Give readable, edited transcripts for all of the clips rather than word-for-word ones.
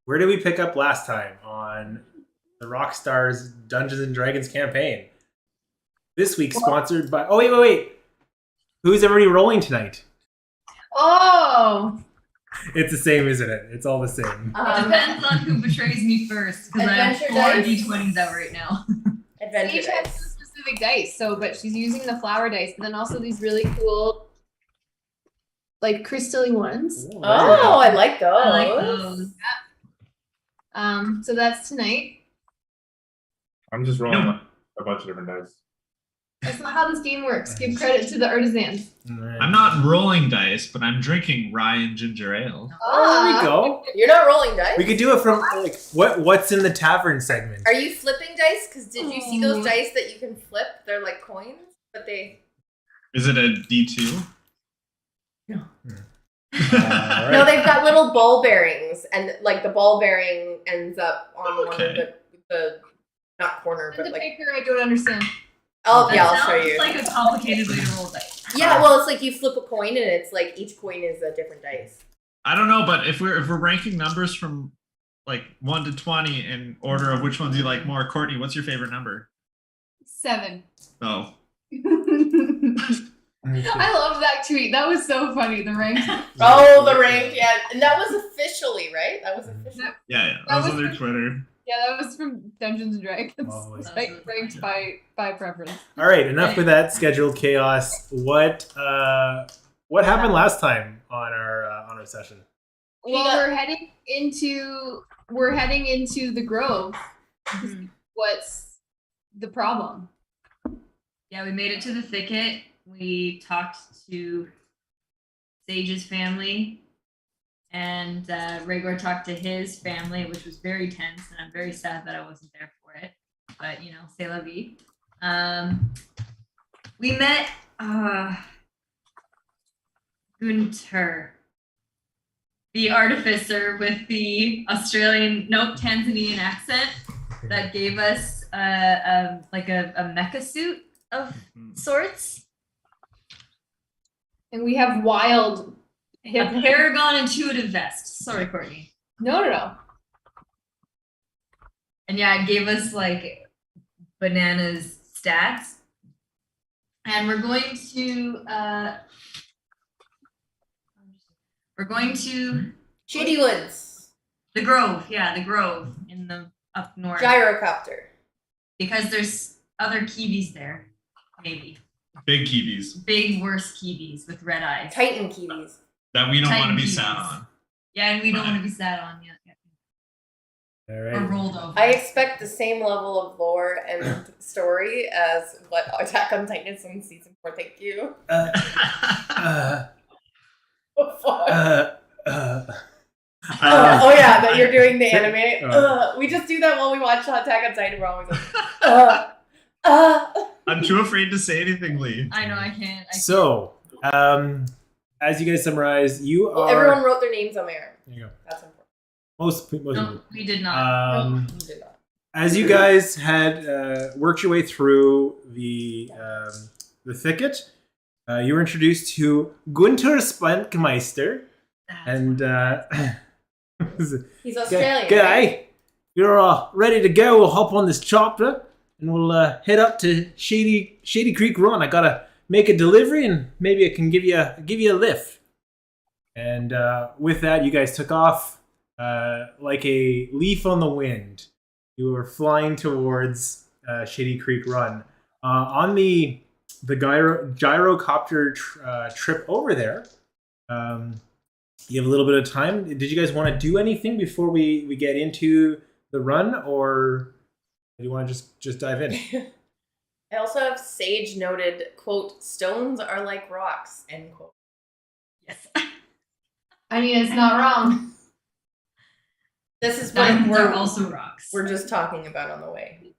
where did we pick up last time on the Rockstars Dungeons and Dragons campaign? This week sponsored by. Oh wait! Who's everybody rolling tonight? Oh, It's the same, isn't it? It's all the same. It depends on who betrays me first, because I have Adventure 4 dice? D20s out right now. Adventure Each has dice. some specific dice, but she's using the flower dice, but then also these really cool, like crystally ones. Ooh, Oh, I like those. I like those. So that's tonight. I'm just rolling a bunch of different dice. That's not how this game works. Give credit to the artisans. Alright. I'm not rolling dice, but I'm drinking rye and ginger ale. Oh, there we go. You're not rolling dice? We could do it from like what's in the tavern segment. Are you flipping dice? Because did you see those Oh. dice that you can flip? They're like coins, but they... Is it a D2? Alright. No, they've got little ball bearings, and like the ball bearing ends up on one Okay. of the not corner, The but like... paper, I don't understand. Oh, That yeah, I'll show sounds you. like a complicated way to roll dice. Yeah, well, it's like you flip a coin, and it's like each coin is a different dice. I don't know, but if we're ranking numbers from like 1 to 20 in order of which ones you like more, Courtney, what's your favorite number? 7. Oh, I love that tweet. That was so funny. The rank. Oh, the rank, yeah. And that was officially, right? That was officially. yeah. That That was was on their the- Twitter. Yeah, that was from Dungeons and Dragons. Lovely. Like ranked by preference. All right, enough with that scheduled chaos. What happened last time on our session? Well, got- we're heading into the Grove. Mhm. What's the problem? Yeah, we made it to the thicket. We talked to Sage's family, and Rhaegar talked to his family, which was very tense, and I'm very sad that I wasn't there for it. But you know, c'est la vie. We met Gunter, the artificer with the Tanzanian accent that gave us a mecha suit of sorts. And we have wild A hip. Paragon intuitive vest. Sorry, Courtney. No. And yeah, it gave us like bananas stats. And we're going to Shady Woods. the Grove. Yeah, the Grove in the up north. Gyrocopter. Because there's other Kiwis there. Maybe. Big kiwis Big worse Kiwis with red eyes. Titan Kiwis. that we don't want to be Titan sat kiwis. on. Yeah, and we don't Right. want to be sat on yet. All Or right. rolled over. I expect the same level of lore and story as what Attack on Titan is in season 4. Thank you. Uh, Oh, fuck. uh, Oh yeah, that you're doing the anime. Uh. We just do that while we watch Attack on Titan. We're always like, I'm too afraid to say anything, Lee. I know I can't. So, as you guys summarize, you Well, are. everyone wrote their names on there. There you go. That's important. Most No, people. we did not. You did not. As you guys had worked your way through the thicket, you were introduced to Gunter Spunkmeister, and He's Australian. G'day. right? You're ready to go. We'll hop on this chopper and we'll head up to Shady Creek Run. I gotta make a delivery and maybe I can give you a lift. And with that, you guys took off like a leaf on the wind. You were flying towards Shady Creek Run. On the gyrocopter trip over there, you have a little bit of time. Did you guys want to do anything before we get into the run, or do you want to just dive in? I also have Sage noted, quote, stones are like rocks, end quote. Yes. I mean, it's not wrong. This is what Diamonds are we're, also rocks. we're just talking about on the way.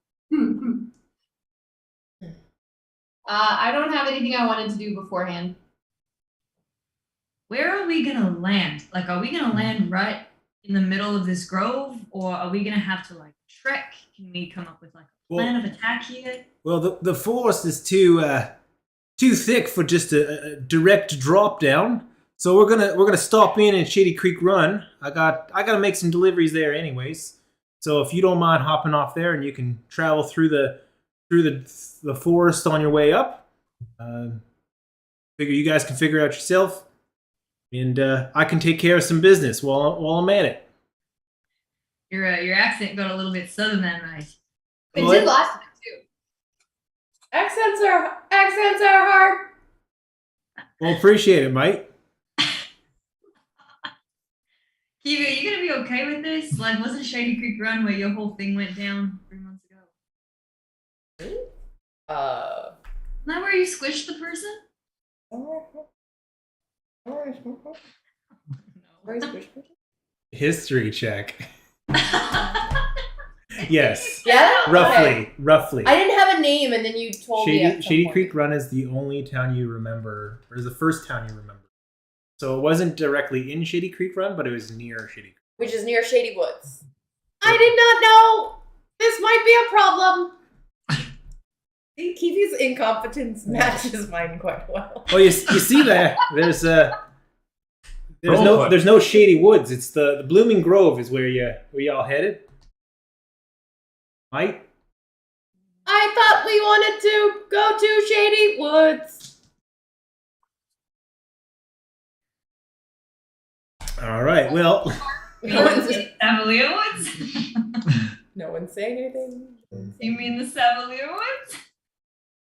I don't have anything I wanted to do beforehand. Where are we gonna land? Like, are we gonna land right in the middle of this grove, or are we gonna have to like trek? Can we come up with like a plan of attack here? Well, the forest is too thick for just a direct drop down. So we're gonna stop in Shady Creek Run. I gotta make some deliveries there, anyways. So if you don't mind hopping off there, and you can travel through the forest on your way up, figure you guys can figure out yourself, and I can take care of some business while I'm at it. Your accent got a little bit southern that night. It Well, did last time too. Accents are hard. Well, appreciate it, mate. Kiva, you gonna be okay with this? Like, wasn't Shady Creek Run where your whole thing went down 3 months ago? Isn't that where you squished the person? History check. Yes, Yeah. Okay. roughly. I didn't have a name, and then you told me. at some Shady point. Creek Run is the only town you remember, or is the first town you remember. So it wasn't directly in Shady Creek Run, but it was near Shady Creek. Which is near Shady Woods. I did not know. This might be a problem. See, Kiwi's incompetence matches mine quite well. Oh, you see that? There's Roll no Shady Woods. It's the Blooming Grove is where y'all headed. Right? I thought we wanted to go to Shady Woods. All right. Well, No one's, Savalier Woods? no one's saying anything. You mean the Savalier Woods?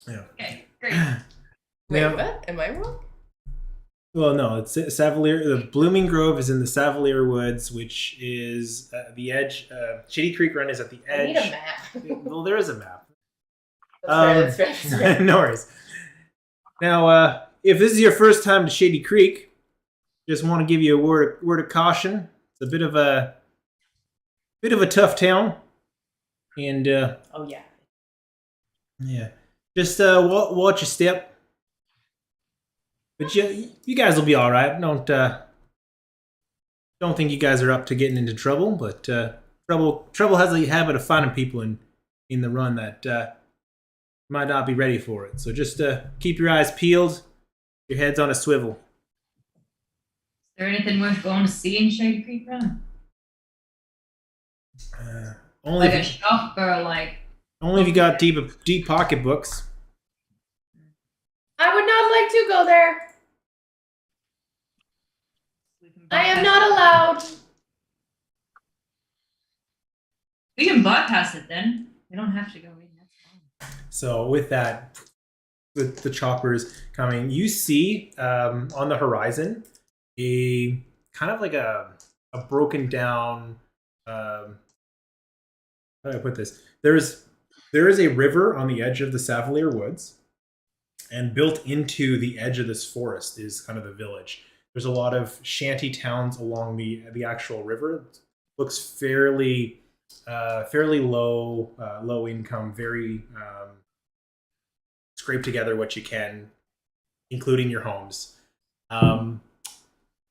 Yeah. Okay, great. Wait, Now- what? Am I wrong? well, no. It's Savalier. The Blooming Grove is in the Savalier Woods, which is the edge. Shady Creek Run is at the I need a edge. map. Well, there is a map. That's fair, that's fair. No worries. Now, if this is your first time to Shady Creek, just want to give you a word of caution. It's a bit of a tough town, and Oh, yeah. yeah, just watch your step. But you guys will be all right. Don't think you guys are up to getting into trouble. But trouble has a habit of finding people in the run that might not be ready for it. So just keep your eyes peeled, your heads on a swivel. Is there anything worth going to see in Shady Creek Run? Only Like a if, shop or like only if you got deep pocketbooks. I would not like to go there. we can I am bypass not it. allowed. We can bypass it then. We don't have to go in. That's fine. So with that, with the choppers coming, you see on the horizon a kind of like a broken down. How do I put this? There is a river on the edge of the Savalier Woods, and built into the edge of this forest is kind of the village. There's a lot of shanty towns along the actual river. It looks fairly low income, very scrape together what you can, including your homes.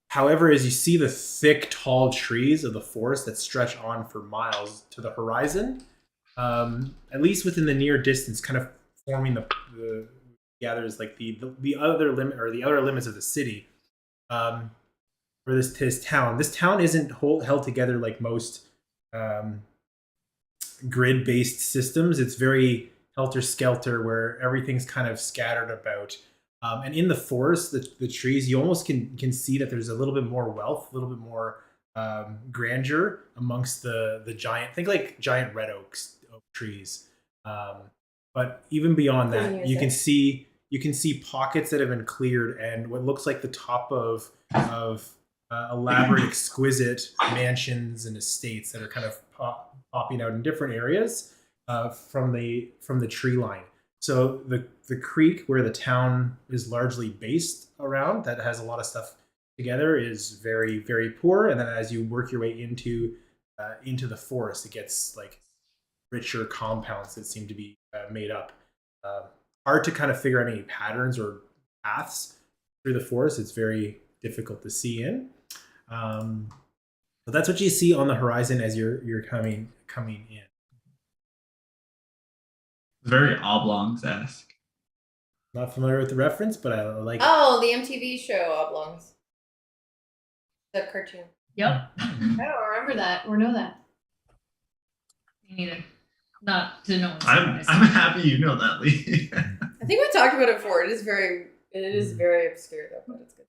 However, as you see the thick, tall trees of the forest that stretch on for miles to the horizon, at least within the near distance, kind of forming the gathers like the other limit or the outer limits of the city, for this town. This town isn't held together like most grid-based systems. It's very helter-skelter, where everything's kind of scattered about. And in the forest, the trees, you almost can see that there's a little bit more wealth, a little bit more grandeur amongst the giant. Think like giant red oak trees. But even beyond that, you can see pockets that have been cleared, and what looks like the top of elaborate, exquisite mansions and estates that are kind of popping out in different areas from the tree line. So the creek where the town is largely based around, that has a lot of stuff together, is very, very poor. And then as you work your way into the forest, it gets like richer compounds that seem to be made up. Hard to kind of figure out any patterns or paths through the forest. It's very difficult to see in. But that's what you see on the horizon as you're coming in. Very oblongs-esque. Not familiar with the reference, but I like it. Oh, the MTV show Oblongs. The cartoon. Yep. I don't remember that or know that. Me neither. Not to no one's I'm surprise. happy you know that, Lee. I think we talked about it before. It is very obscure though, but it's good.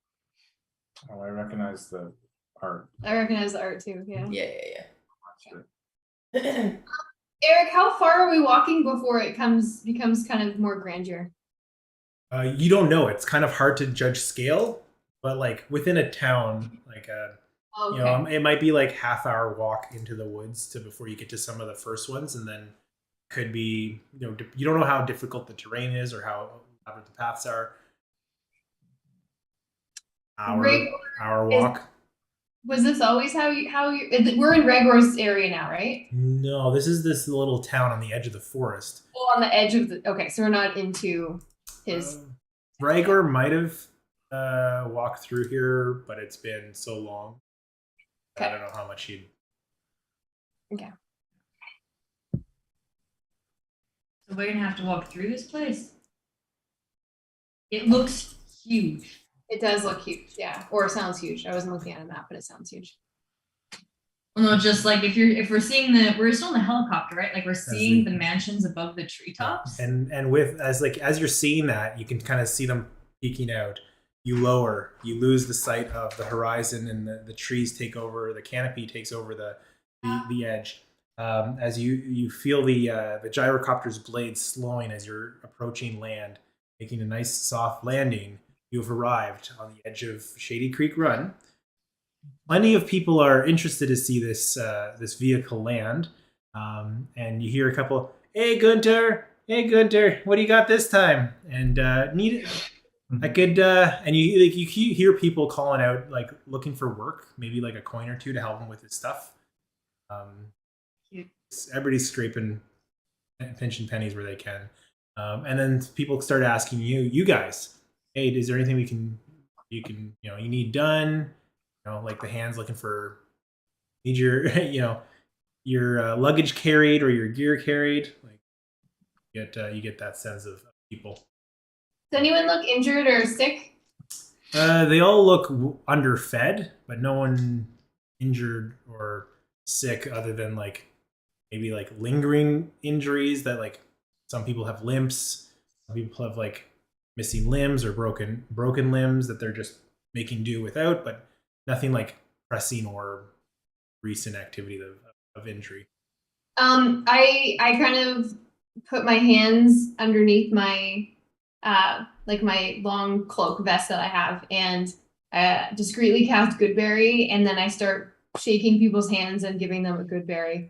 Oh, I recognize the art. I recognize the art too. Yeah. Yeah. Eric, how far are we walking before it becomes kind of more grandeur? You don't know. It's kind of hard to judge scale, but like within a town, like Oh, you okay. know, it might be like half-hour walk into the woods to before you get to some of the first ones, and then could be, you know, you don't know how difficult the terrain is or how elaborate the paths are. Right. Hour Is- walk. Was this always how you we're in Regor's area now, right? No, this is this little town on the edge of the forest. Oh, on the edge of the okay, so we're not into his Rhaegor might have walked through here, but it's been so long. I Okay. don't know how much he'd. So we're gonna have to walk through this place. It looks huge. it does look huge, yeah. Or it sounds huge. I wasn't looking at a map, but it sounds huge. Well, no, just like if we're seeing we're still in the helicopter, right? Like we're seeing the mansions above the treetops. And with as you're seeing that, you can kind of see them peeking out. You lower, you lose the sight of the horizon, and the trees take over. The canopy takes over the edge. As you feel the gyrocopter's blades slowing as you're approaching land, making a nice soft landing. You've arrived on the edge of Shady Creek Run. Plenty of people are interested to see this vehicle land, and you hear a couple. Hey Gunter, what do you got this time? And need I could, and you hear people calling out like looking for work, maybe like a coin or two to help them with his stuff. Cute. Everybody's scraping, pinching pennies where they can, and then people start asking you guys, hey, is there anything you need done? You know, like the hands looking for, need your your luggage carried or your gear carried. Like you get that sense of people. Does anyone look injured or sick? They all look underfed, but no one injured or sick other than like maybe like lingering injuries that like some people have limps, some people have like missing limbs or broken limbs that they're just making do without, but nothing like pressing or recent activity of injury. I kind of put my hands underneath my like my long cloak vest that I have and discreetly cast Goodberry, and then I start shaking people's hands and giving them a Goodberry,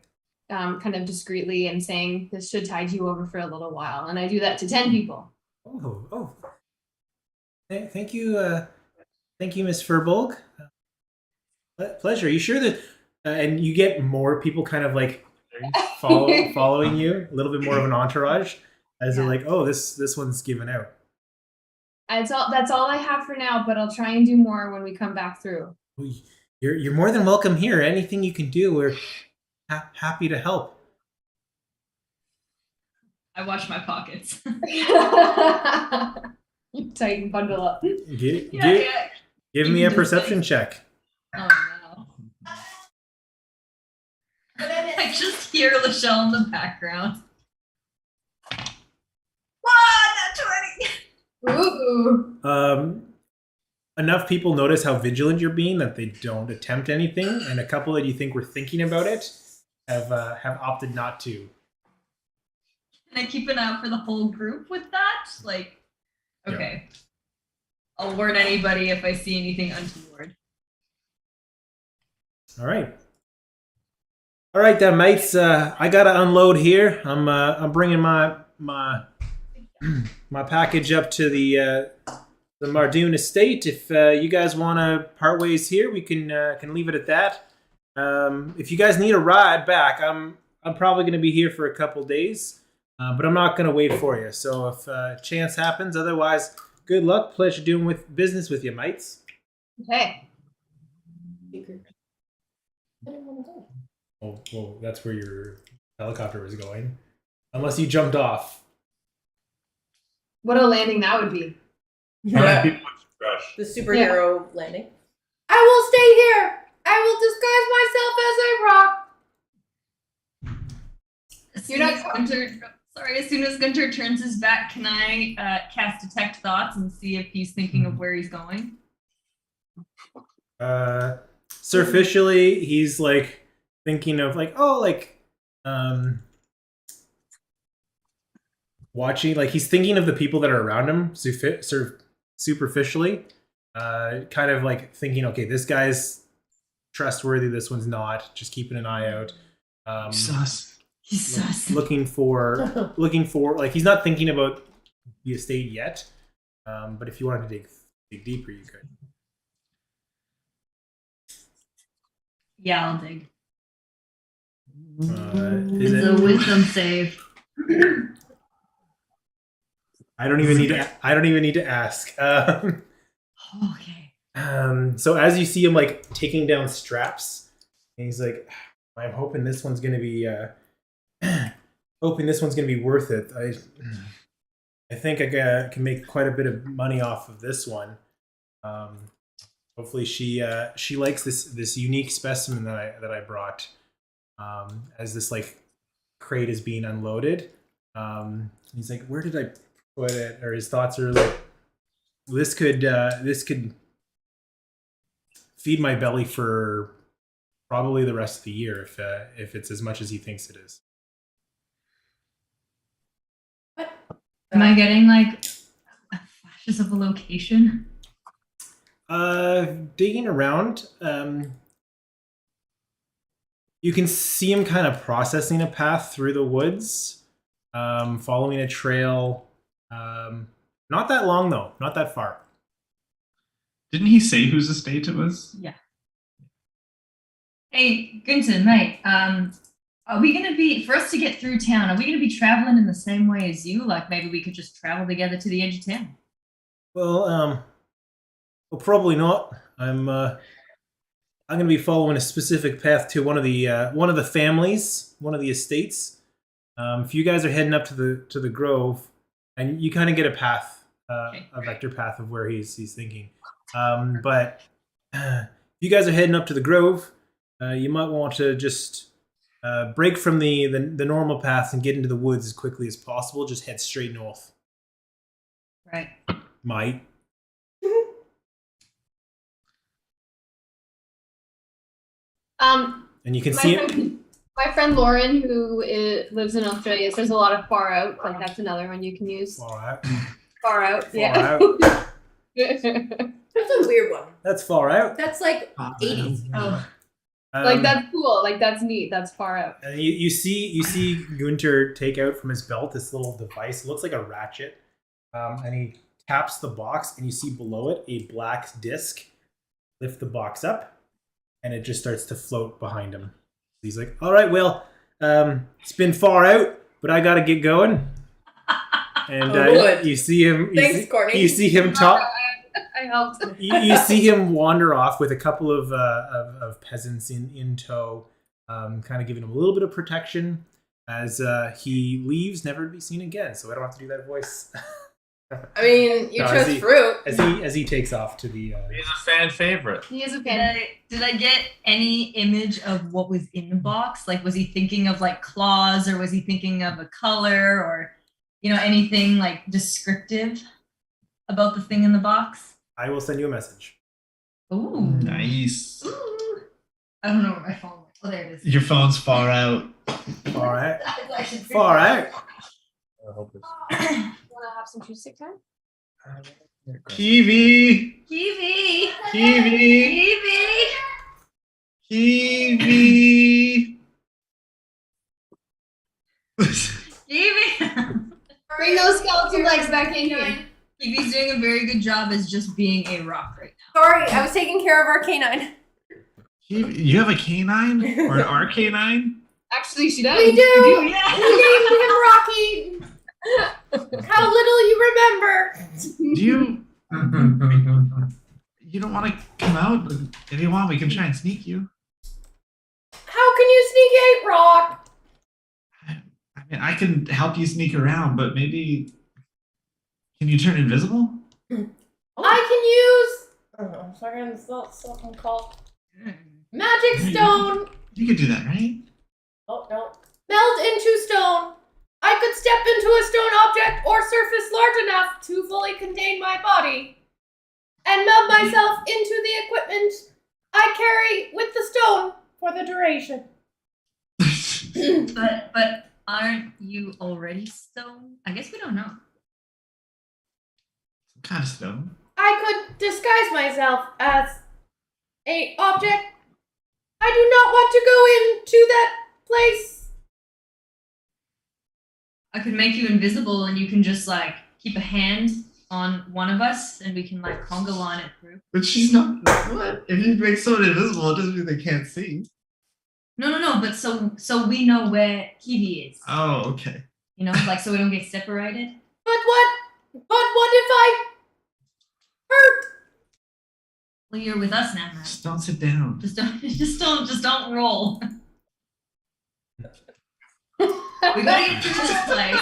kind of discreetly and saying, this should tide you over for a little while. And I do that to 10 people. Oh. Thank you, Miss Furbolg. Pleasure. You sure that, and you get more people kind of like following you, a little bit more of an entourage, as they're like, oh, this one's given out. That's all I have for now, but I'll try and do more when we come back through. You're more than welcome here. Anything you can do, we're happy to help. I watch my pockets. You tighten bundle up. Give You me can a do perception things. check. Oh no. I just hear Lachelle in the background. Ooh. Enough people notice how vigilant you're being that they don't attempt anything, and a couple that you think were thinking about it have opted not to. Can I keep an eye out for the whole group with that? Like, okay. I'll warn anybody if I see anything untoward. All right, then, mates. I gotta unload here. I'm bringing my my package up to the Mardoon estate. If you guys want to part ways here, we can leave it at that. If you guys need a ride back, I'm probably gonna be here for a couple days, but I'm not gonna wait for you. So if chance happens, otherwise, good luck. Pleasure doing business with you, mates. Okay. Oh, that's where your helicopter was going. Unless you jumped off. What a landing that would be. How many people would you crush? The superhero landing. I will stay here. I will disguise myself as a rock. As You're soon not as Gunter, as soon as Gunter turns his back, can I cast Detect Thoughts and see if he's thinking of where he's going? Superficially, he's like thinking of like, oh, like watching, like he's thinking of the people that are around him superficially, kind of like thinking, okay, this guy's trustworthy, this one's not, just keeping an eye out. Sus. He's sus. Looking for like, he's not thinking about the estate yet, but if you wanted to dig deeper, you could. Yeah, I'll dig. Is It's it, a wisdom save. I don't even need to ask. Okay. So as you see him like taking down straps, and he's like, I'm hoping this one's gonna be worth it. I think I can make quite a bit of money off of this one. Hopefully she likes this unique specimen that I brought, as this like crate is being unloaded. He's like, where did I put it? Or his thoughts are like, this could feed my belly for probably the rest of the year if it's as much as he thinks it is. Am I getting like flashes of a location? Digging around, you can see him kind of processing a path through the woods, following a trail. Not that long though, not that far. Didn't he say whose estate it was? Yeah. Hey, Gunter, mate. Are we gonna be, for us to get through town? Are we gonna be traveling in the same way as you? Like maybe we could just travel together to the edge of town. Well, probably not. I'm gonna be following a specific path to one of the families, one of the estates. If you guys are heading up to the grove, and you kind of get a path, Okay. a vector path of where he's thinking. But if you guys are heading up to the grove, you might want to just break from the normal path and get into the woods as quickly as possible. Just head straight north. Right. Might. And you can see it. My friend Lauren, who lives in Australia, says a lot of far out. Like that's another one you can use. Far out. Far out. Far Yeah. out. That's a weird one. That's far out. That's like 80s. Oh. Like that's cool. Like that's neat. That's far out. And you see Gunter take out from his belt this little device. It looks like a ratchet. And he taps the box, and you see below it a black disc. Lift the box up, and it just starts to float behind him. He's like, "All right, well, it's been far out, but I gotta get going." And Wood. you see him. Thanks, Courtney. You see him talk. I helped. You see him wander off with a couple of peasants in tow, kind of giving him a little bit of protection as he leaves, never to be seen again. So I don't have to do that voice. I mean, you No, chose fruit. as he takes off to the. He's a fan favorite. He is a Did fan. did I get any image of what was in the box? Like, was he thinking of like claws, or was he thinking of a color, or anything like descriptive about the thing in the box? I will send you a message. Ooh. Nice. Ooh. I don't know where my phone went. Oh, there it is. Your phone's far out. Far out. It's actually pretty Far out. I hope it's. Want to have some cheese stick time? Kiwi. Kiwi. Kiwi. Kiwi. Kiwi. Kiwi. Bring those skeleton legs back in here. Kiwi's doing a very good job as just being a rock right now. Sorry, I was taking care of our canine. Kiwi. You have a canine or an R-canine? Actually, she does. We do. Yeah. We named him Rocky. How little you remember. Do you? You don't want to come out? If you want, we can try and sneak you. How can you sneak 8 Rock? I mean, I can help you sneak around, but maybe can you turn invisible? I can use I don't know. Fucking something called magic stone. You could do that, right? Oh no. Meld into stone. I could step into a stone object or surface large enough to fully contain my body and meld myself into the equipment I carry with the stone for the duration. But aren't you already stone? I guess we don't know. Some kind of stone. I could disguise myself as a object. I do not want to go into that place. I could make you invisible and you can just like keep a hand on one of us and we can like conga line it through. But she's not. What? If you make someone invisible, it doesn't mean they can't see. No, but so we know where Kiwi is. Oh, okay. You know, like so we don't get separated. But what if I hurt? Well, you're with us now, man. Just don't sit down. Just don't roll. We gotta get through this place.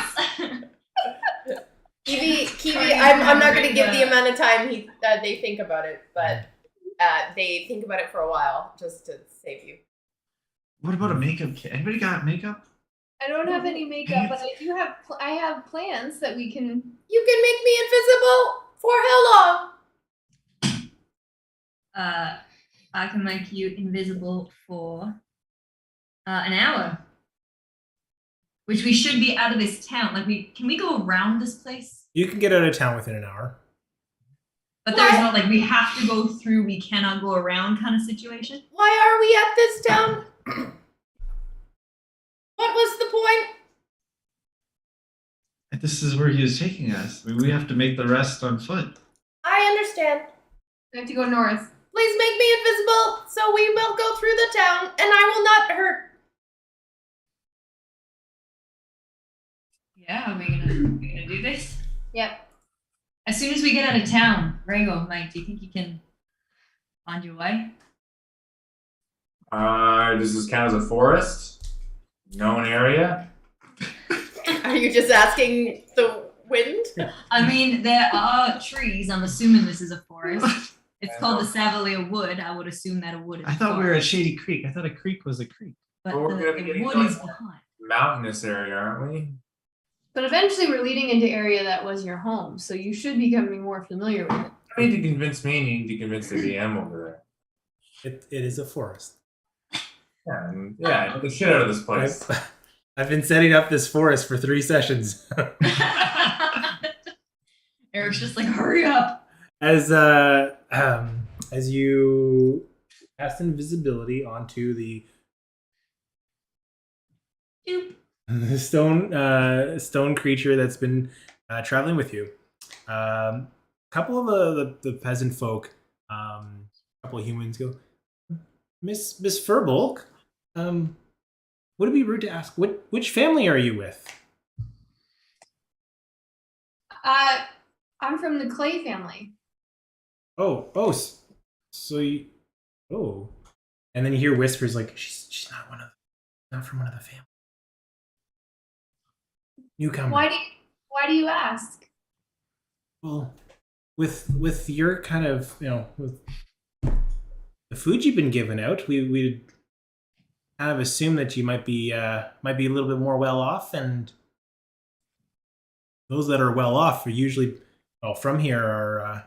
Kiwi, I'm not going to give the amount of time they think about it, but they think about it for a while just to save you. What about a makeup kit? Anybody got makeup? I don't have any makeup, but I do have. I have plans that we can. You can make me invisible for how long? I can make you invisible for an hour. Which we should be out of this town. Like can we go around this place? You can get out of town within an hour. But there's not like we have to go through, we cannot go around kind of situation. Why are we at this town? What was the point? This is where he was taking us. I mean, we have to make the rest on foot. I understand. We have to go north. Please make me invisible so we will go through the town and I will not hurt. Yeah, are we gonna do this? Yep. As soon as we get out of town, Rego, like, do you think you can find your way? Does this count as a forest? Known area? Are you just asking the wind? I mean, there are trees. I'm assuming this is a forest. It's I called know. the Savalier Wood. I would assume that a wood is I a thought we were at forest. Shady Creek. I thought a creek was a creek. But Well, we're gonna be the getting wood like- is behind. Mountainous area, aren't we? But eventually, we're leading into area that was your home, so you should be becoming more familiar with it. You need to convince me, and you need to convince the DM over It is a forest. there. Yeah, get the shit out of this place. I've been setting up this forest for 3 sessions. Eric's just like, hurry up. As you cast invisibility onto the Doop. stone creature that's been traveling with you, a couple of the peasant folk, a couple of humans go, Miss Furbolg, would it be rude to ask which family are you with? I'm from the Clay family. So you, and then you hear whispers like she's not from one of the family. Newcomer. Why do you ask? Well, with your kind of, with the food you've been giving out, we kind of assume that you might be a little bit more well off, and those that are well off are usually from here are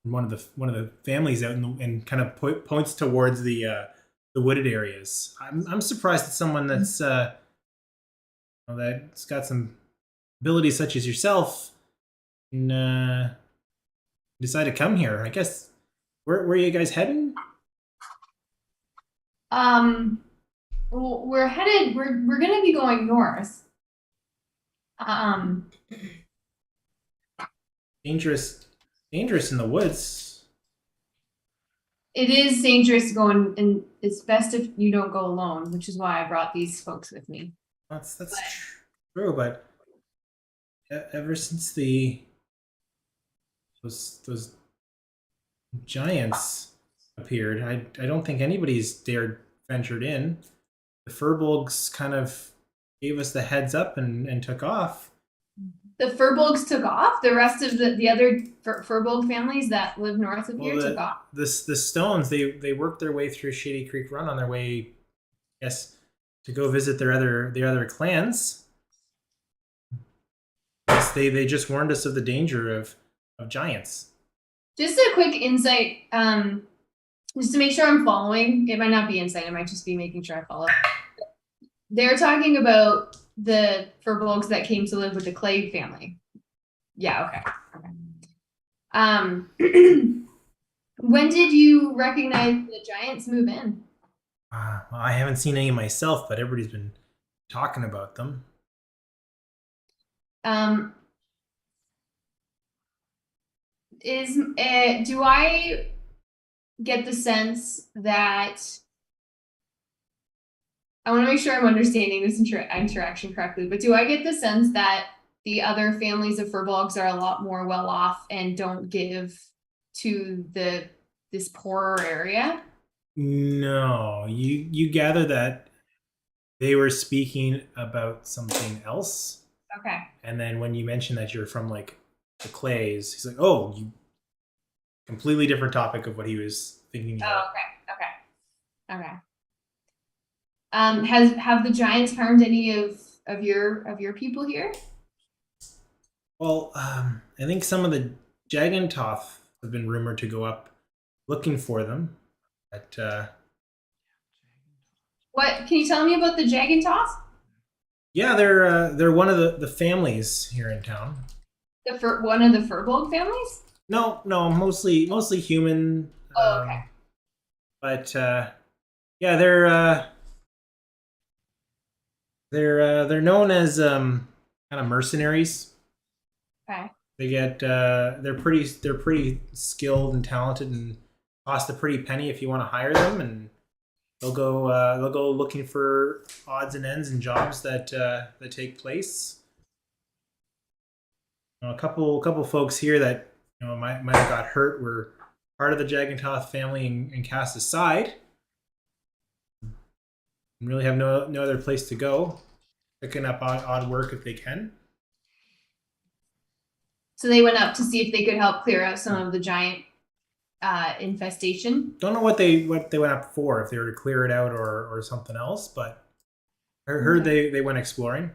one of the families out and kind of points towards the wooded areas. I'm surprised that someone that's that's got some abilities such as yourself can decide to come here. I guess where are you guys heading? Well, we're headed. We're gonna be going north. Dangerous in the woods. It is dangerous going, and it's best if you don't go alone, which is why I brought these folks with me. That's true, but ever since those giants appeared, I don't think anybody's dared ventured in. The Furbolgs kind of gave us the heads up and took off. The Furbolgs took off. The rest of the other Furbolg families that live north of here took off. The Stones, they worked their way through Shady Creek Run on their way, yes, to go visit their other clans. Yes, they just warned us of the danger of giants. Just a quick insight, just to make sure I'm following. It might not be insight. It might just be making sure I follow. They're talking about the Furbolgs that came to live with the Clade family. Yeah. Okay. When did you recognize the giants move in? Well, I haven't seen any myself, but everybody's been talking about them. Do I get the sense that I want to make sure I'm understanding this interaction correctly, but do I get the sense that the other families of Furbolgs are a lot more well off and don't give to this poorer area? No, you gather that they were speaking about something else. Okay. And then when you mention that you're from like the Clays, he's like, "Oh, you completely different topic of what he was thinking." Oh, okay. Have the giants harmed any of your people here? Well, I think some of the Jagantoth have been rumored to go up looking for them. But What can you tell me about the Jagantoth? yeah, they're one of the families here in town. One of the Furbolg families? No, mostly human. Oh, okay. But yeah, they're known as kind of mercenaries. Okay. They get they're pretty skilled and talented and cost a pretty penny if you want to hire them, and they'll go looking for odds and ends and jobs that take place. You know, a couple folks here that might have got hurt were part of the Jagantoth family and cast aside. And really have no other place to go, picking up odd work if they can. So they went up to see if they could help clear out some of the giant infestation. Don't know what they went up for, if they were to clear it out or something else, but I heard they went exploring.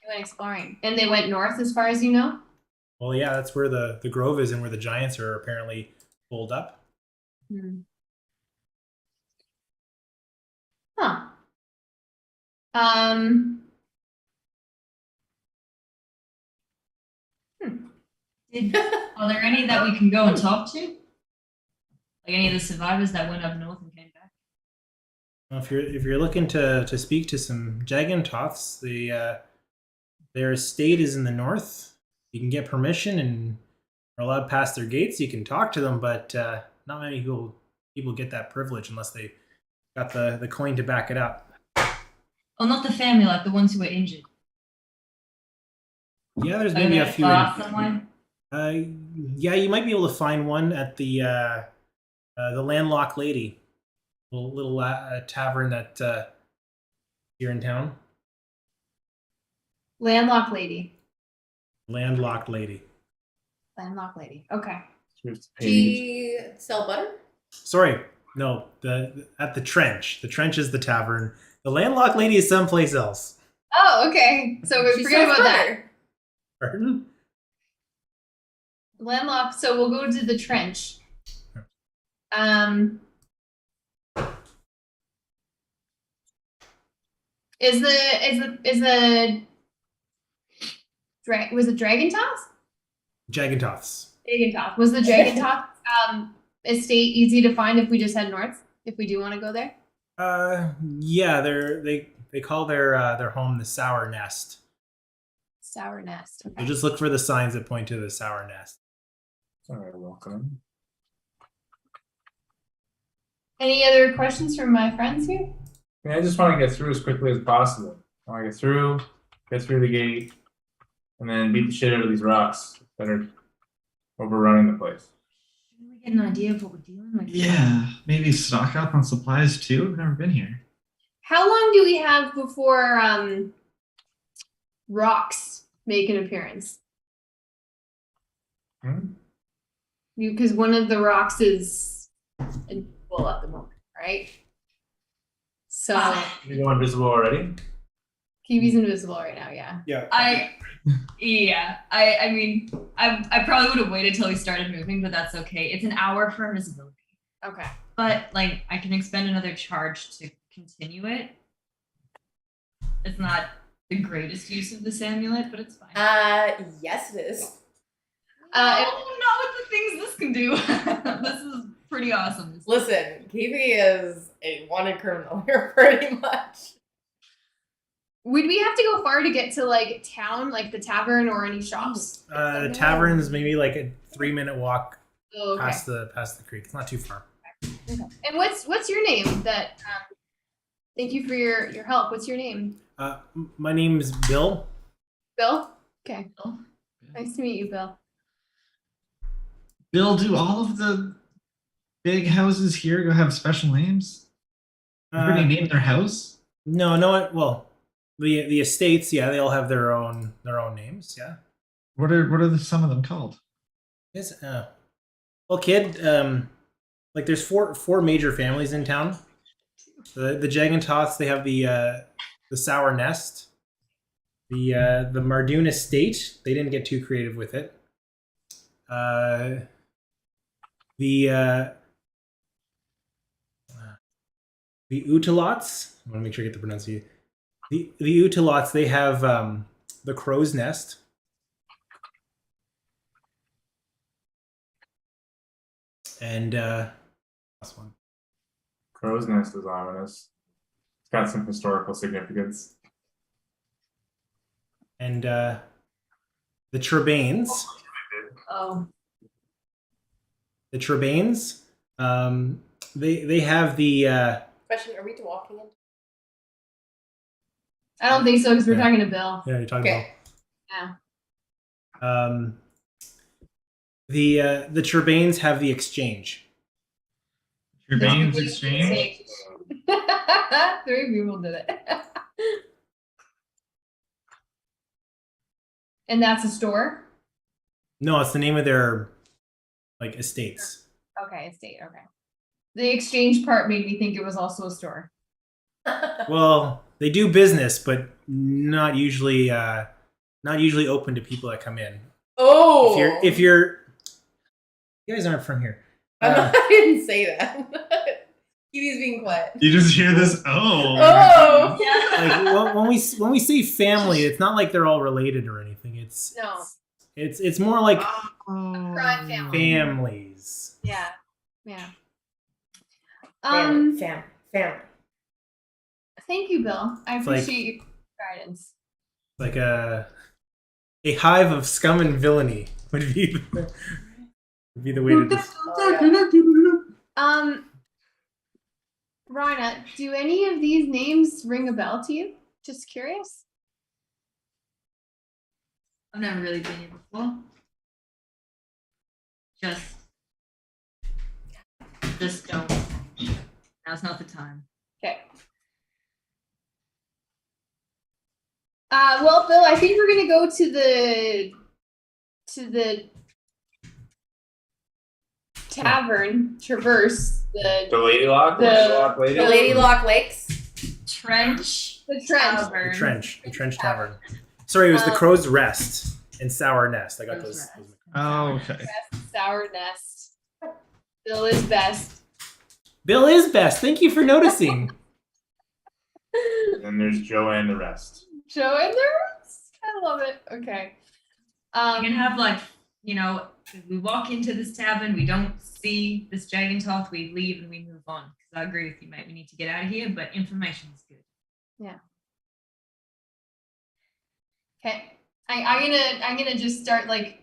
They went exploring. And they went north as far as you know? Well, yeah, that's where the grove is and where the giants are apparently pulled up. Huh. Are there any that we can go and talk to? Like any of the survivors that went up north and came back? Well, if you're looking to speak to some Jagantoths, their estate is in the north. You can get permission and are allowed past their gates. You can talk to them, but not many people get that privilege unless they got the coin to back it up. Oh, not the family, like the ones who were injured. Yeah, there's Are maybe they a few. far somewhere? Yeah, you might be able to find one at the Landlocked Lady, little tavern that here in town. Landlocked Lady. Landlocked Lady. Landlocked Lady. Okay. Do you sell butter? Sorry, no. At the Trench. The Trench is the tavern. The Landlocked Lady is someplace else. Oh, okay. So we She forget sells about that. butter. Pardon? Landlocked. So we'll go to the trench. Was it Dragontoth? Jagantoths. Dragontoth. Was the Dragontoth estate easy to find if we just head north? If we do want to go there? Yeah, they call their home the Sour Nest. Sour Nest. So Okay. just look for the signs that point to the Sour Nest. All right, welcome. Any other questions from my friends here? I just want to get through as quickly as possible. I want to get through the gate, and then beat the shit out of these rocks that are overrunning the place. Can we get an idea of what we're dealing with? Yeah, maybe stock up on supplies too. I've never been here. How long do we have before rocks make an appearance? Hmm? Because one of the rocks is invisible at the moment, right? So You go invisible already? Kiwi's invisible right now, yeah. Yeah. I mean, I probably would have waited till we started moving, but that's okay. It's an hour for invisibility. Okay. But like I can expend another charge to continue it. It's not the greatest use of this amulet, but it's fine. Yes, it is. Not with the things this can do. This is pretty awesome. Listen, Kiwi is a wanted criminal here, pretty much. Would we have to go far to get to like town, like the tavern or any shops? The tavern's maybe like a 3-minute walk Oh, okay. past the creek. It's not too far. Okay. And what's your name? That thank you for your help. What's your name? My name's Bill. Bill? Okay. Bill? Nice to meet you, Bill. Bill, do all of the big houses here have special names? Everybody name their house? No. Well, the estates, yeah, they all have their own names. Yeah. What are some of them called? Yes. Well, kid. Like there's four major families in town. The Jagantoths, they have the Sour Nest. The Mardoon Estate, they didn't get too creative with it. The Utalots, I want to make sure I get the pronunciation. The Utalots, they have the Crow's Nest. And last one. Crow's Nest is ominous. It's got some historical significance. And the Trebanes. Oh. The Trebanes, they have the Question: are we walking in? I don't think so because we're Yeah. talking to Bill. yeah, you're talking Okay. Yeah. about the Trebanes have the Exchange. Your Bane's Exchange? 3 people did it. And that's a store? No, it's the name of their like estates. Okay, estate, okay. The exchange part made me think it was also a store. Well, they do business, but not usually open to people that come in. Oh, If you're you guys aren't from here. I didn't say that. Kiwi's being quiet. You just hear this, oh. Oh. Like when we say family, it's not like they're all related or anything. No. It's more like Crime family. families. Yeah. Yeah. Family. Thank you, Bill. I It's like- appreciate your guidance. Like a hive of scum and villainy would be the way to Rhina, do any of these names ring a bell to you? Just curious. I've never really been here before. Just don't. Now's not the time. Okay. Well, Bill, I think we're gonna go to the tavern, traverse The Lady Lock? The- Lock Lady? The Lady Lock Lakes. Trench. the trench. Tavern. the trench tavern. Sorry, it was the Crow's Rest and Sour Nest. I got Crow's those. Rest. Oh, okay. Best sour nest. Bill is best. Bill is best. Thank you for noticing. And there's Joe and the rest. Joe and the rest. I love it. Okay. You can have like, if we walk into this tavern, we don't see this Jagantoth, we leave and we move on. Because I agree with you, mate. We need to get out of here, but information is good. Okay. I'm gonna just start like.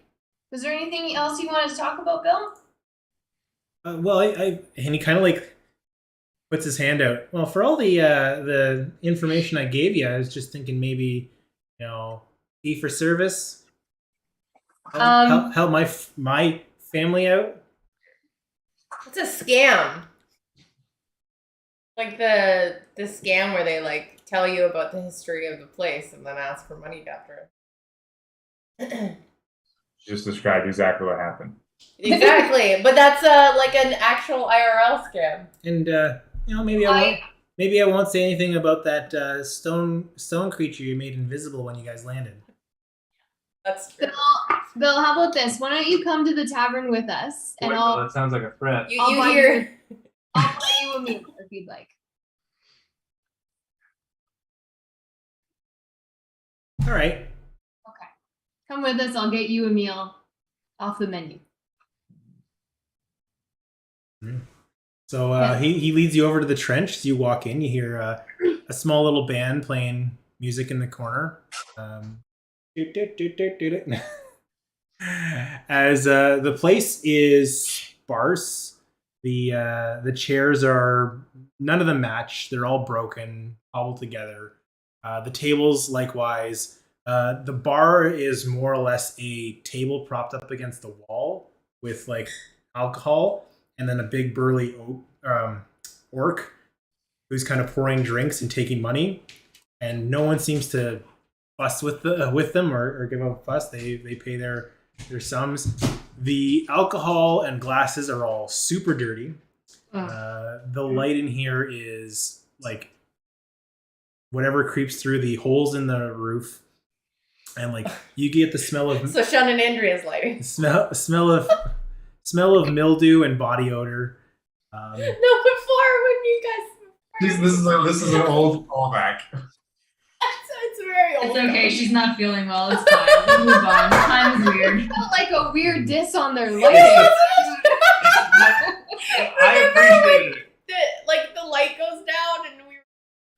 Was there anything else you wanted to talk about, Bill? Well, and he kind of like puts his hand out. Well, for all the information I gave you, I was just thinking maybe fee for service. Help my family out. It's a scam. Like the scam where they like tell you about the history of the place and then ask for money after it. Just described exactly what happened. Exactly, but that's like an actual IRL scam. And maybe I won't say anything about that stone creature you made invisible when you guys landed. That's true. Bill, how about this? Why don't you come to the tavern with us, and Well, that sounds like a threat. You I'll buy hear? I'll buy you a meal if you'd like. All right. Come with us. I'll get you a meal off the menu. So he leads you over to the trench. So you walk in, you hear a small little band playing music in the corner. As the place is sparse, the chairs are, none of them match. They're all broken, cobbled together. The tables likewise. The bar is more or less a table propped up against the wall with like alcohol, and then a big burly orc who's kind of pouring drinks and taking money, and no one seems to fuss with them or give up a fuss. They pay their sums. The alcohol and glasses are all super dirty. The light in here is like whatever creeps through the holes in the roof, and like you get the smell of So Sean and Andrea's lighting. smell of mildew and body odor. No, before when you guys. This is an old callback. It's very old. It's okay. She's not feeling well. It's fine. We'll move on. Time is weird. Felt like a weird diss on their lighting. I appreciated it. Like the light goes down and we.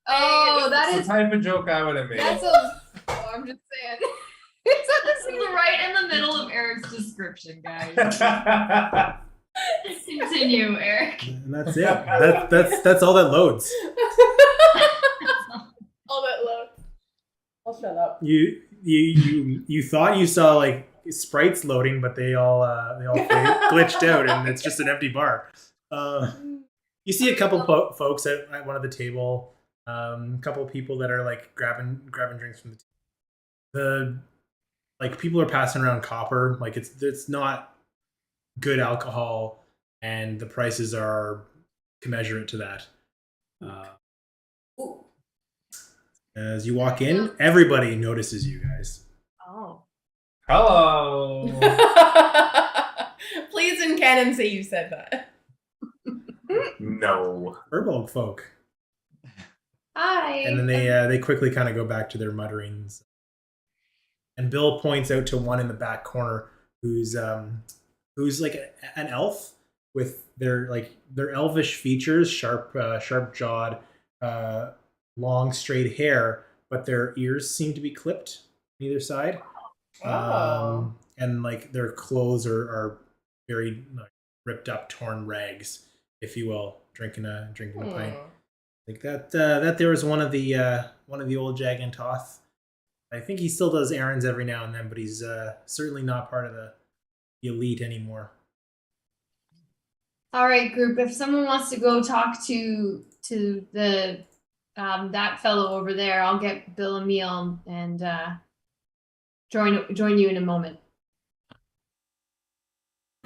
Oh, that That's is. the type of joke I would have made. That's a. Oh, I'm just saying. This is right in the middle of Eric's description, guys. Continue, Eric. And that's it. That's all that loads. All that low. I'll shut up. You thought you saw like sprites loading, but they all glitched out, and it's just an empty bar. You see a couple folks at one of the table. A couple people that are like grabbing drinks from the table. Like people are passing around copper. Like it's not good alcohol, and the prices are commensurate to that. As you walk in, everybody notices you guys. Oh. Hello. Please in canon say you said that. No. Furbolg folk. Hi. And then they quickly kind of go back to their mutterings. And Bill points out to one in the back corner who's like an elf with their elvish features, sharp jawed, long straight hair, but their ears seem to be clipped on either side. Oh. And like their clothes are very like, ripped up, torn rags, if you will, drinking a pint. Like that there was one of the old Jagantoth. I think he still does errands every now and then, but he's certainly not part of the elite anymore. All right, group. If someone wants to go talk to the that fellow over there, I'll get Bill a meal and join you in a moment.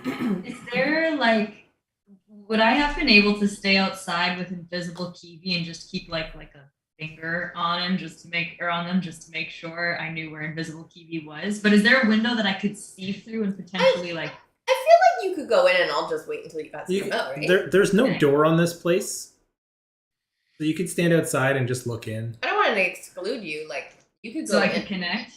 Is there like, would I have been able to stay outside with invisible Kiwi and just keep like a finger on him just to make sure I knew where invisible Kiwi was? But is there a window that I could see through and potentially like? I feel like you could go in and I'll just wait until you guys come out, right? There's no Okay. door on this place, so you could stand outside and just look in. I don't want to exclude you. Like you could go So I in. could connect.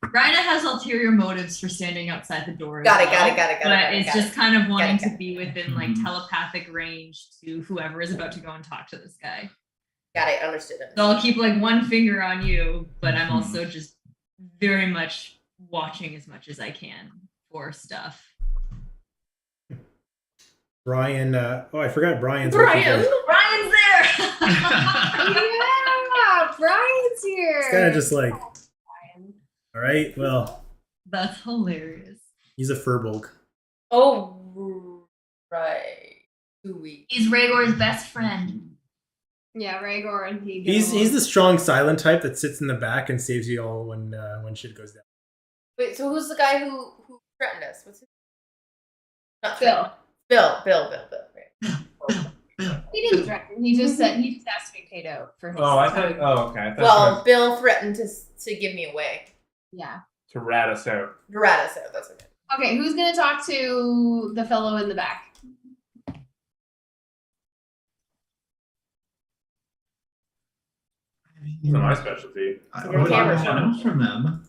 Rhina has ulterior motives for standing outside the door. Got as it. well, But it's got it. just kind of wanting got to be within like telepathic range to whoever is about to go and talk to this guy. Got it. Understood. So I'll keep like one finger on you, but I'm also just very much watching as much as I can for stuff. Brian, I forgot Brian's with you Brian. guys. Ryan's there. Yeah, Brian's here. It's kind of just like, all right, well, That's hilarious. he's a Furbolg. Oh, right. 2 weeks. He's Rhaegor's best friend. Yeah, Rhaegor and he. He's the strong silent type that sits in the back and saves you all when shit goes down. Wait, so who's the guy who threatened us? What's his Not Bill. Bill. Right. Bill. He didn't threaten. He just asked to be paid out for his Oh, I time. thought. Oh, okay. I thought Well, Bill threatened to give me away. Yeah. to rat us out. To rat us out, that's okay. Okay, who's gonna talk to the fellow in the back? It's not my specialty. I Your would camera want to know from them.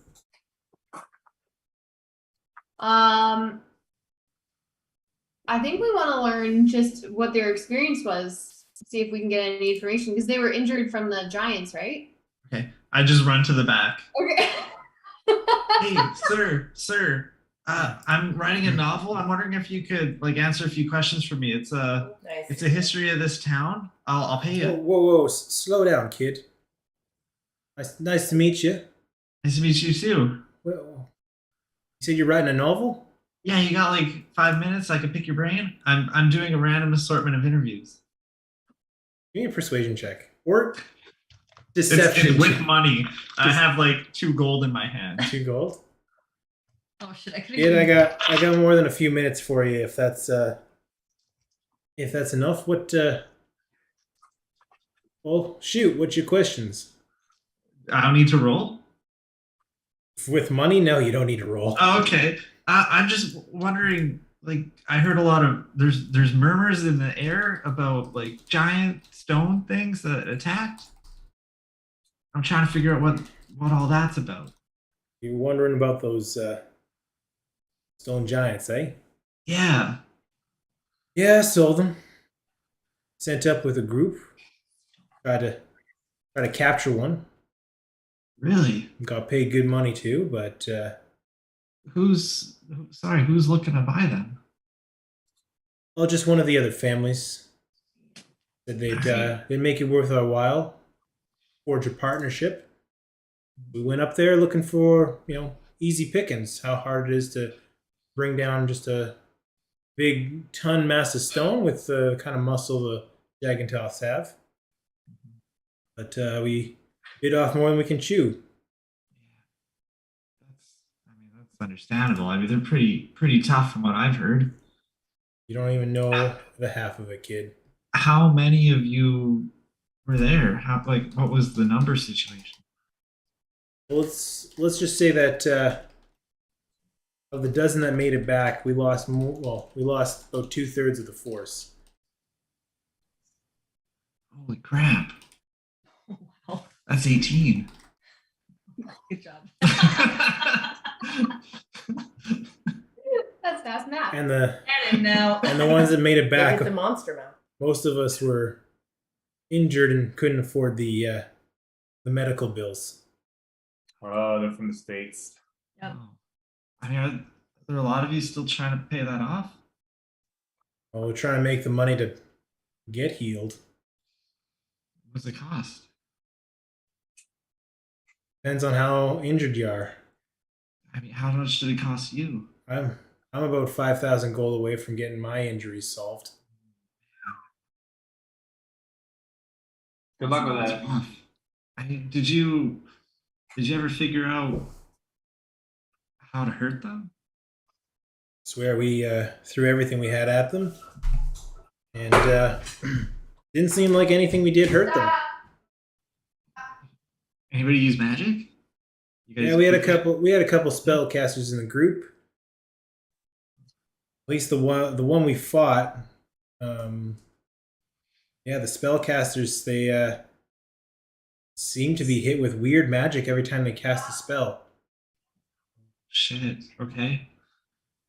I think we want to learn just what their experience was, see if we can get any information because they were injured from the Giants, right? Okay, I just run to the back. Okay. Hey, sir. I'm writing a novel. I'm wondering if you could like answer a few questions for me. It's a Nice. history of this town. I'll pay Whoa, you. whoa, slow down, kid. Nice to meet you. Nice to meet you too. Well, you said you're writing a novel? Yeah, you got like 5 minutes. I could pick your brain. I'm doing a random assortment of interviews. Give me a persuasion check or It's deception with check. money. I have like 2 gold in my hand. 2 gold. Oh shit! I could. Yeah, I got more than a few minutes for you if that's enough. What well, shoot, what's your questions? I don't need to roll. With money? No, you don't need to roll. Oh, okay. I'm just wondering. Like, I heard a lot of there's murmurs in the air about like giant stone things that attacked. I'm trying to figure out what all that's about. You're wondering about those stone giants, eh? Yeah. Yeah, I sold them. Sent up with a group. Tried to capture one. Really? Got paid good money too, but Who's looking to buy them? well, just one of the other families said they'd make it worth our while, forge a partnership. We went up there looking for easy pickings. How hard it is to bring down just a big ton mass of stone with the kind of muscle the Jagantoths have. But we bit off more than we can chew. That's understandable. I mean, they're pretty tough from what I've heard. You don't even know the half of it, kid. How many of you were there? What was the number situation? Well, let's just say that of the dozen that made it back, we lost more. Well, we lost about 2/3 of the force. Holy crap! Wow. That's 18. Good job. That's fast math. And the now. ones that made it Look back, at the monster mouth. most of us were injured and couldn't afford the medical bills. Oh, they're from the States. Yep. Oh. I mean, are there a lot of you still trying to pay that off? Well, we're trying to make the money to get healed. What's it cost? Depends on how injured you are. I mean, how much did it cost you? I'm about 5,000 gold away from getting my injuries solved. Good luck with That's that. rough. I mean, did you ever figure out how to hurt them? Swear we threw everything we had at them, and didn't seem like anything we did hurt them. Anybody use magic? You guys Yeah, we had a couple spellcasters in the group. At least the one we fought. Yeah, the spellcasters, they seem to be hit with weird magic every time they cast a spell. Shit. Okay.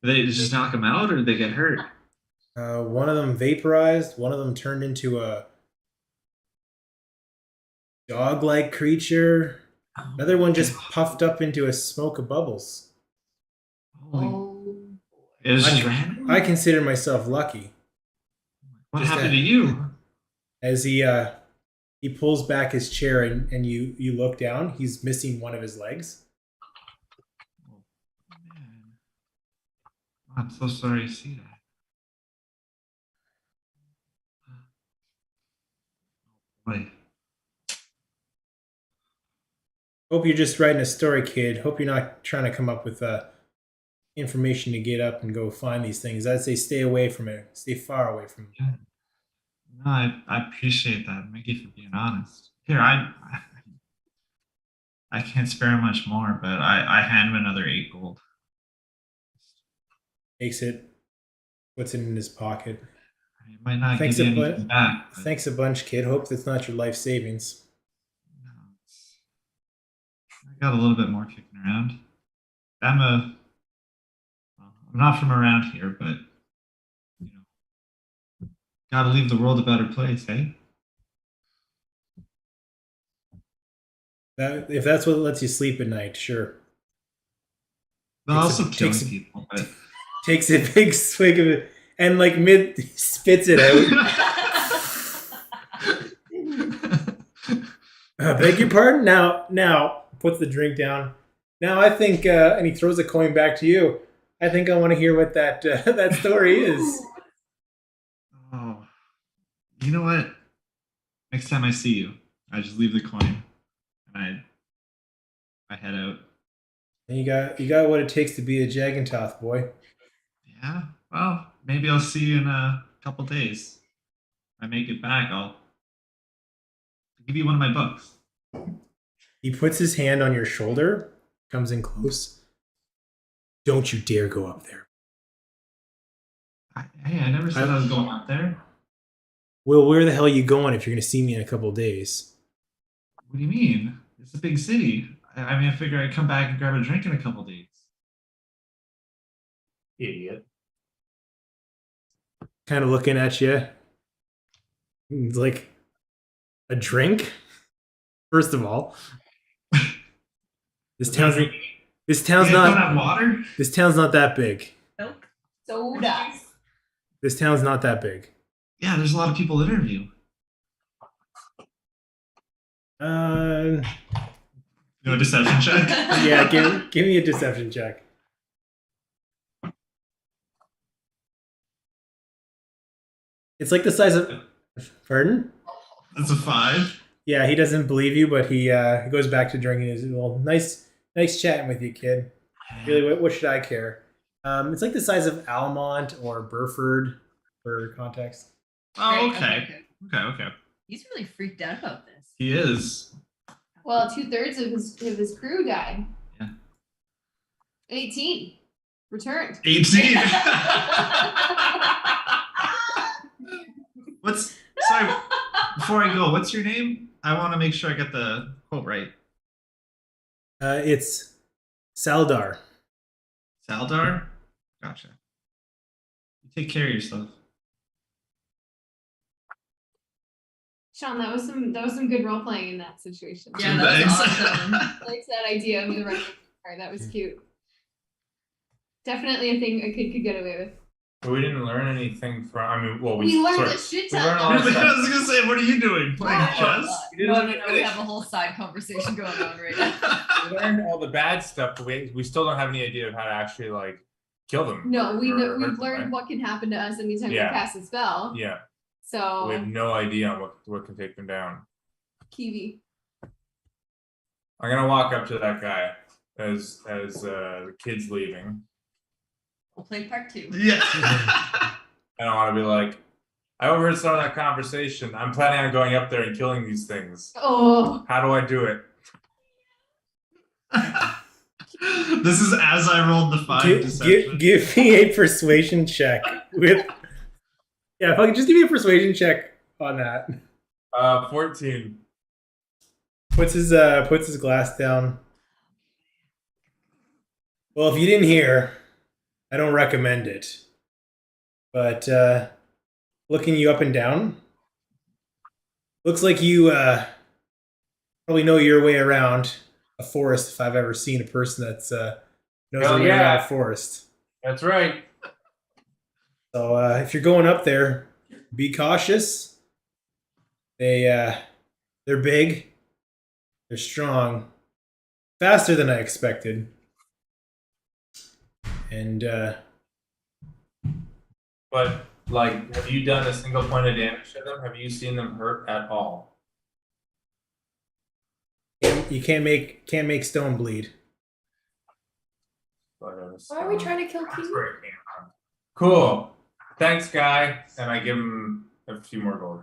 Did they just knock them out, or did they get hurt? One of them vaporized. One of them turned into a dog-like creature. Another one just puffed up into a smoke of bubbles. Holy. Oh. It was just I- random. I consider myself lucky. What just happened that- to you? As he pulls back his chair and you look down, he's missing one of his legs. Oh, man. I'm so sorry to see that. Boy. Hope you're just writing a story, kid. Hope you're not trying to come up with information to get up and go find these things. I'd say stay away from it. Stay far away from it. No, I appreciate that. Thank you for being honest. Here, I can't spare much more, but I hand him another 8 gold. Takes it, puts it in his pocket. It might not Thanks give you a bu- anything back. But Thanks a bunch, kid. Hope that's not your life savings. no, I got a little bit more kicking around. Well, I'm not from around here, but you know, gotta leave the world a better place, eh? If that's what lets you sleep at night, sure. But Takes a- also killing takes a- people, but Takes a big swig of it and like mid spits it out. Beg your pardon. Now puts the drink down. Now I think, and he throws a coin back to you. I think I want to hear what that that story is. Oh, you know what? Next time I see you, I just leave the coin and I head out. And you got what it takes to be a Jagantoth boy. Yeah. Well, maybe I'll see you in a couple days. If I make it back, I'll give you one of my books. He puts his hand on your shoulder, comes in close. Don't you dare go up there. Hey, I never said I was going up there. Well, where the hell are you going if you're going to see me in a couple days? What do you mean? It's a big city. I mean, I figure I'd come back and grab a drink in a couple days. Idiot. Kind of looking at you. It's like a drink. First of all, this town's You not guys don't have water? this town's not that big. Milk. Soda. This town's not that big. Yeah, there's a lot of people to interview. Uh, No deception check. yeah, give me a deception check. It's like the size of. Pardon? That's a 5. Yeah, he doesn't believe you, but he goes back to drinking his. Well, nice chatting with you, kid. Really, what should I care? It's like the size of Almont or Burford, for context. Oh, Great, okay. Okay. He's really freaked out about this. He is. Well, 2/3 of his crew died. Yeah. 18 returned. 18. Sorry, before I go, what's your name? I want to make sure I get the quote right. It's Saldar. Saldar? Gotcha. You take care of yourself. Sean, that was some good role playing in that situation. Yeah, that was Thanks. awesome. I liked that idea of the running car. That was cute. Definitely a thing a kid could get away with. But we didn't learn anything from. I mean, well, We learned sort a of- shit we ton. learned a I lot of was stuff. gonna say, what are you doing? Playing chess? No, we have a whole side conversation going on right now. We learned all the bad stuff, but we still don't have any idea of how to actually like kill them. No, or- we or know, hurt we've them, learned right? what can happen to us anytime Yeah. we cast a spell. Yeah, So we have no idea on what can take them down. Kiwi. I'm gonna walk up to that guy as the kid's leaving, We'll play part 2. Yeah. and I want to be like, I overheard some of that conversation. I'm planning on going up there and killing these things. Oh, How do I do it? This is as I rolled the 5 deception. Give me a persuasion check with. Yeah, if I could just give me a persuasion check on that. 14. Puts his glass down. Well, if you didn't hear, I don't recommend it. But looking you up and down, looks like you probably know your way around a forest. If I've ever seen a person that's knows Hell their way yeah. around a forest. That's right. So if you're going up there, be cautious. They're big, they're strong, faster than I expected, and But like, have you done a single point of damage to them? Have you seen them hurt at all? You can't make stone bleed. Why are we trying to kill That's Kiwi? where it came from. Cool. Thanks, guy. And I give him a few more gold.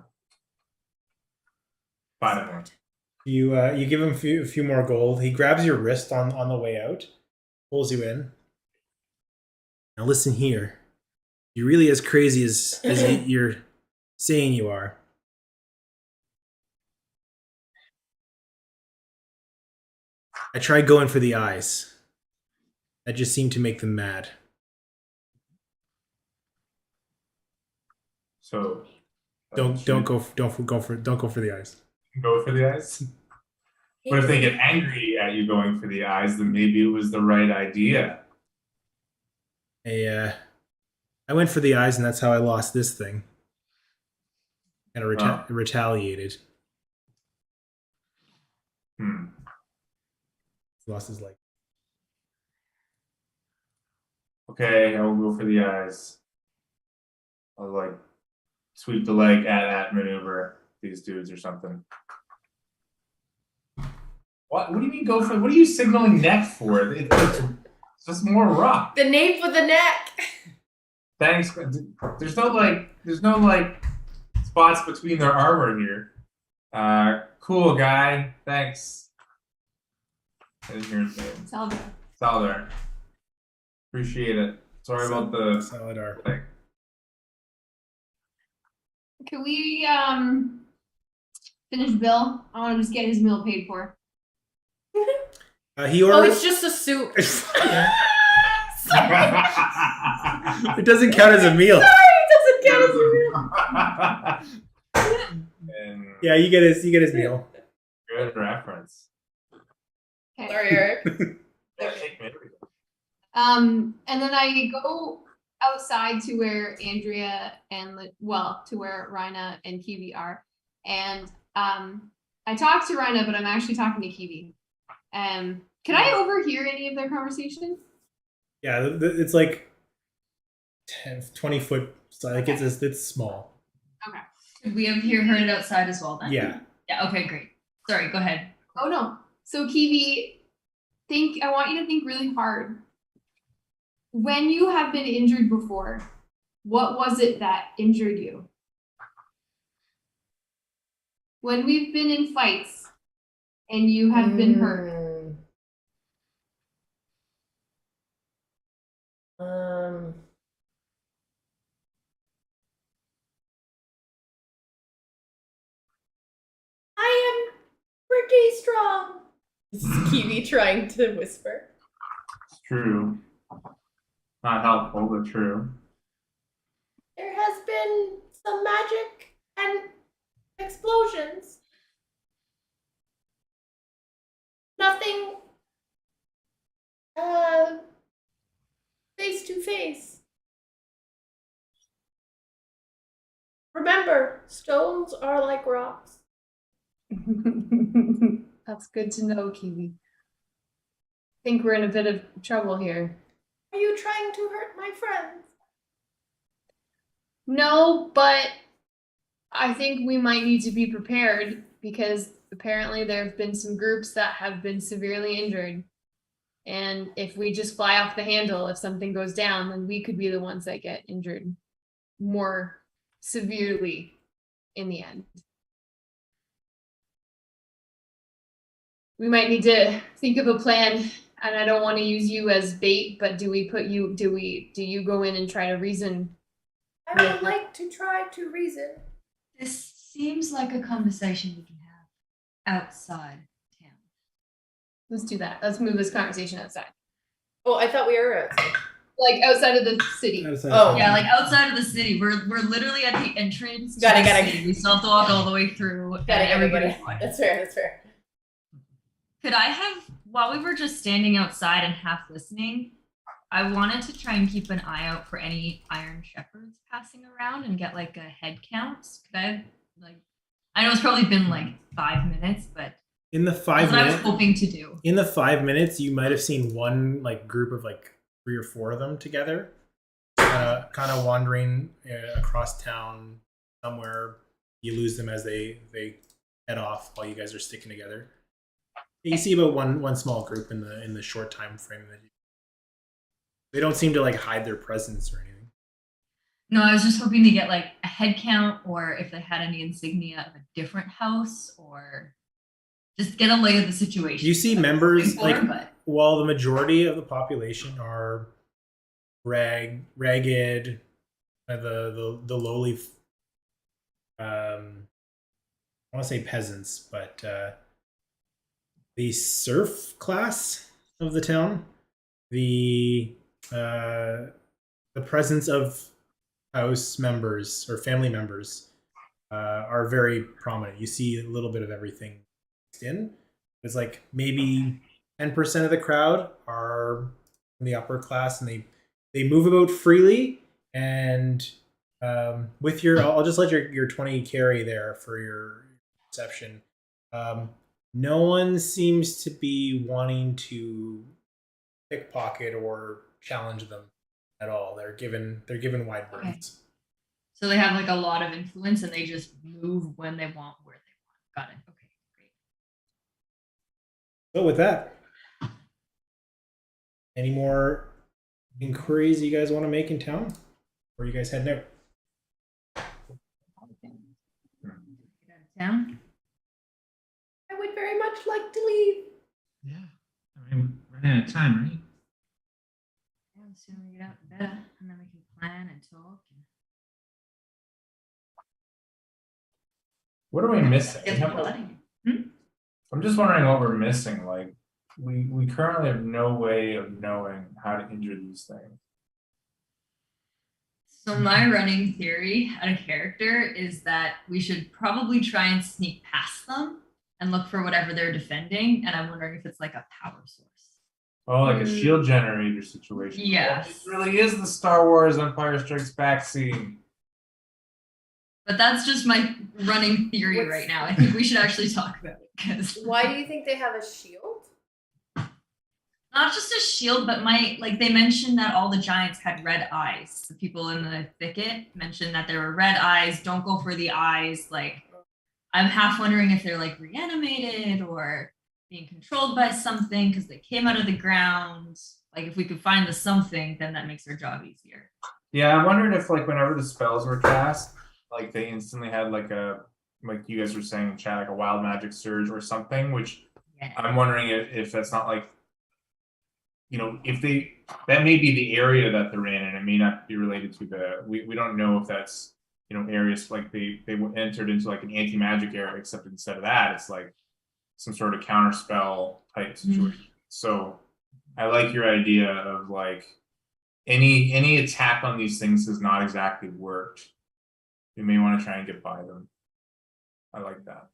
5 more. You give him a few more gold. He grabs your wrist on the way out, pulls you in. Now listen here. You're really as crazy as you're saying you are. I tried going for the eyes. That just seemed to make them mad. So Don't go for the eyes. go for the eyes. But if they get angry at you going for the eyes, then maybe it was the right idea. I went for the eyes, and that's how I lost this thing. And I retaliated. Hmm. Lost his leg. Okay, I will go for the eyes. I'll like sweep the leg at maneuver these dudes or something. What do you mean go for? What are you signaling neck for? It's just more rock. The nape of the neck. Thanks. There's no like spots between their armor here. Cool guy. Thanks. I didn't hear his name. Saldar. Appreciate it. Sorry about the Saladar. thing. Can we finish Bill? I want to just get his meal paid for. He Oh, ordered. it's just a soup. It doesn't count as a meal. It doesn't count as a meal. And Yeah, you get his meal. good reference. Okay. Sorry, Eric. Yeah, take me. And then I go outside to where Andrea and to where Rhina and Kiwi are, and I talk to Rhina, but I'm actually talking to Kiwi. Can I overhear any of their conversation? Yeah, it's like 10, 20 foot. Like it's small. Could we have heard it outside as well then? Yeah. Yeah, okay, great. Sorry, go ahead. Oh no. So Kiwi, I want you to think really hard. When you have been injured before, what was it that injured you? When we've been in fights and you have been hurt, I am pretty strong. This is Kiwi trying to whisper. It's true. Not helpful, but true. There has been some magic and explosions. Nothing face to face. Remember, stones are like rocks. that's good to know, Kiwi. Think we're in a bit of trouble here. Are you trying to hurt my friends? No, but I think we might need to be prepared because apparently there have been some groups that have been severely injured. And if we just fly off the handle, if something goes down, then we could be the ones that get injured more severely in the end. We might need to think of a plan, and I don't want to use you as bait, but do you go in and try to reason? I would like to try to reason. This seems like a conversation we can have outside town. Let's do that. Let's move this conversation outside. Oh, I thought we were outside. Like outside of the city. Oh. Yeah, like outside of the city. We're literally at the entrance. Got to it, the got it. city. We still have to walk all the way through. Got it, everybody's everybody. That's fair, that's fair. Could I have, while we were just standing outside and half listening, I wanted to try and keep an eye out for any Iron Shepherds passing around and get like a head count. Could I, I know it's probably been like 5 minutes, but In the that's 5 what I was minutes, hoping to do. in the 5 minutes, you might have seen one like group of like 3 or 4 of them together, kind of wandering across town somewhere. You lose them as they head off while you guys are sticking together. You see about one small group in the short time frame that they don't seem to like hide their presence or anything. No, I was just hoping to get like a head count, or if they had any insignia of a different house, or just get a lay of the situation. You see That's members what I'm like for, but while the majority of the population are ragged, the lowly. I want to say peasants, but the serf class of the town, the presence of house members or family members are very prominent. You see a little bit of everything mixed in. It's like maybe 10% of the crowd are from the upper class, and they move about freely. And with your, I'll just let your 20 carry there for your perception. No one seems to be wanting to pickpocket or challenge them at all. They're given wide Okay. berths. so they have like a lot of influence, and they just move when they want, where they want. Got it. Okay, great. So with that, any more inquiries you guys want to make in town? Or are you guys heading out? Get out of town. I would very much like to leave. Yeah. I mean, running out of time, right? Yeah, the sooner we get out, the better, and then we can plan and talk. What are we missing? Get the wedding. I'm just wondering what we're missing. Like, we currently have no way of knowing how to injure these things. So my running theory out of character is that we should probably try and sneak past them and look for whatever they're defending. And I'm wondering if it's like a power source. Oh, like a shield generator situation. Yes. Oh, it really is the Star Wars Empire Strikes Back scene. But that's just my running theory What's- right now. I think we should actually talk about it, because Why do you think they have a shield? not just a shield, but they mentioned that all the giants had red eyes. The people in the thicket mentioned that there were red eyes. Don't go for the eyes. Like, I'm half wondering if they're like reanimated or being controlled by something because they came out of the ground. Like, if we could find the something, then that makes our job easier. Yeah, I wondered if like whenever the spells were cast, like they instantly had like you guys were saying in chat, like a wild magic surge or something, which Yeah. I'm wondering if that's not like, you know, if that may be the area that they're in, and it may not be related to we don't know if that's, you know, areas like they entered into like an anti-magic area, except instead of that, it's like some sort of counter spell type situation. So I like your idea of like any attack on these things has not exactly worked. You may want to try and get by them. I like that.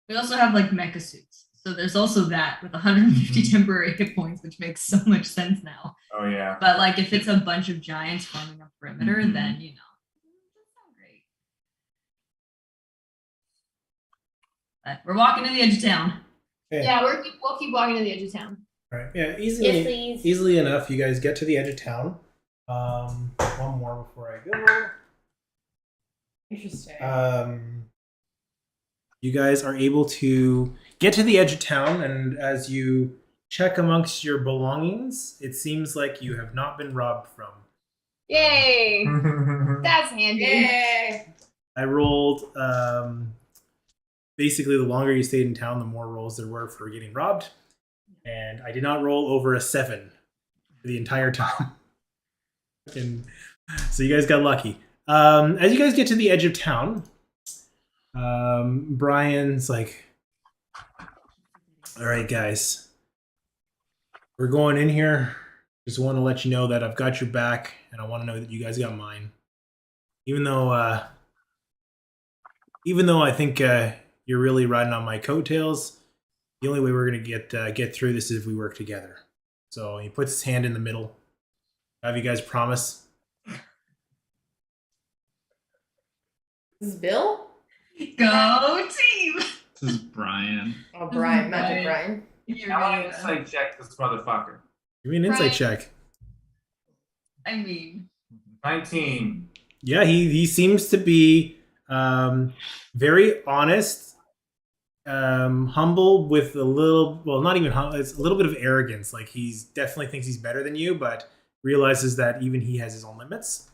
We also have like mecha suits. So there's also that with 150 temporary hit points, which makes so much sense now. Oh yeah. But like if it's a bunch of giants forming a perimeter, Mhm. then you know. That's not great. But we're walking to the edge of town. Okay. Yeah, we'll keep walking to the edge of town. All right. Yeah, Yes, please. easily enough. You guys get to the edge of town. One more before I go. Interesting. You guys are able to get to the edge of town, and as you check amongst your belongings, it seems like you have not been robbed from. Yay! That's handy. Yay! I rolled. Basically, the longer you stayed in town, the more rolls there were for getting robbed, and I did not roll over a 7 for the entire time. And so you guys got lucky. As you guys get to the edge of town, Brian's like, all right, guys, we're going in here. Just want to let you know that I've got your back, and I want to know that you guys got mine. Even though I think you're really riding on my coattails, the only way we're gonna get through this is if we work together. So he puts his hand in the middle. Have you guys promise? This is Bill? Go team! This is Brian. Oh, Brian, Magic Brian. You're Now I right. insight check this motherfucker. Give me an insight Brian. check. I mean, 19. Yeah, he seems to be very honest humble with a little, well, not even humble, it's a little bit of arrogance. Like he's definitely thinks he's better than you, but realizes that even he has his own limits.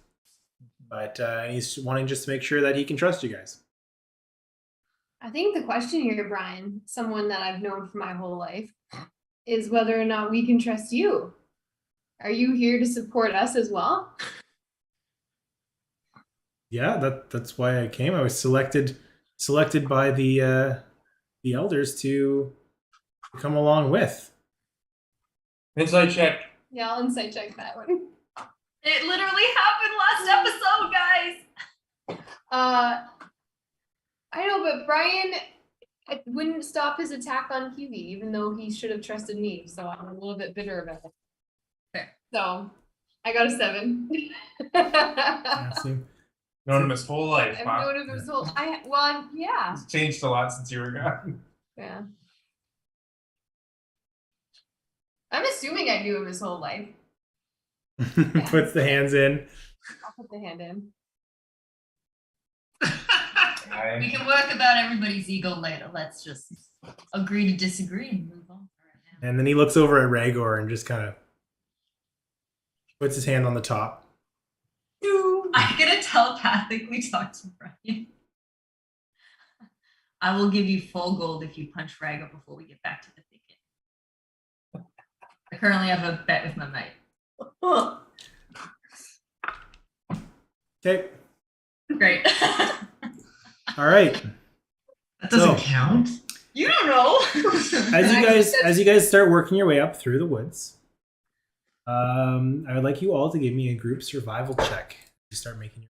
But he's wanting just to make sure that he can trust you guys. I think the question here, Brian, someone that I've known for my whole life, is whether or not we can trust you. Are you here to support us as well? Yeah, that's why I came. I was selected by the elders to come along with. Inside check. Yeah, I'll insight check that one. It literally happened last episode, guys. I know, but Brian it wouldn't stop his attack on Hughie, even though he should have trusted me. So I'm a little bit bitter about it. Fair. So I got a 7. Yeah, see? Known him his whole life. I've Wow. known him his whole. Yeah, It's changed a lot since you were gone. yeah. I'm assuming I knew him his whole life. Puts the hands in. I'll put the hand in. We can work about everybody's ego later. Let's just agree to disagree and move on for right now. And then he looks over at Ragor and just kind of puts his hand on the top. I'm gonna telepathically talk to Brian. I will give you full gold if you punch Raga before we get back to the thicket. I currently have a bet with my mate. Okay. Great. All right. That doesn't So- count. You don't know. As you guys start working your way up through the woods, I would like you all to give me a group survival check. You start making.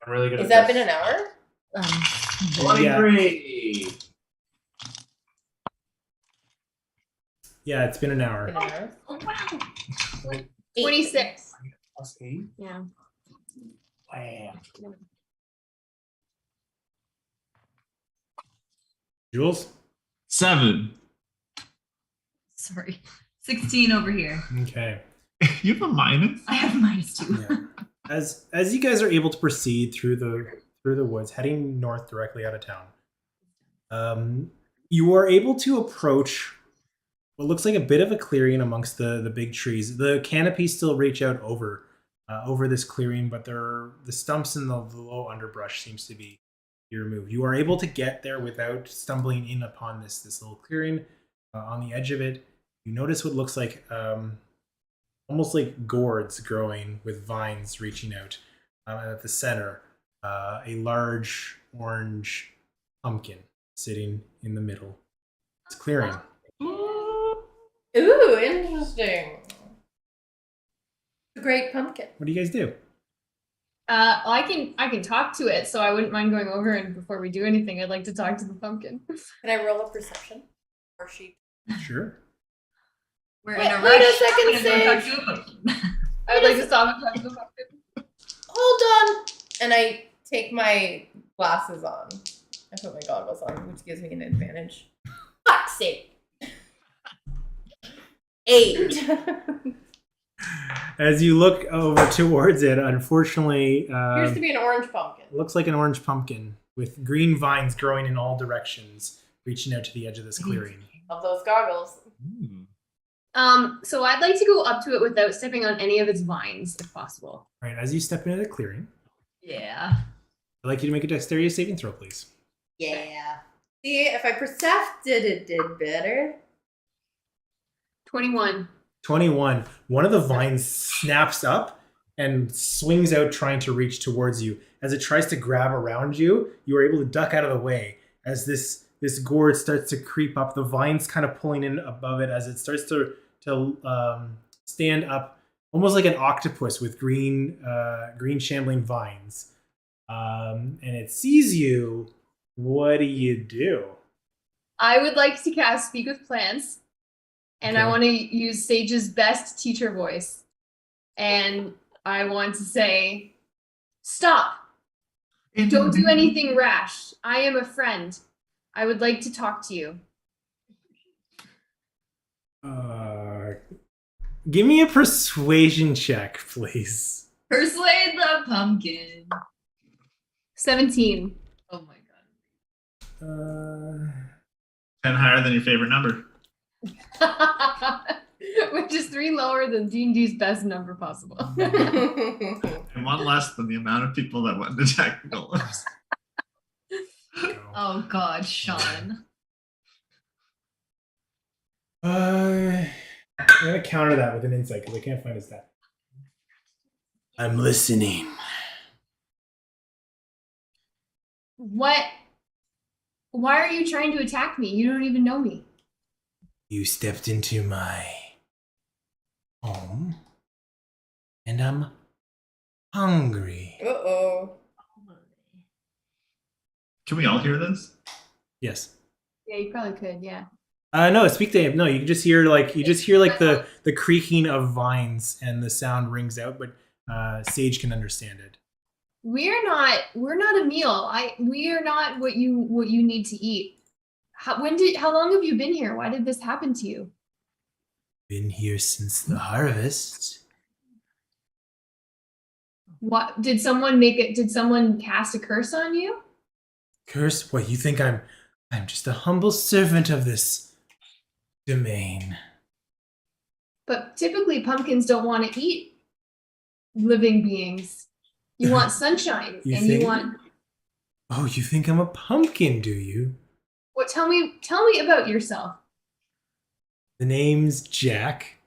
I'm really good Has at that this. been an hour? Yeah. 23. Yeah, it's been an hour. Been an hour? Oh, wow. 26. Plus 8? Yeah. Wow. Jules. 7. Sorry. 16 over here. Okay. You have a minus? I have -2. Yeah. As you guys are able to proceed through the woods, heading north directly out of town, you are able to approach what looks like a bit of a clearing amongst the big trees. The canopies still reach out over this clearing, but the stumps and the low underbrush seems to be removed. You are able to get there without stumbling in upon this little clearing. On the edge of it, you notice what looks like almost like gourds growing with vines reaching out. And at the center, a large orange pumpkin sitting in the middle. It's clearing. Ooh, interesting. The great pumpkin. What do you guys do? Well, I can talk to it, so I wouldn't mind going over and before we do anything, I'd like to talk to the pumpkin. Can I roll a perception? Or she? Sure. We're Wait- in a wait a rush. second, I'm gonna go talk Sage. to a pumpkin. I would like to stop and talk to the pumpkin. Hold on. And I take my glasses on. I put my goggles on, which gives me an advantage. Fuck's sake. 8. As you look over towards it, unfortunately, Appears to be an orange pumpkin. it looks like an orange pumpkin with green vines growing in all directions, reaching out to the edge of this clearing. Of those goggles. So I'd like to go up to it without stepping on any of its vines, if possible. All right, as you step into the clearing, Yeah. I'd like you to make a dexterity saving throw, please. Yeah. See, if I percepted it did better. 21. 21. One of the vines snaps up and swings out, trying to reach towards you. As it tries to grab around you, you are able to duck out of the way. As this gourd starts to creep up, the vines kind of pulling in above it as it starts to stand up, almost like an octopus with green shambling vines. And it sees you. What do you do? I would like to cast Speak with Plants, and I Okay. want to use Sage's best teacher voice. And I want to say, stop. Don't do anything rash. I am a friend. I would like to talk to you. Give me a persuasion check, please. Persuade the pumpkin. 17. Oh my god. 10 higher than your favorite number. Which is 3 lower than D&D's best number possible. And 1 less than the amount of people that went to attack the golems. Oh God, Sean. I'm gonna counter that with an insight because I can't find his stat. I'm listening. What? Why are you trying to attack me? You don't even know me. You stepped into my home, and I'm hungry. Uh-oh. Can we all hear this? Yes. Yeah, you probably could. Yeah. No, speak to him. No, you can just hear like the creaking of vines and the sound rings out, but Sage can understand it. We're not a meal. We are not what you need to eat. How long have you been here? Why did this happen to you? Been here since the harvest. What did someone cast a curse on you? Curse? What, you think I'm just a humble servant of this domain. But typically pumpkins don't want to eat living beings. You want sunshine You and think? you want Oh, you think I'm a pumpkin, do you? what tell me about yourself. The name's Jack,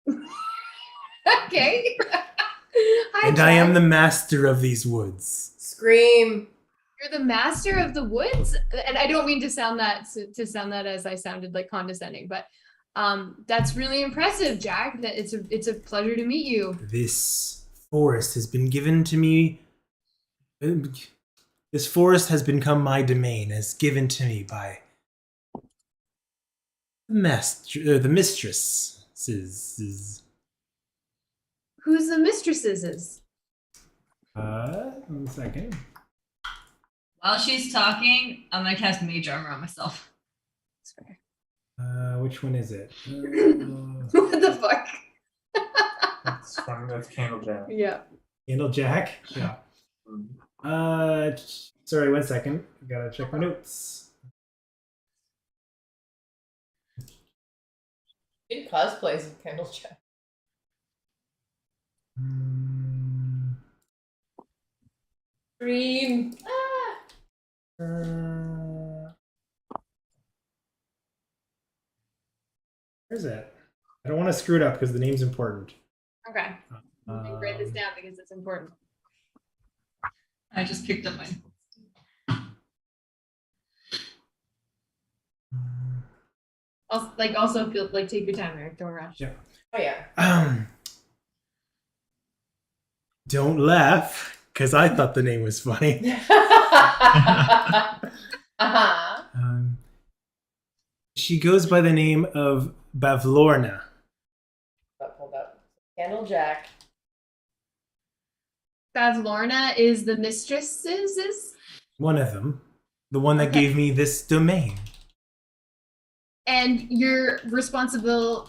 Okay. Hi, and I am Jack. the master of these woods. Scream. You're the master of the woods, and I don't mean to sound that as I sounded like condescending, but that's really impressive, Jack. That it's a pleasure to meet you. This forest has been given to me. This forest has become my domain, as given to me by the mistress. Who's the mistresses? 1 second. While she's talking, I'm gonna cast Mage Armor on myself. Sorry. Which one is it? What the fuck? That's Candlejack. Yeah. Candle Jack? Yeah. Sorry, 1 second. Gotta check my notes. Good cosplays of Kendall Jack. Scream. Where's it? I don't want to screw it up because the name's important. Okay. Write this down because it's important. I just picked up mine. Also feel like take your time, Eric. Don't rush. Yeah. Oh yeah. Don't laugh, because I thought the name was funny. Uh-huh. She goes by the name of Bavlorna. Hold up. Candle Jack. Bavlorna is the mistresses, One of them. The one that Okay. gave me this domain. and you're responsible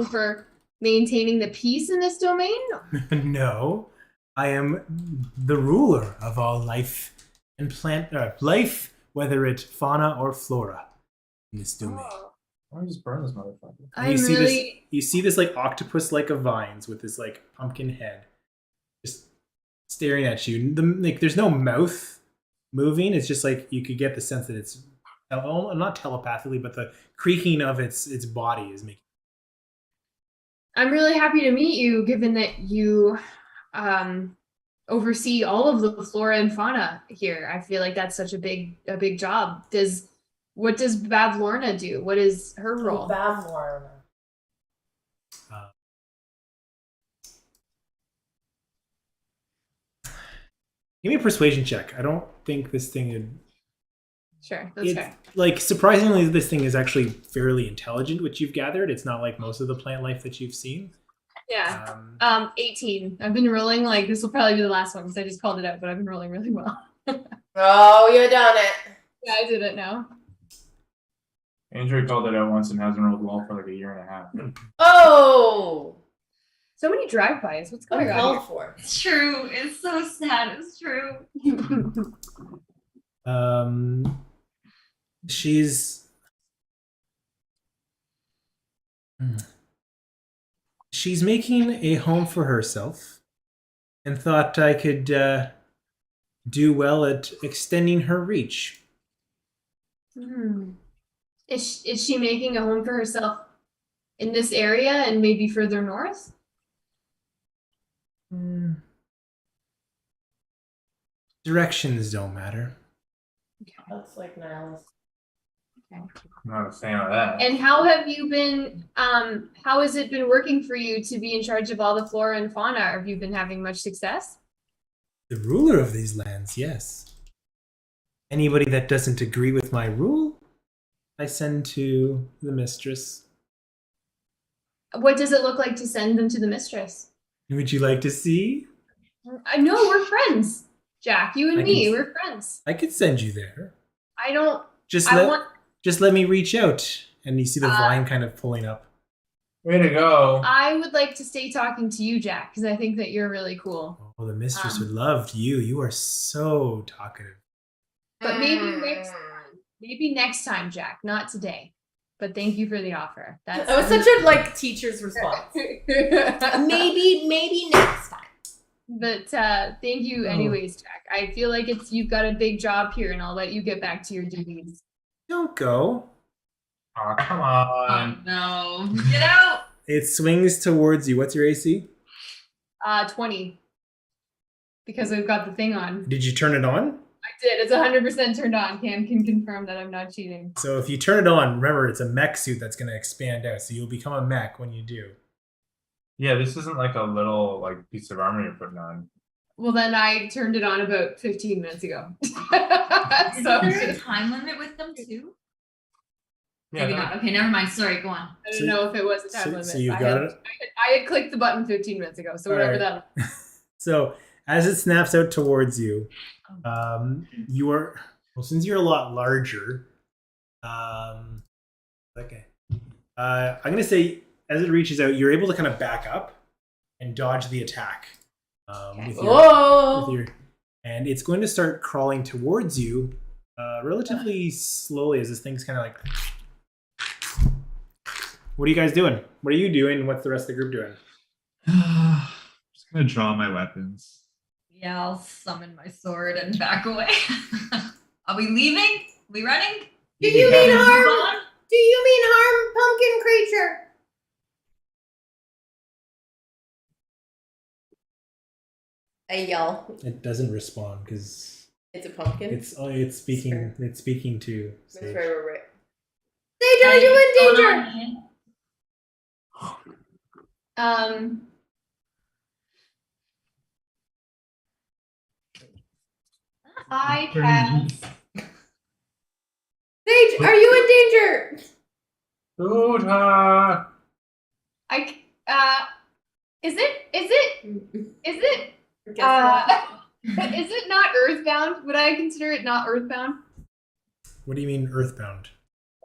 for maintaining the peace in this domain. No, I am the ruler of all life and plant life, whether it's fauna or flora, in this domain. Oh. Why don't you just burn this motherfucker? And I'm really you see this like octopus like of vines with this like pumpkin head just staring at you. There's no mouth moving. It's just like you could get the sense that it's not telepathically, but the creaking of its body is making. I'm really happy to meet you, given that you oversee all of the flora and fauna here. I feel like that's such a big job. What does Bavlorna do? What is her role? Bavlorna. Give me a persuasion check. I don't think this thing would. Sure, that's fair. Like surprisingly, this thing is actually fairly intelligent, which you've gathered. It's not like most of the plant life that you've seen. Yeah. Um, 18. I've been rolling like this will probably be the last one because I just called it out, but I've been rolling really well. Oh, you done it. Yeah, I did it now. Andrew called it out once and hasn't rolled well for like a year and a half. Oh, So many drive-bys. What's going on uncalled for. It's true. It's so sad. It's true. here? she's She's making a home for herself and thought I could do well at extending her reach. Hmm. Is she making a home for herself in this area and maybe further north? Directions don't matter. That's like Niles. I'm not a fan of that. And how have you been, how has it been working for you to be in charge of all the flora and fauna? Have you been having much success? The ruler of these lands, yes. Anybody that doesn't agree with my rule, I send to the mistress. What does it look like to send them to the mistress? Would you like to see? I know we're friends, Jack. You and I me, can- we're friends. I could send you there. I don't. Just I let want. just let me reach out, and you see the Uh, vine kind of pulling up. Way to go. I would like to stay talking to you, Jack, because I think that you're really cool. Oh, the mistress um, would love you. You are so talkative. But maybe next time, Jack. Not today. But thank you for the offer. That's That was such a like teacher's response. maybe next time. But thank you anyways, Jack. I feel like you've got a big job here, and I'll let you get back to your duties. Don't go. Oh, come Oh on. no! Get out! It swings towards you. What's your AC? 20. Because I've got the thing on. Did you turn it on? I did. It's 100% turned on. Cam can confirm that I'm not cheating. So if you turn it on, remember it's a mech suit that's going to expand out. So you'll become a mech when you do. Yeah, this isn't like a little like piece of armor you're putting on. Well, then I turned it on about 15 minutes ago. Is so there a time limit with them too? Yeah, Maybe no, not. Okay, never mind. Sorry, go on. I don't know if it was a time limit. So you've I got had, it. I had clicked the button 15 minutes ago. So whatever Alright. that. So as it snaps out towards you, you are since you're a lot larger. Okay, I'm gonna say as it reaches out, you're able to kind of back up and dodge the attack. With Oh. your, and it's going to start crawling towards you, relatively slowly as this thing's kind of like. What are you guys doing? What are you doing? What's the rest of the group doing? Just gonna draw my weapons. Yeah, I'll summon my sword and back away. Are we leaving? We running? Do you mean Move harm? on? Do you mean harm, pumpkin creature? I yell. It doesn't respond because It's a pumpkin. it's speaking. It's speaking to. That's Sage. right. Sage, are you in What's danger? going on, Ian? I have. Sage, are you in danger? Buddha. Is it Guess what? is it not earthbound? Would I consider it not earthbound? What do you mean earthbound?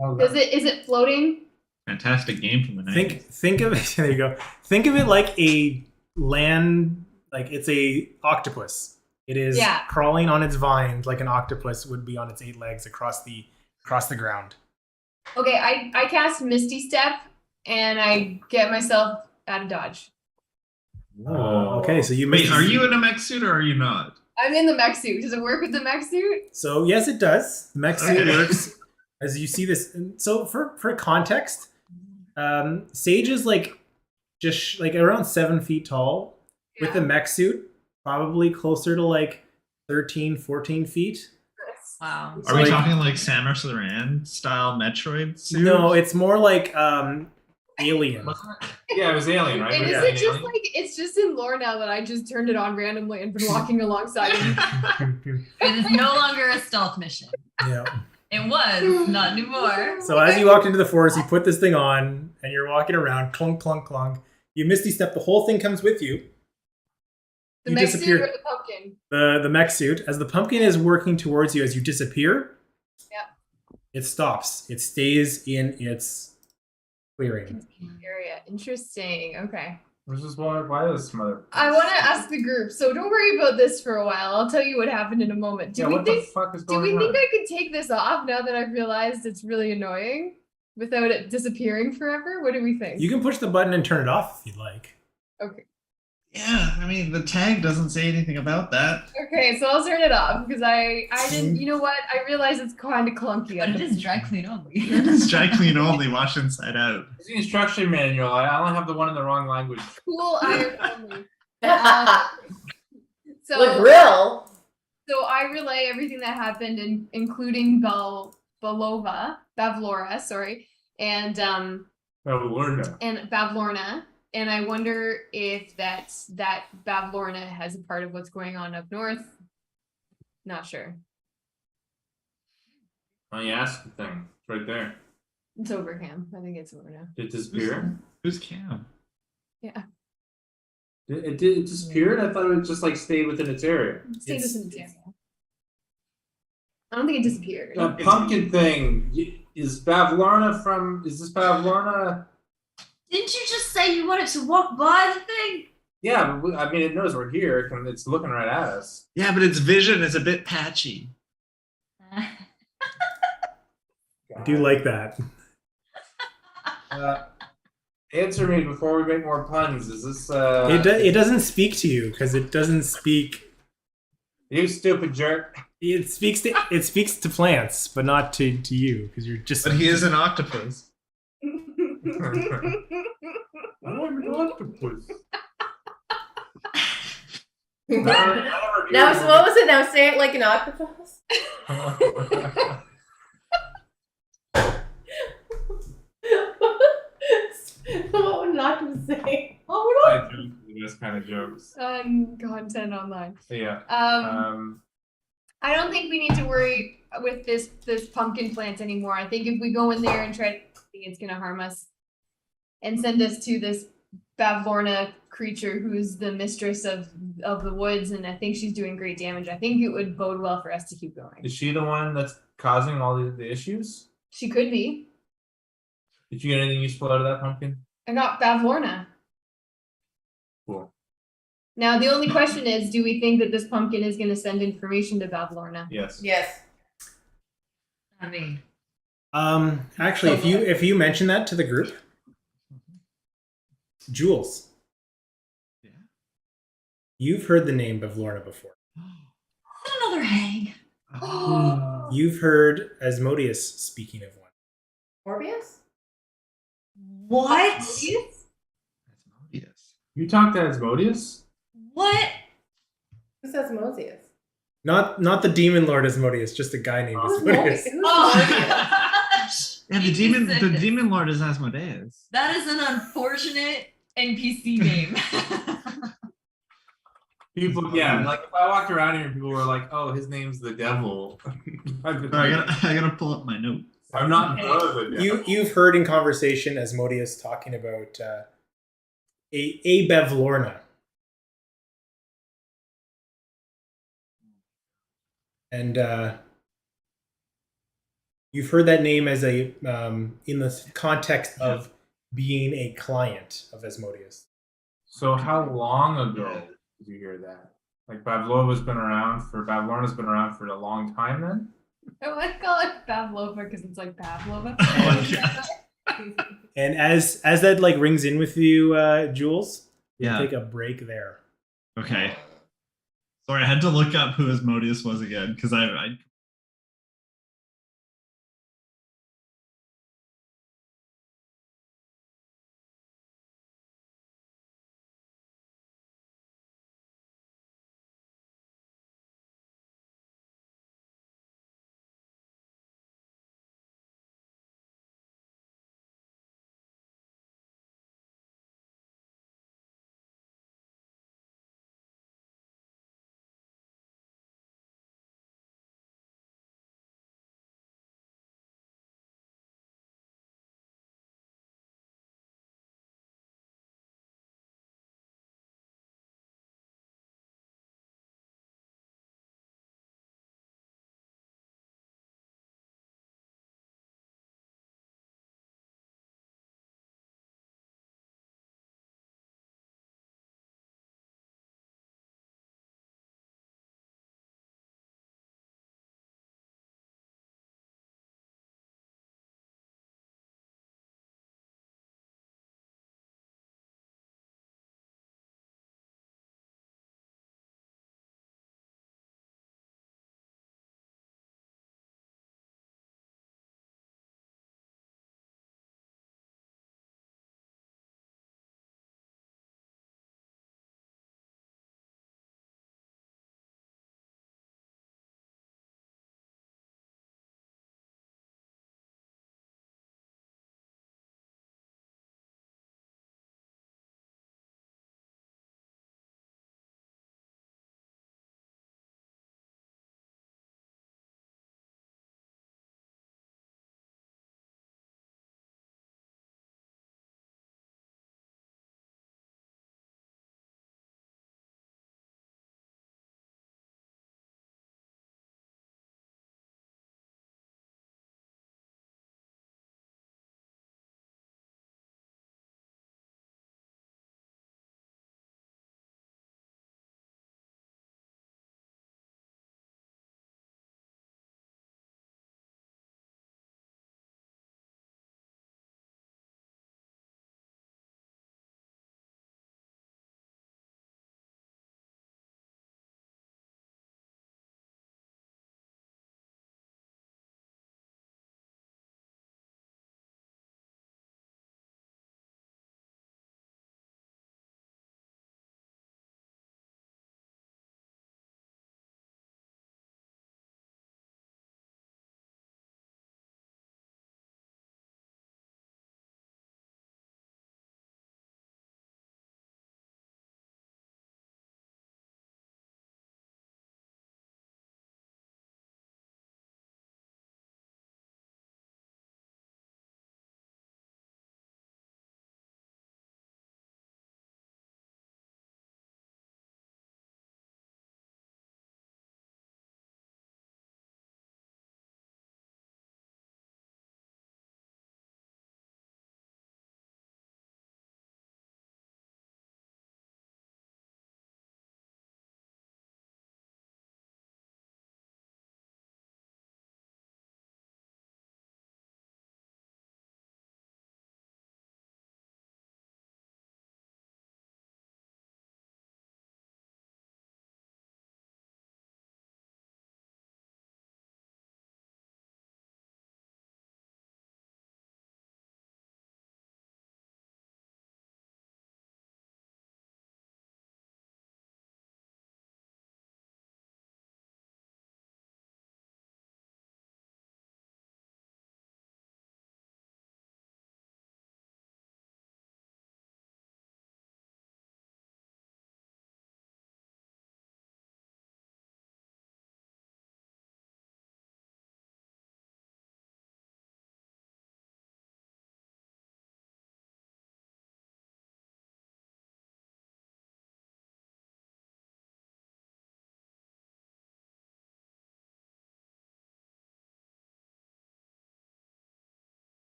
Oh, Is it floating? Fantastic game from the 90s. Think of it. There you go. Think of it like a land, like it's a octopus. It is Yeah. crawling on its vines like an octopus would be on its 8 legs across the ground. Okay, I cast Misty Step and I get myself out of dodge. Okay, so you Wait, missed. are you in a mech suit or are you not? I'm in the mech suit. Does it work with the mech suit? So yes, it does. The mech suit Okay. works as you see this. So for context, Sage is like just like around 7 feet tall with the mech suit, probably closer to like 13, 14 feet. Wow. Are we like- talking like Samus Aran style Metroid suit? No, it's more like Alien. Yeah, it was Alien, right? And Was is it it just Alien? like it's just in lore now that I just turned it on randomly and been walking alongside him? It is no longer a stealth mission. Yeah. It was, not anymore. So as you walked into the forest, you put this thing on, and you're walking around, clunk, clunk, clunk. You misty step. The whole thing comes with you. The You mech suit disappear. or the pumpkin? The mech suit, as the pumpkin is working towards you as you disappear, it stops. It stays in its clearing. Area. Interesting. Okay. This is why this mother. I want to ask the group, so don't worry about this for a while. I'll tell you what happened in a moment. Do Yeah, we what think the fuck is do going we on? think I could take this off now that I've realized it's really annoying? without it disappearing forever? What do we think? You can push the button and turn it off if you'd like. Okay. Yeah, I mean the tag doesn't say anything about that. Okay, so I'll turn it off because I didn't. You know what? I realize it's kind of clunky. But it is dry clean only. It's dry clean only. Wash inside out. It's the instruction manual. I only have the one in the wrong language. Cool iron only. So The grill. So I relay everything that happened, including Bavlora, sorry, and Bavlorna. Bavlorna, and I wonder if that Bavlorna has a part of what's going on up north. Not sure. Oh, you asked the thing. It's right there. It's over, Cam. I think it's over now. Did it disappear? Who's Cam? Yeah, It disappeared? I thought it would just like stay within its area. stay It's- this in the area. I don't think it disappeared. That pumpkin thing is Bavlorna from? Is this Bavlorna? Didn't you just say you wanted to walk by the thing? Yeah, but I mean, it knows we're here. It's looking right at us. Yeah, but its vision is a bit patchy. I do like that. Answer me before we make more puns. Is this It doesn't speak to you because it doesn't speak. you stupid jerk? It speaks to plants, but not to you because you're just. But he is an octopus. I'm an octopus. Now, so what was it? Now say it like an octopus. What would an octopus say? Oh, I joke with this kind of jokes. Content online. So yeah. I don't think we need to worry with this pumpkin plant anymore. I think if we go in there and try to, it's gonna harm us and send us to this Bavlorna creature who's the mistress of the woods, and I think she's doing great damage. I think it would bode well for us to keep going. Is she the one that's causing all the issues? She could be. Did you get anything useful out of that pumpkin? I got Bavlorna. Cool. Now the only question is, do we think that this pumpkin is gonna send information to Bavlorna? Yes. yes. I mean, Actually, if you mention that to the group, Jules. Yeah. You've heard the name Bavlorna before. another hang. Oh. You've heard Asmodeus speaking of one. Morbius? What? Asmodeus. You talked to Asmodeus? What? Who says Mosius? Not the demon lord Asmodeus, just a guy named Who's Asmodeus. Morbius? Oh, Yeah, the demon lord is Asmodeus. That is an unfortunate NPC name. People, yeah, like if I walked around here and people were like, "Oh, his name's the devil," I'd be So I like, gotta pull up my notes. I'm not in front of the devil. You've heard in conversation Asmodeus talking about a Bavlorna. And you've heard that name as a in the context of being a client of Asmodeus. So how long ago did you hear that? Like Bavlorna's been around for a long time then? I want to call it Pavlova because it's like Pavlova. And as that like rings in with you, Jules, Yeah. take a break there. Okay. Sorry, I had to look up who Asmodeus was again because I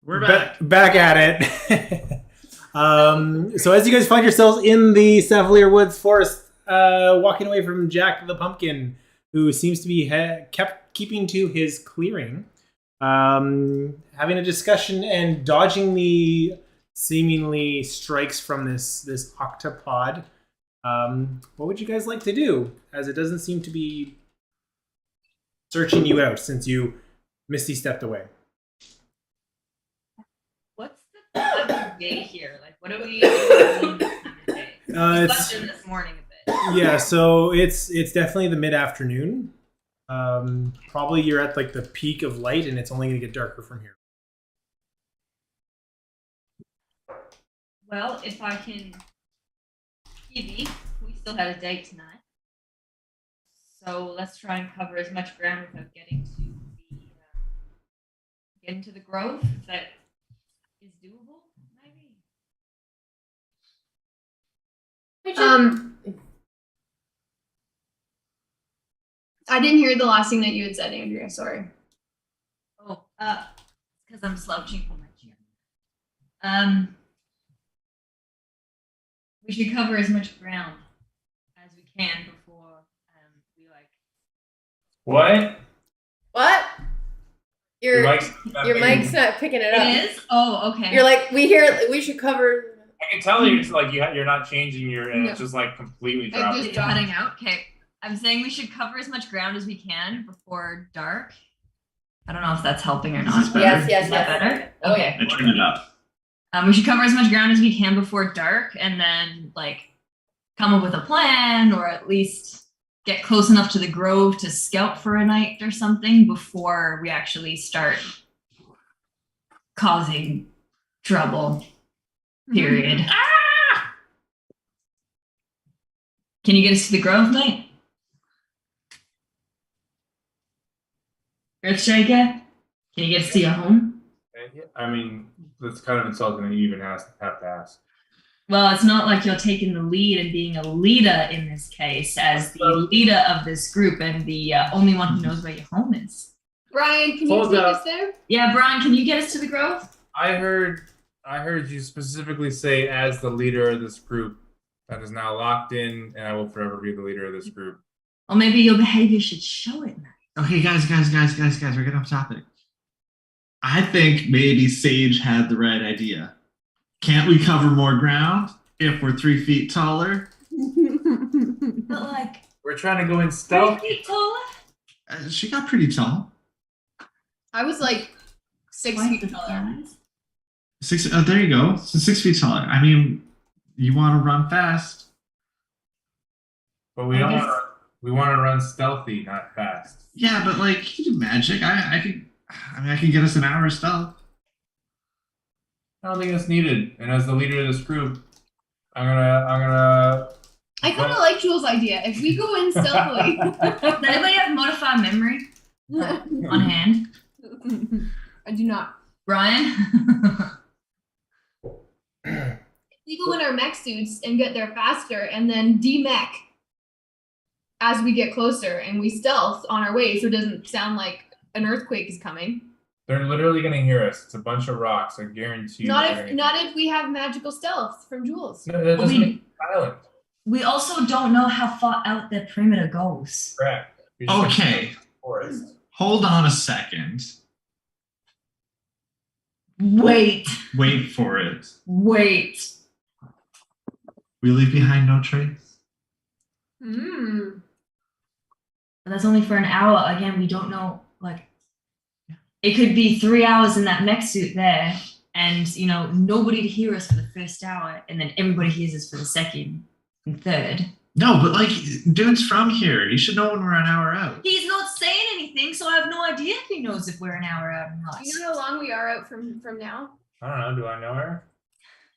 We're back. Back at it. So as you guys find yourselves in the Savalier Woods forest, walking away from Jack the Pumpkin, who seems to be keeping to his clearing, having a discussion and dodging the seemingly strikes from this octopod. What would you guys like to do, as it doesn't seem to be searching you out since you misty stepped away? What's the time of day here? Like, what are we doing this time of day? We It's slept in this morning a bit. yeah, so it's definitely the mid-afternoon. Probably you're at like the peak of light, and it's only going to get darker from here. Well, if I can, Evie, we still had a date tonight, so let's try and cover as much ground without getting to the grove. If that is doable, maybe. We should- I didn't hear the last thing that you had said, Andrea. Sorry. Oh, because I'm slouching from my chair. We should cover as much ground as we can before we like. What? What? Your Your mic's not picking it up. It is? Oh, okay. You're like, we hear. We should cover. I can tell you, it's like you're not changing your, and it's No. just like completely I dropping. just It's cutting out. Okay. I'm saying we should cover as much ground as we can before dark. I don't know if that's helping or not. Is this Yes, yes, Is that yes. better? Oh, Okay. I turned it up. We should cover as much ground as we can before dark, and then like come up with a plan, or at least get close enough to the grove to scout for a night or something before we actually start causing trouble. Period. Can you get us to the grove, Knight? Earthshaker? Can you get us to your home? I mean, that's kind of insulting that you even have to ask. Well, it's not like you're taking the lead and being a leader in this case, as the leader of this group and the only one who knows where your home is. Brian, can Hold you take up. us there? Yeah, Brian, can you get us to the grove? I heard you specifically say, as the leader of this group that is now locked in, and I will forever be the leader of this group. Or maybe your behavior should show it, man. Okay, guys, we're getting off topic. I think maybe Sage had the right idea. Can't we cover more ground if we're 3 feet taller? But like, We're trying to go in 3 stealth. feet taller? She got pretty tall. I was like 6 Twice feet the taller. size. 6. Oh, there you go. So 6 feet taller. I mean, you want to run fast. But we I don't guess- want to. We want to run stealthy, not fast. Yeah, but like you can do magic. I can get us an hour of stealth. I don't think it's needed. And as the leader of this group, I'm gonna. I kind of like Jules' idea. If we go in stealthily. Does anybody have modified memory on hand? I do not. Brian? We go in our mech suits and get there faster, and then de-mech as we get closer, and we stealth on our way, so it doesn't sound like an earthquake is coming. They're literally gonna hear us. It's a bunch of rocks. I guarantee you. Not if we have magical stealth from Jules. No, that doesn't make it silent. We also don't know how far out their perimeter goes. Correct. We just have Okay, forest. hold on a second. Wait. Wait for it. Wait. We leave behind no trace. Hmm. But that's only for an hour. Again, we don't know. Like, it could be 3 hours in that mech suit there, and nobody to hear us for the first hour, and then everybody hears us for the second and third. No, but like, dude's from here. He should know when we're an hour out. He's not saying anything, so I have no idea if he knows if we're an hour out or not. Do you know how long we are out from now? I don't know. Do I know her?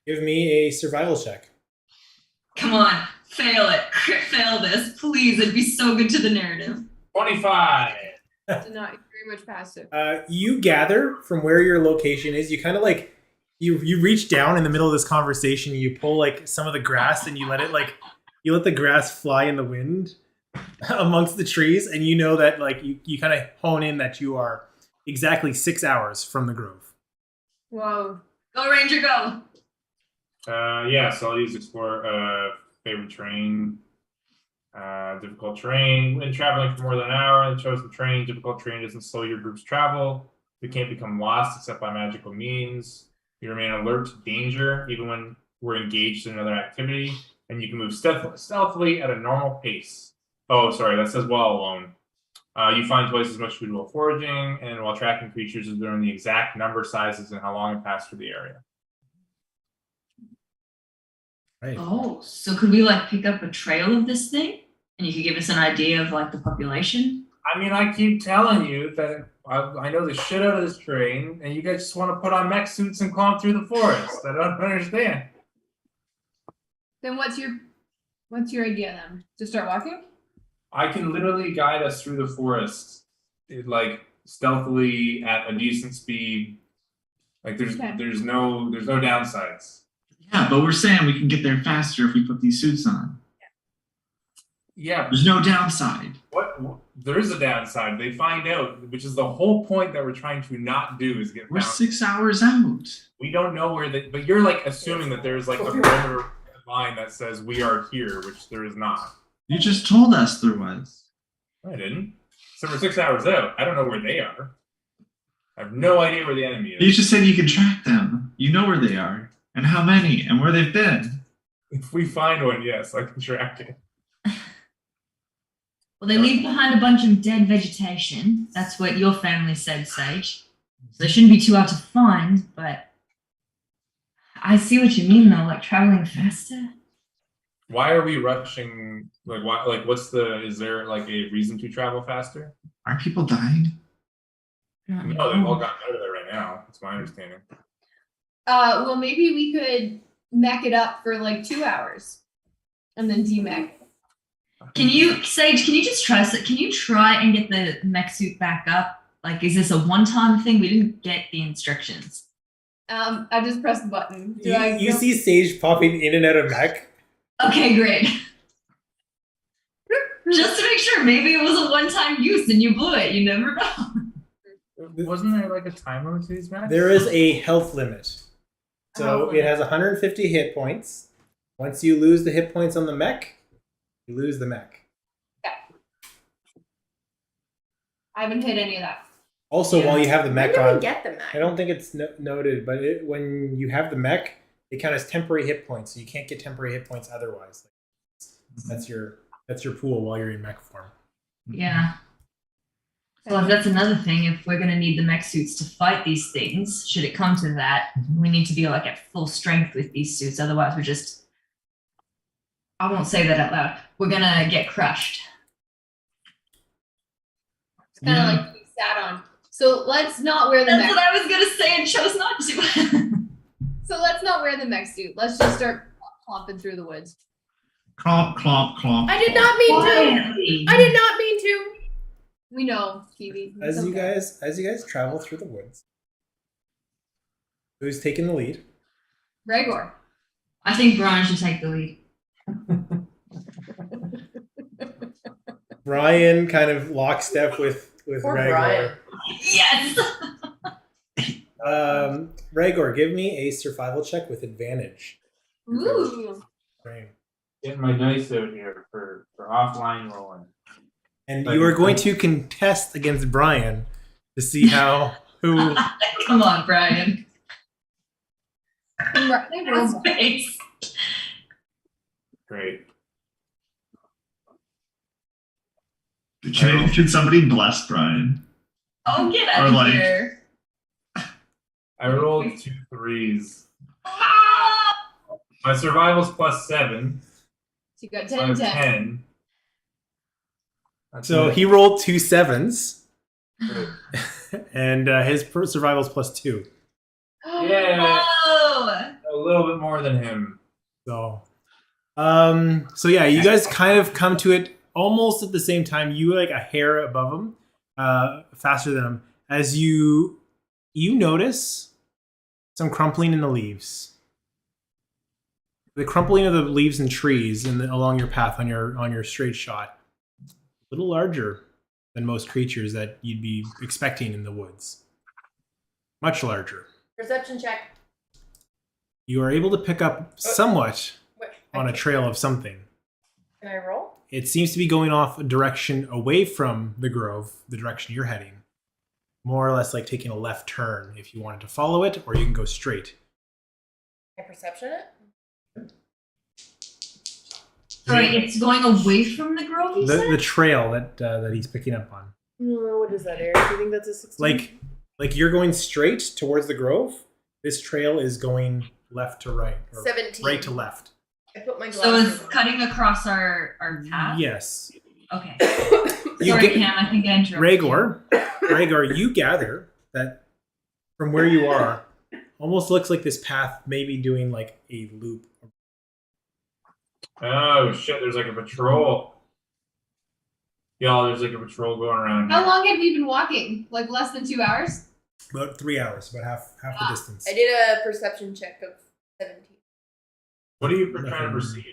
Give me a survival check. Come on, fail it. Crit fail this, please. It'd be so good to the narrative. 25. Did not very much past it. You gather from where your location is. You kind of like you reach down in the middle of this conversation. You pull like some of the grass and you let the grass fly in the wind amongst the trees, and you know that like you kind of hone in that you are exactly 6 hours from the grove. Whoa. Go Ranger, go. Yeah, so I'll use explore favorite terrain. Difficult terrain. When traveling for more than an hour on the chosen terrain, difficult terrain doesn't slow your group's travel. We can't become lost except by magical means. You remain alert to danger even when we're engaged in another activity, and you can move stealthily at a normal pace. Oh, sorry, that says while alone. You find twice as much food while foraging, and while tracking creatures, is learn the exact number, sizes, and how long it passed through the area. Right. Oh, so could we like pick up a trail of this thing, and you could give us an idea of like the population? I mean, I keep telling you that I know the shit out of this terrain, and you guys just want to put on mech suits and climb through the forest. I don't understand. Then what's your idea then? To start walking? I can literally guide us through the forest, like stealthily at a decent speed. Like Okay. there's no downsides. Yeah, but we're saying we can get there faster if we put these suits on. Yeah, There's no downside. what there is a downside. They find out, which is the whole point that we're trying to not do is get We're found. 6 hours out. We don't know where but you're like assuming that there's like a perimeter line that says we are here, which there is not. You just told us there was. I didn't. So we're 6 hours out. I don't know where they are. I have no idea where the enemy You is. just said you can track them. You know where they are and how many and where they've been. If we find one, yes, I can track it. Well, they leave behind a bunch of dead vegetation. That's what your family said, Sage. So they shouldn't be too hard to find, but I see what you mean though, like traveling faster. Why are we rushing? Like, why? Like, is there like a reason to travel faster? Are people dying? No, they've all gotten out of there right now. That's my understanding. Well, maybe we could mech it up for like 2 hours, and then demech. Can you, Sage, can you just try, can you try and get the mech suit back up? Like, is this a one-time thing? We didn't get the instructions. I just pressed the button. You see Sage popping in and out of mech. Okay, great. Just to make sure, maybe it was a one-time use and you blew it. You never know. Wasn't there like a time limit to these matches? There is a health limit. So health it has 150 hit points. Once you lose the hit points on the mech, you lose the mech. I haven't hit any of that. Also, while you have the When mech do we on, get the mech? I don't think it's noted, but when you have the mech, it counts as temporary hit points, so you can't get temporary hit points otherwise. That's your pool while you're in mech form. Yeah. Well, that's another thing. If we're going to need the mech suits to fight these things, should it come to that, we need to be like at full strength with these suits. Otherwise, we're just, I won't say that out loud. We're going to get crushed. It's kind of like we sat on. So let's not wear the That's mech. what I was going to say and chose not to. So let's not wear the mech suit. Let's just start clomping through the woods. Clomp, clomp, clomp. I did not mean to. Finally. I did not mean to. We know, Kiwi. It's As you okay. guys travel through the woods, who's taking the lead? Gregor. I think Brian should take the lead. Brian kind of lockstep with Poor Ragor. Brian. Yes. Ragor, give me a survival check with advantage. Ooh. Frame. Getting my dice out here for offline rolling. And you are going to contest against Brian to see who. Come on, Brian. They roll well. Space. Great. Should somebody bless Brian? Oh, get Or out of like- here. I rolled 2 3s. Ah! My survival's +7. So you got I 10 have and 10. 10. That's So it. he rolled 2 7s, Great. and his survival's +2. Yeah, Oh! a little bit more than him. So, yeah, you guys kind of come to it almost at the same time. You like a hair above him, faster than him, as you notice some crumpling in the leaves. The crumpling of the leaves and trees along your path on your straight shot, a little larger than most creatures that you'd be expecting in the woods. Much larger. Perception check. You are able to pick up somewhat Wait, on a trail of something. Can I roll? It seems to be going off a direction away from the grove, the direction you're heading. More or less like taking a left turn if you wanted to follow it, or you can go straight. Can I perception it? Sorry, it's going away from the grove, you said? The trail that he's picking up on. No, what is that, Eric? Do you think that's a 16? Like you're going straight towards the grove. This trail is going left to right, or 17. right to left. I put my So glasses it's on. cutting across our path? Yes. Okay. You Sorry, get- Cam, I think I interrupted you. Rhaegar, you gather that from where you are, almost looks like this path may be doing like a loop. Oh shit! There's like a patrol. Y'all, there's like a patrol going around. How here. long have you been walking? Like less than 2 hours? About 3 hours, about half the distance. I did a perception check of 17. What are you trying to perceive?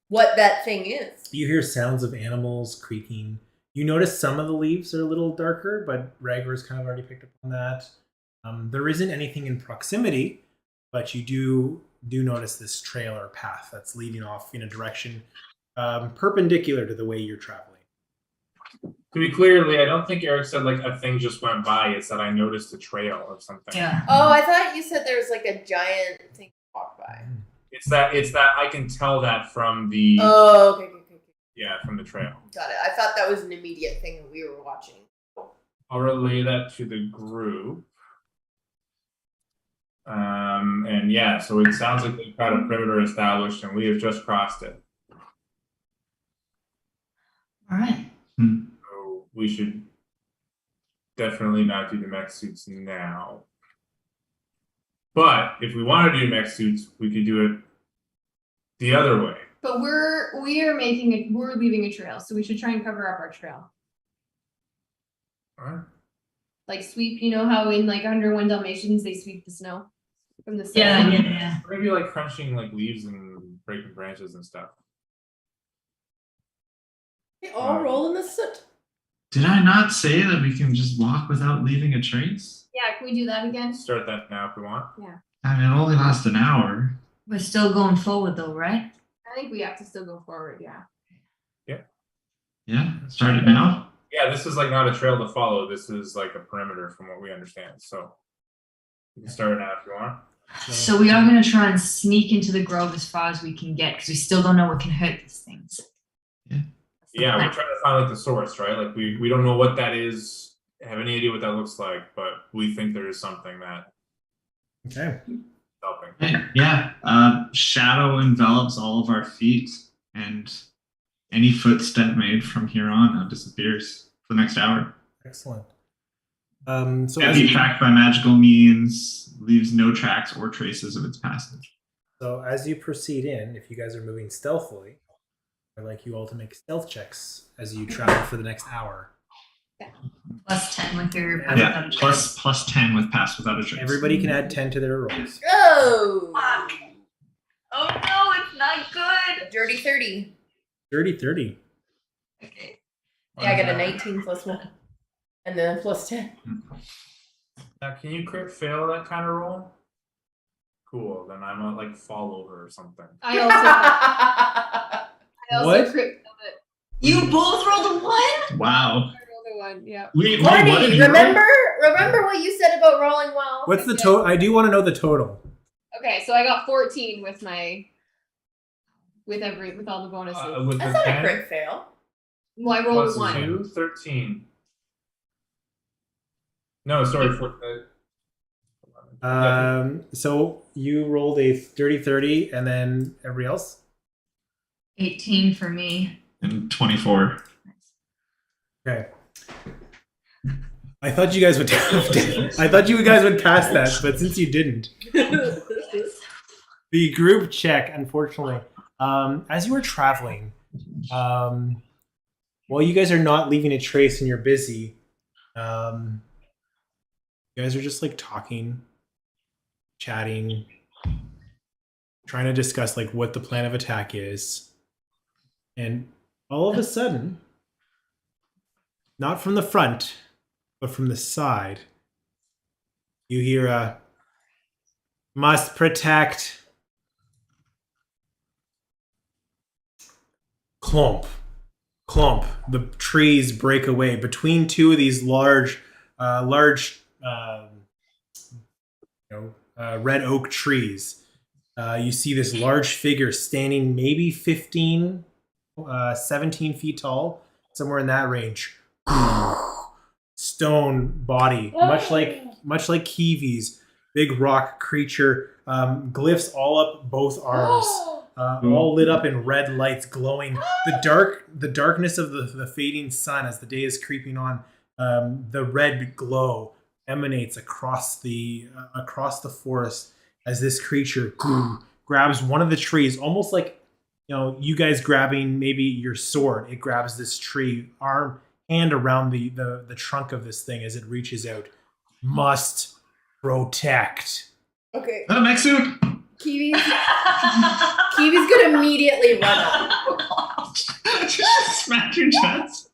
What that thing is. You hear sounds of animals creaking. You notice some of the leaves are a little darker, but Rhaegar's kind of already picked up on that. There isn't anything in proximity, but you do notice this trail or path that's leading off in a direction perpendicular to the way you're traveling. To be clear, Lee, I don't think Eric said like a thing just went by. It's that I noticed a trail of something. Yeah. Oh, I thought you said there was like a giant thing to walk by. It's that I can tell that from the Oh, okay. from the trail. Got it. I thought that was an immediate thing that we were watching. I'll relay that to the group. And yeah, so it sounds like they've got a perimeter established and we have just crossed it. All right. So we should definitely not do the mech suits now. But if we want to do mech suits, we could do it the other way. But we're leaving a trail, so we should try and cover up our trail. Alright. Like sweep, you know how in like under One Dalmatians they sweep the snow from the Yeah, snow? yeah. Maybe like crunching like leaves and breaking branches and stuff. We all roll in the soot. Did I not say that we can just walk without leaving a trace? Yeah, can we do that again? Start that now if we want. I mean, it only lasts an hour. We're still going forward though, right? I think we have to still go forward, yeah. Yeah, start it now. Yeah, this is like not a trail to follow. This is like a perimeter from what we understand. So you can start it now if you want. So we are going to try and sneak into the grove as far as we can get because we still don't know what can hurt these things. Yeah, we're trying to find like the source, right? Like we don't know what that is, have any idea what that looks like, but we think there is something that Okay. helping. Hey, yeah, shadow envelops all of our feet, and any footstep made from here on disappears for the next hour. Excellent. So Can't as be you, tracked by magical means, leaves no tracks or traces of its passage. so as you proceed in, if you guys are moving stealthily, I'd like you all to make stealth checks as you travel for the next hour. Plus 10 with your Yeah, plus 10 with pass without a trace. Everybody can add 10 to their rolls. Oh! Fuck. Oh no, it's not good. Dirty 30. 30. Okay. Yeah, I got a 19 plus 1. And then plus 10. Now, can you crit fail that kind of roll? Cool. Then I'm gonna like fall over or something. I also What? crit failed it. You both rolled a 1? Wow. I rolled a 1, yeah. Wait, Marty, what did you roll? remember what you said about rolling well? What's the total? I do want to know the total. Okay, so I got 14 with all the bonuses. With That's the not a 10 crit fail. Well, I rolled plus a 1. 2, 13. No, sorry, for So you rolled a 30, and then everybody else? 18 for me. And 24. Okay. I thought you guys would. I thought you guys would pass that, but since you didn't, the group check, unfortunately, as you were traveling, while you guys are not leaving a trace and you're busy, you guys are just like talking, chatting, trying to discuss like what the plan of attack is, and all of a sudden, not from the front, but from the side, you hear a Must protect. Clump. Clump. The trees break away between two of these large red oak trees. You see this large figure standing maybe 15, 17 feet tall, somewhere in that range. Stone body, much like Kiwi's, big rock creature, glyphs all up both arms, all lit up in red lights, glowing. The darkness of the fading sun as the day is creeping on, the red glow emanates across the forest as this creature grabs one of the trees, almost like you guys grabbing maybe your sword. It grabs this tree, hand around the trunk of this thing as it reaches out. Must protect. Okay. Oh, mech suit. Kiwi's gonna immediately run up. Just smack your chest.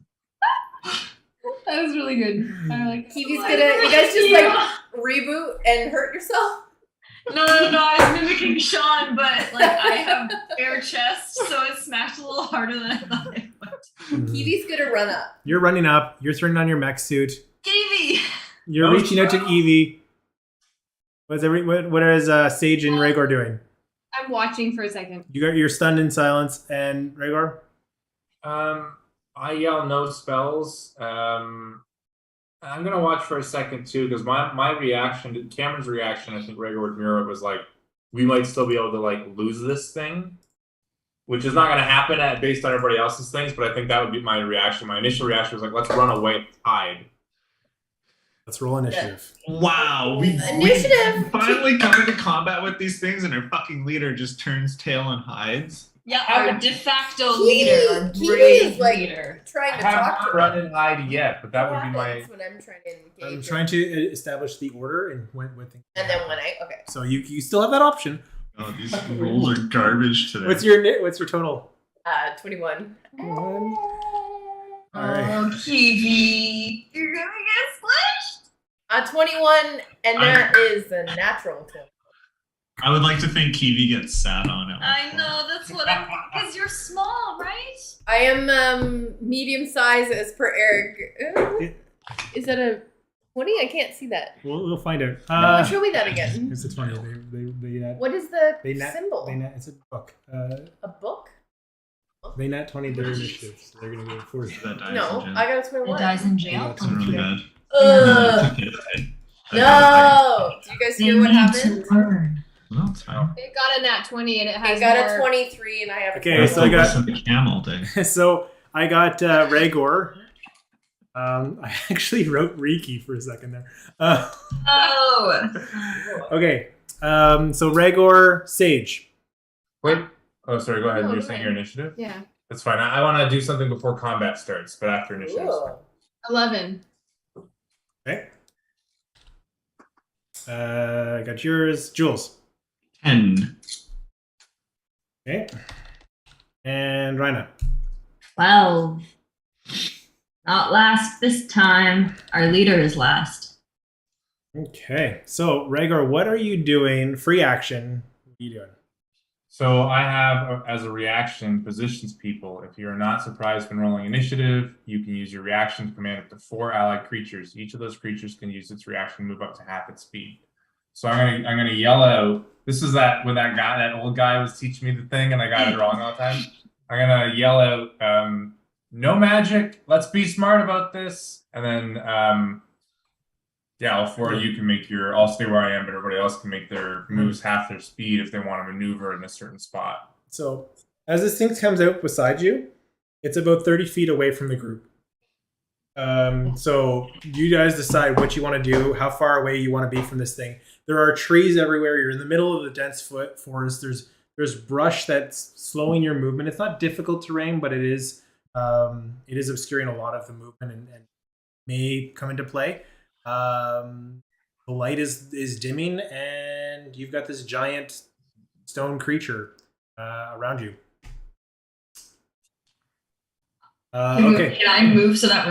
That was really good. I like. Kiwi's gonna. You guys just like reboot and hurt yourself. No, I was mimicking Sean, but like I have bare chest, so it smashed a little harder than I thought it would. Kiwi's gonna run up. You're running up. You're throwing on your mech suit. Davey! You're reaching out to Evie. What is Sage and Rhaegar doing? I'm watching for a second. You're stunned in silence, and Rhaegar? I yell no spells. I'm gonna watch for a second too, because my reaction, Cameron's reaction, I think Rhaegar would mirror it, was like, we might still be able to like lose this thing, which is not gonna happen based on everybody else's things. But I think that would be my reaction. My initial reaction was like, let's run away, hide. Let's roll initiative. Wow, Initiative! we finally come into combat with these things, and our fucking leader just turns tail and hides. Yeah, our de facto Kiwi- leader, our Kiwi brave is, like, leader. Trying I to have talk not to run her. and hide yet, but that would be my. That's when I'm trying to engage. I'm her. trying to establish the order and when things. And then when okay. So you still have that option. Oh, these rolls are garbage today. What's your total? 21. Oh, Alright. Kiwi, you're gonna get slashed. 21, and that is a natural 20. I would like to think Kiwi gets sat on it. I know, that's what I'm. Because you're small, right? I am medium size as per Eric. Is that a 20? I can't see that. We'll find out. No, show me that again. It's a 20. They What is the they nat, symbol? it's a book. A book? They nat 20 their initiative, so they're gonna go for you. That dies No, in jail. I got a It 21. dies in jail. That's really bad. Ugh. No, No! Do you guys hear what happened? learn. No, it's fine. It got a nat 20 and it has I got more. a 23 and I have a Okay, 21. so I got- Listen to Cam all day. So I got Rhaegar. I actually wrote Riki for a second there. Oh! Okay. So Rhaegar, Sage. Wait. Oh, sorry. Go ahead. No, You're go saying ahead. your initiative. Yeah. That's fine. I want to do something before combat starts, but after initiative. Ooh. 11. Okay. I got yours, Jules. 10. Okay. And Rhina. 12. Not last this time. Our leader is last. Okay. So Rhaegar, what are you doing? Free action. What are you doing? So I have, as a reaction, positions people. If you're not surprised when rolling initiative, you can use your reaction to command up to 4 allied creatures. Each of those creatures can use its reaction to move up to half its speed. So I'm gonna yell out. This is that when that old guy was teaching me the thing and I got it wrong all the time. I'm gonna yell out, no magic. Let's be smart about this. And then all 4 of you can make I'll stay where I am, but everybody else can make their moves half their speed if they want to maneuver in a certain spot. So as this thing comes out beside you, it's about 30 feet away from the group. So you guys decide what you want to do, how far away you want to be from this thing. There are trees everywhere. You're in the middle of the dense forest. There's brush that's slowing your movement. It's not difficult terrain, but it is obscuring a lot of the movement and may come into play. The light is dimming, and you've got this giant stone creature around you. Okay. Can I move so that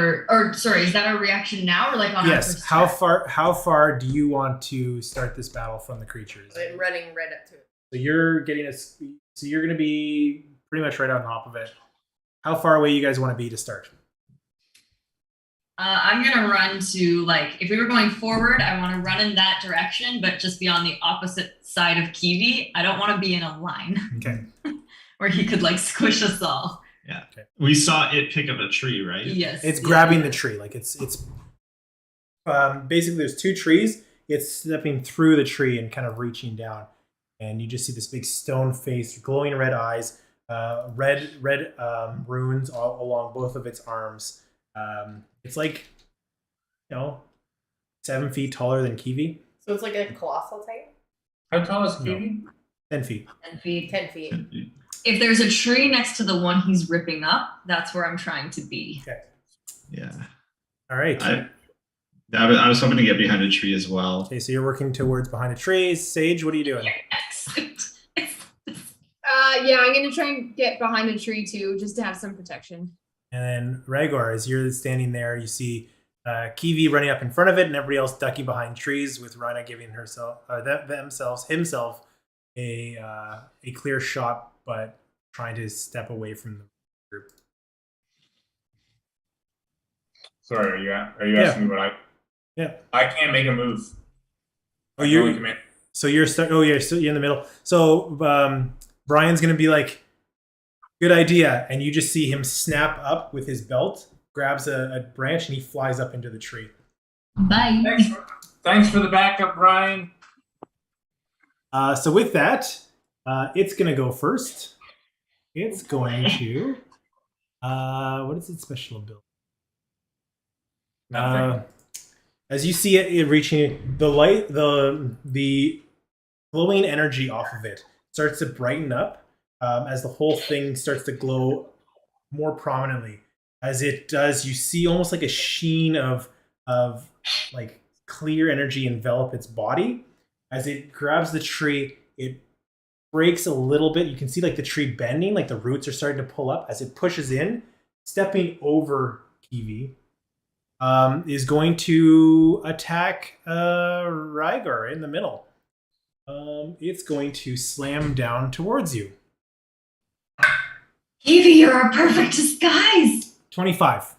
sorry, is that our reaction now or like on our Yes. first How turn? far do you want to start this battle from the creatures? I'm running right up to it. So you're getting so you're going to be pretty much right on top of it. How far away you guys want to be to start? I'm gonna run to like if we were going forward, I want to run in that direction, but just be on the opposite side of Kiwi. I don't want to be in a line Okay. where he could like squish us all. We saw it pick up a tree, right? Yes. It's yeah. grabbing the tree. Like it's basically there's two trees. It's stepping through the tree and kind of reaching down, and you just see this big stone face, glowing red eyes, red runes all along both of its arms. It's like 7 feet taller than Kiwi. So it's like a colossal type? How tall is No. Kiwi? 10 feet. 10 feet. 10 feet. If there's a tree next to the one he's ripping up, that's where I'm trying to be. Yeah. All right. I was hoping to get behind a tree as well. Okay, so you're working towards behind a tree. Sage, what are you doing? Excellent. Yeah, I'm gonna try and get behind a tree too, just to have some protection. And then Rhaegar, as you're standing there, you see Kiwi running up in front of it, and everybody else ducking behind trees, with Rhina giving himself a clear shot, but trying to step away from the group. Sorry, are you Yeah. asking me what I? Yeah. I can't make a move. Oh, I can only command- so you're in the middle. So Brian's gonna be like, "Good idea," and you just see him snap up with his belt, grabs a branch, and he flies up into the tree. Bye. Thanks for the backup, Brian. So with that, it's gonna go first. It's going to. What is its special ability? Nothing. As you see it reaching the light, the glowing energy off of it starts to brighten up as the whole thing starts to glow more prominently. As it does, you see almost like a sheen of like clear energy envelop its body. As it grabs the tree, it breaks a little bit. You can see like the tree bending, like the roots are starting to pull up as it pushes in, stepping over Kiwi. Is going to attack Rhaegar in the middle. It's going to slam down towards you. Evie, you're a perfect disguise. 25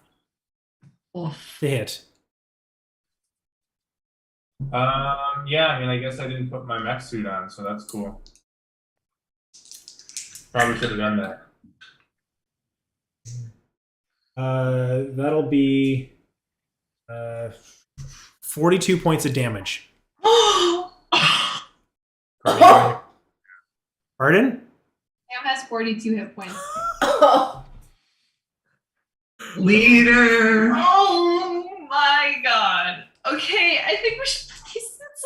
Oof. to hit. Yeah, I mean, I guess I didn't put my mech suit on, so that's cool. Probably should have done that. That'll be 42 points of damage. Probably. Pardon? Sam has 42 hit points. Leader. Oh my god. Okay, I think we should put these suits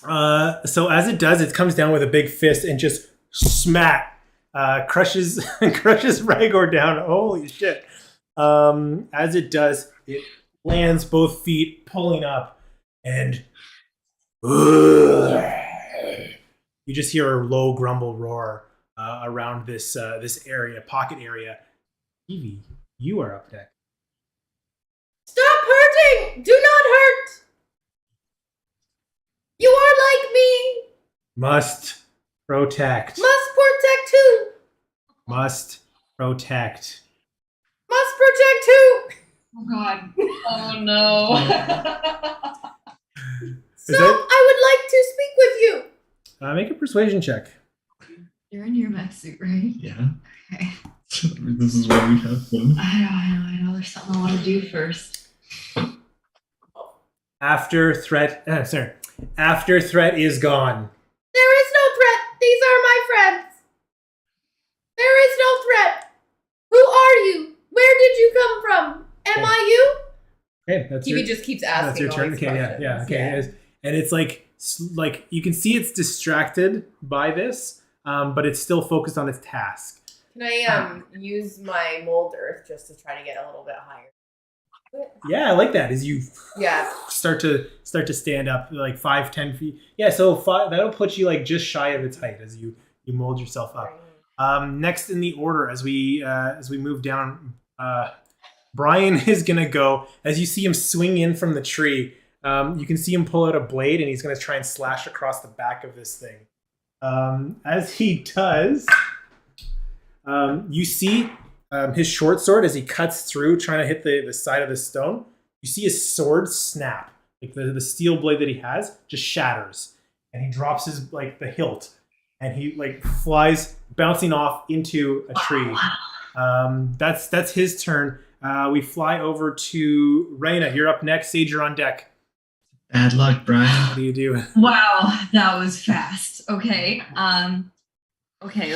on. So as it does, it comes down with a big fist and just smack crushes Rhaegar down. Holy shit! As it does, it lands both feet, pulling up, and you just hear a low grumble roar around this pocket area. Evie, you are up next. Stop hurting! Do not hurt! You are like me! Must protect. Must protect too! Must protect. Must protect too! Oh god. Oh no. So, Is that- I would like to speak with you! Make a persuasion check. You're in your mech suit, right? Yeah. Okay. This is why we have fun. I know. There's something I want to do first. After threat is gone. There is no threat! These are my friends! There is no threat! Who are you? Where did you come from? Am I you? Okay, that's Kiwi your, just keeps that's asking your all turn. these Okay, questions. yeah, okay. And it's like you can see it's distracted by this, but it's still focused on its task. Can I use my mold earth just to try to get a little bit higher? Yeah, I like that. As you Yeah. start to stand up like 5-10 feet. Yeah, so that'll put you like just shy of its height as you mold yourself up. Next in the order, as we move down, Brian is gonna go. As you see him swing in from the tree, you can see him pull out a blade, and he's gonna try and slash across the back of this thing. As he does, you see his short sword as he cuts through, trying to hit the side of the stone. You see his sword snap, like the steel blade that he has just shatters, and he drops his the hilt, and he flies bouncing off into a tree. That's his turn. We fly over to Reyna. You're up next. Sage, you're on deck. Bad luck, Brian. What do you do? Wow, that was fast. Okay. Okay.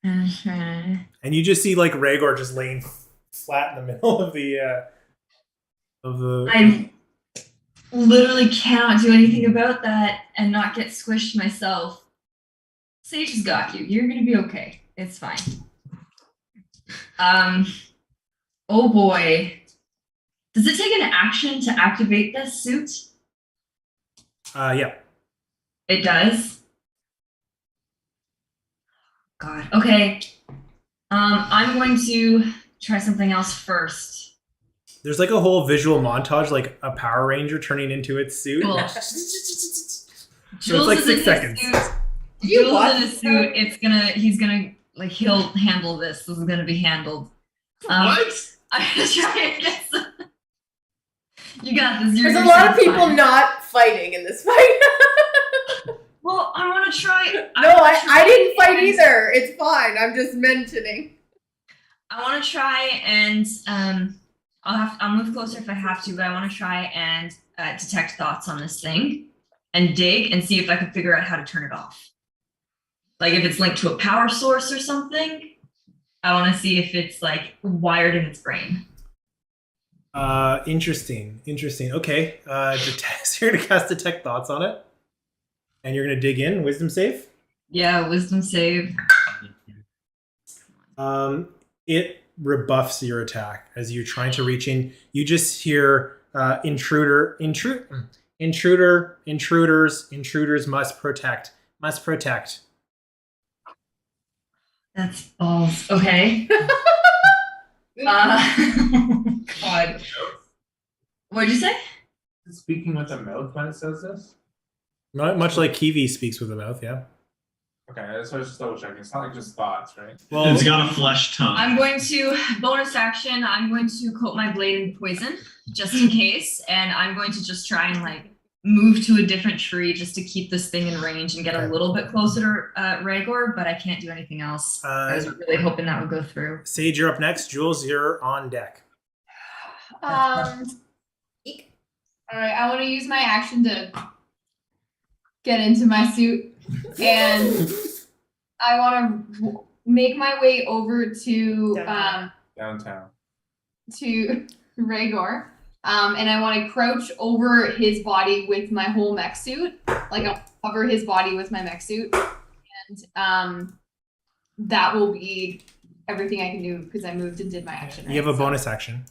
And you just see Rhaegor just laying flat in the middle of the I literally cannot do anything about that and not get squished myself. Sage has got you. You're gonna be okay. It's fine. Oh boy. Does it take an action to activate this suit? Yeah. It does. God. Okay. I'm going to try something else first. There's a whole visual montage, like a Power Ranger turning into its suit. Cool. So it's 6 seconds. Jules in a suit. He's gonna he'll handle this. This is gonna be handled. What? I'm gonna try and get some. You got this. There's a lot of people not fighting in this fight. Well, I want to try. I didn't fight either. It's fine. I'm just mentioning. I want to try and I'll move closer if I have to, but I want to try and detect thoughts on this thing and dig and see if I can figure out how to turn it off. Like if it's linked to a power source or something. I want to see if it's wired in its brain. Interesting. Okay. So you're gonna cast Detect Thoughts on it, and you're gonna dig in. Wisdom save. Yeah, wisdom save. It rebuffs your attack as you're trying to reach in. You just hear intruders must protect. That's balls. Okay. God. What'd you say? Speaking with the mouth when it says this? Not much like Kiwi speaks with the mouth, yeah. Okay, that's what I was just double checking. It's not just thoughts, right? Well, It's got a flesh tongue. I'm going to bonus action. I'm going to coat my blade in poison just in case, and I'm going to just try and move to a different tree just to keep this thing in range and get a little bit closer to Rhaegor, but I can't do anything else. I was really hoping that would go through. Sage, you're up next. Jules, you're on deck. Eek. All right, I want to use my action to get into my suit, and I want to make my way over to Downtown. to Rhaegor, and I want to crouch over his body with my whole mech suit, I'll cover his body with my mech suit, and that will be everything I can do because I moved and did my action. You have a bonus action.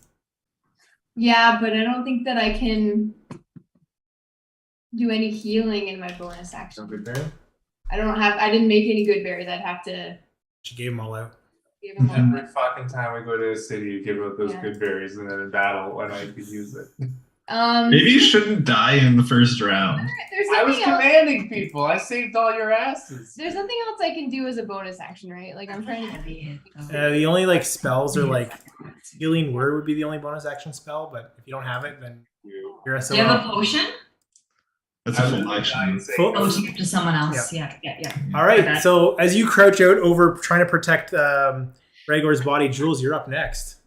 Yeah, but I don't think that I can do any healing in my bonus action. No good there? I didn't make any good berries. I'd have to She gave them all out. give them all. Every fucking time we go to a city, you give out those Yeah. good berries, and then in battle, when I could use it. Maybe you shouldn't die in the first round. There's I was nothing else. commanding people. I saved all your asses. There's nothing else I can do as a bonus action, right? I'm trying to. The only spells are Healing Word would be the only bonus action spell, but if you don't have it, then you're Do you have a SOL. potion? That's a full action. Oh, to give to someone else. Yeah. All right, Okay. so as you crouch out over trying to protect Rhaegor's body, Jules, you're up next.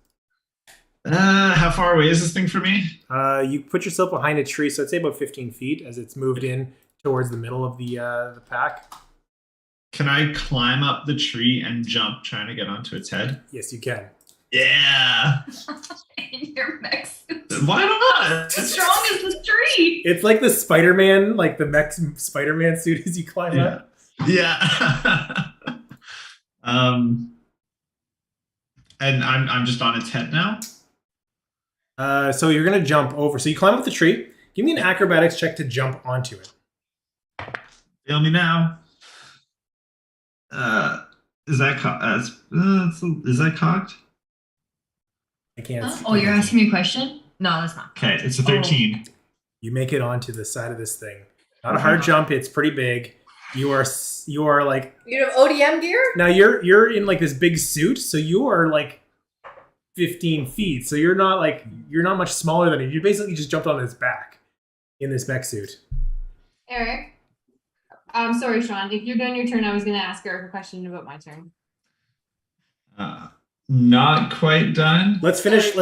How far away is this thing from me? You put yourself behind a tree, so I'd say about 15 feet as it's moved in towards the middle of the pack. Can I climb up the tree and jump, trying to get onto its head? Yes, you can. Yeah. In your mech suit. Why not? As strong as the tree. It's like the Spider-Man, the mech Spider-Man suit as you climb up. Yeah. And I'm just on its head now. So you're gonna jump over. So you climb up the tree. Give me an acrobatics check to jump onto it. Fail me now. Is that is that cocked? I can't. Oh, you're asking me a question? No, that's not. Okay, it's a 13. You make it onto the side of this thing. Not a hard jump. It's pretty big. You are like You have ODM gear? now. You're in like this big suit, so you are like 15 feet. So you're not much smaller than him. You basically just jumped on his back in this mech suit. Eric. I'm sorry, Sean. If you're done your turn, I was going to ask Eric a question about my turn. Not quite done. Let's finish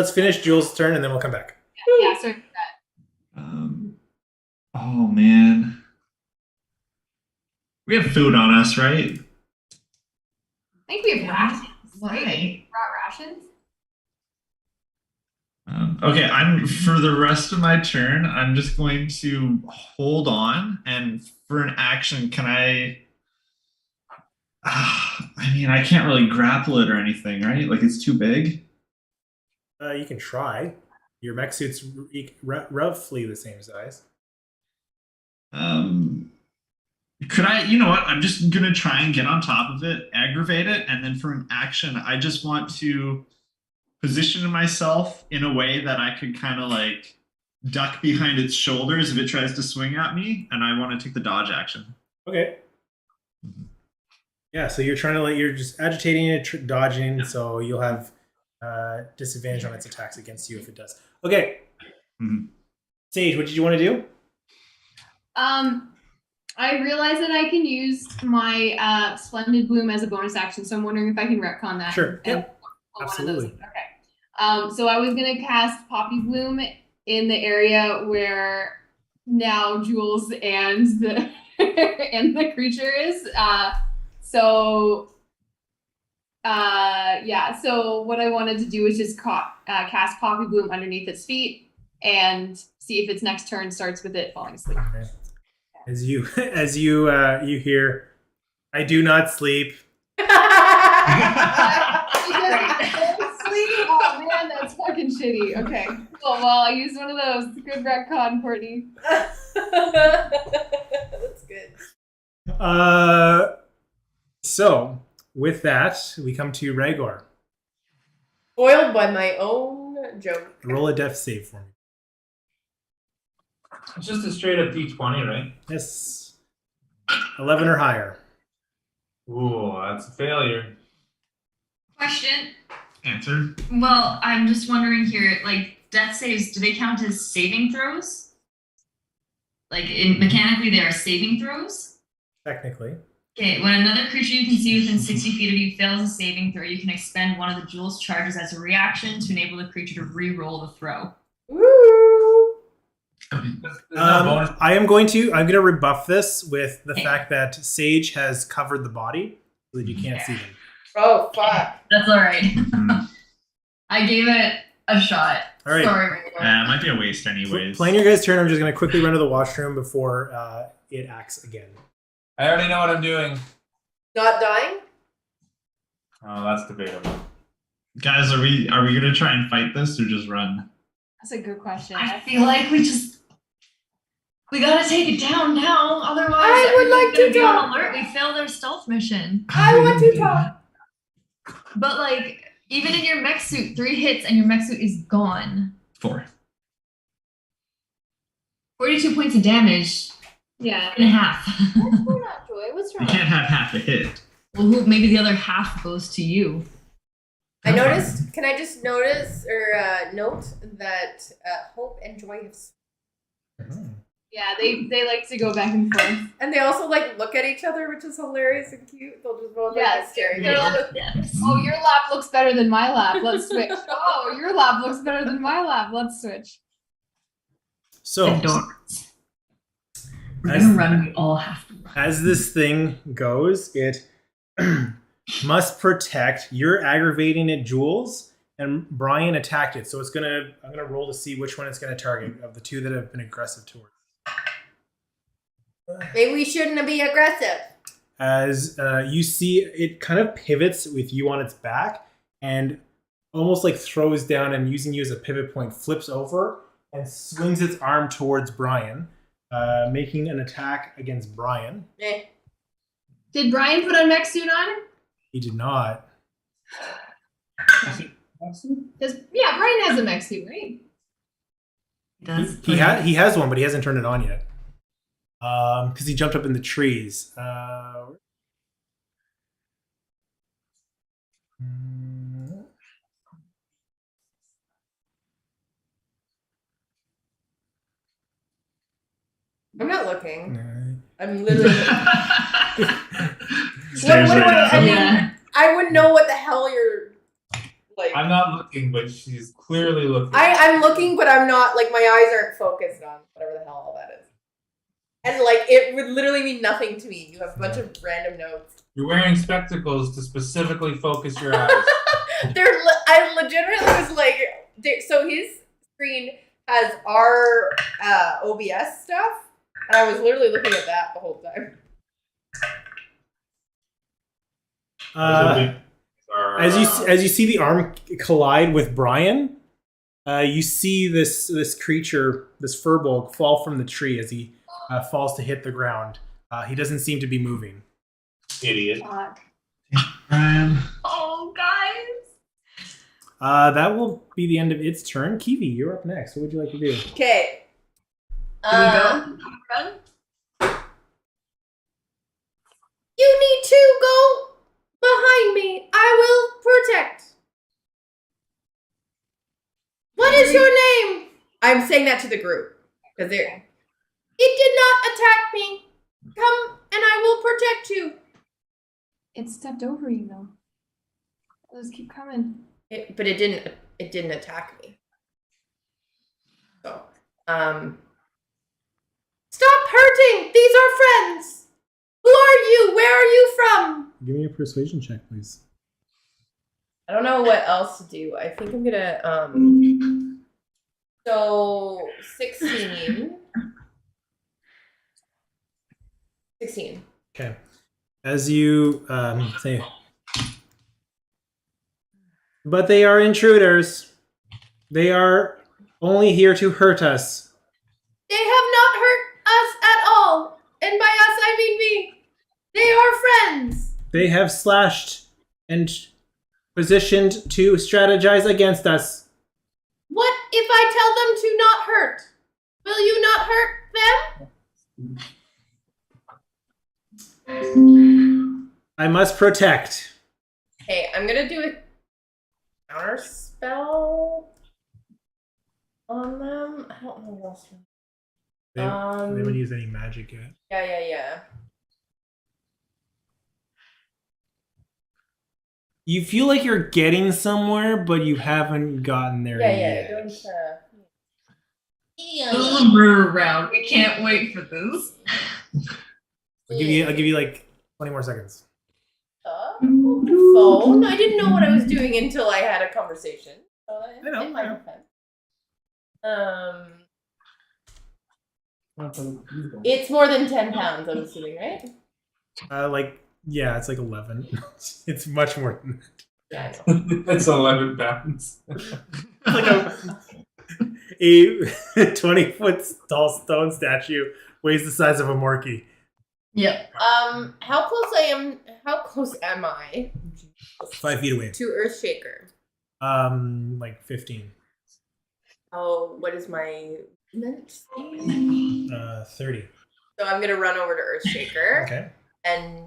Jules' turn, and then we'll come back. Yeah, sorry for that. Oh man. We have food on us, right? I think we have rations. Why? Right? Brought rations? Okay, for the rest of my turn, I'm just going to hold on, and for an action, can I? I mean, I can't really grapple it or anything, right? Like it's too big. You can try. Your mech suit's roughly the same size. Could I? You know what? I'm just gonna try and get on top of it, aggravate it, and then for an action, I just want to position myself in a way that I could kind of like duck behind its shoulders if it tries to swing at me, and I want to take the dodge action. Okay. Yeah, so you're you're just agitating it, dodging, so you'll have disadvantage on its attacks against you if it does. Okay. Mhm. Sage, what did you want to do? I realize that I can use my Splendid Bloom as a bonus action, so I'm wondering if I can retcon that. Sure. and Yep. pull one of Absolutely. those. Okay. So I was gonna cast Poppy Bloom in the area where now Jules and the and the creature is. Yeah. So what I wanted to do was just cast Poppy Bloom underneath its feet and see if its next turn starts with it falling asleep. Okay. As you you hear, I do not sleep. Oh man, that's fucking shitty. Okay. Cool. Well, I used one of those. Good retcon, Courtney. That's good. So with that, we come to Rhaegar. Foiled by my own joke. Roll a death save for me. It's just a straight up D20, right? Yes. 11 or higher. Ooh, that's a failure. Question. Answer. Well, I'm just wondering here, like death saves, do they count as saving throws? Like mechanically, they are saving throws. Technically. Okay, when another creature you can see within 60 feet of you fails a saving throw, you can expend one of the Jules charges as a reaction to enable the creature to re-roll the throw. Woo! I'm going to rebuff this with the fact that Sage has covered the body so that you can't see them. Oh, fuck. That's all right. Mhm. I gave it a shot. All right. Sorry, It might be a waste anyways. Playing your guys' turn, I'm just going to quickly run to the washroom before it acts again. I already know what I'm doing. Not dying? Oh, that's debatable. Guys, are we gonna try and fight this or just run? That's a good question. I feel like we gotta take it down now. Otherwise, I would like everyone's gonna to be on talk. alert. We failed our stealth mission. I want to talk. But like, even in your mech suit, 3 hits and your mech suit is gone. 4. 42 points of damage Yeah. and a half. What's going on, Joy? What's You wrong? can't have half a hit. Well, maybe the other half goes to you. I noticed. Can I just notice or note that Hope and Joy have, Yeah, they like to go back and forth. and they also like look at each other, which is hilarious and cute. They'll just both Yeah, like staring they're at all- each other. Oh, your lap looks better than my lap. Let's switch. Oh, your lap looks better than my lap. Let's switch. So, Adorns. We're As- gonna run. We all have to run. as this thing goes, it must protect. You're aggravating it, Jules, and Brian attacked it. So I'm gonna roll to see which one it's gonna target of the two that have been aggressive towards. Maybe we shouldn't be aggressive. As you see, it kind of pivots with you on its back and almost like throws down and using you as a pivot point, flips over and swings its arm towards Brian, making an attack against Brian. Eh. Did Brian put a mech suit on? He did not. Yeah, Brian has a mech suit, right? He has one, but he hasn't turned it on yet. Because he jumped up in the trees. I'm not looking. No. I'm literally. Stares what do right I at him. mean? Yeah. I wouldn't know what the hell you're like. I'm not looking, but she's clearly looking. I'm looking, but I'm not like my eyes aren't focused on whatever the hell all that is. And like it would literally mean nothing to me. You have a bunch of random notes. You're wearing spectacles to specifically focus your eyes. I legitimately was like, so his screen has our OBS stuff, and I was literally looking at that the whole time. As you see the arm collide with Brian, you see this creature, this furbolg, fall from the tree as he falls to hit the ground. He doesn't seem to be moving. Idiot. Brian. Oh, guys. That will be the end of its turn. Kiwi, you're up next. What would you like to do? Okay. Do we go? Run? You need to go behind me. I will protect. What is your name? I'm saying that to the group because they're. It did not attack me. Come and I will protect you. It stepped over you though. Let's keep coming. But it didn't. It didn't attack me. So, stop hurting. These are friends. Who are you? Where are you from? Give me a persuasion check, please. I don't know what else to do. I think I'm gonna So 16. 16. Okay. As you say, but they are intruders. They are only here to hurt us. They have not hurt us at all. And by us I mean me. They are friends. They have slashed and positioned to strategize against us. What if I tell them to not hurt? Will you not hurt them? I must protect. Okay, I'm gonna do a counter spell on them. I don't know what else. They haven't used any magic yet. Yeah. You feel like you're getting somewhere, but you haven't gotten there yet. Deliver round. We can't wait for this. I'll give you like 20 more seconds. Phone. I didn't know what I was doing until I had a conversation. So I know, in my I know. defense. It's more than 10 pounds, I'm assuming, right? Yeah, it's like 11. It's much more than Yeah, I know. That's 11 pounds. like a 20-foot tall stone statue weighs the size of a Morky. Yep. How close am I 5 feet away. to Earthshaker? Like 15. Oh, what is my movement? 30. So I'm gonna run over to Earthshaker Okay. and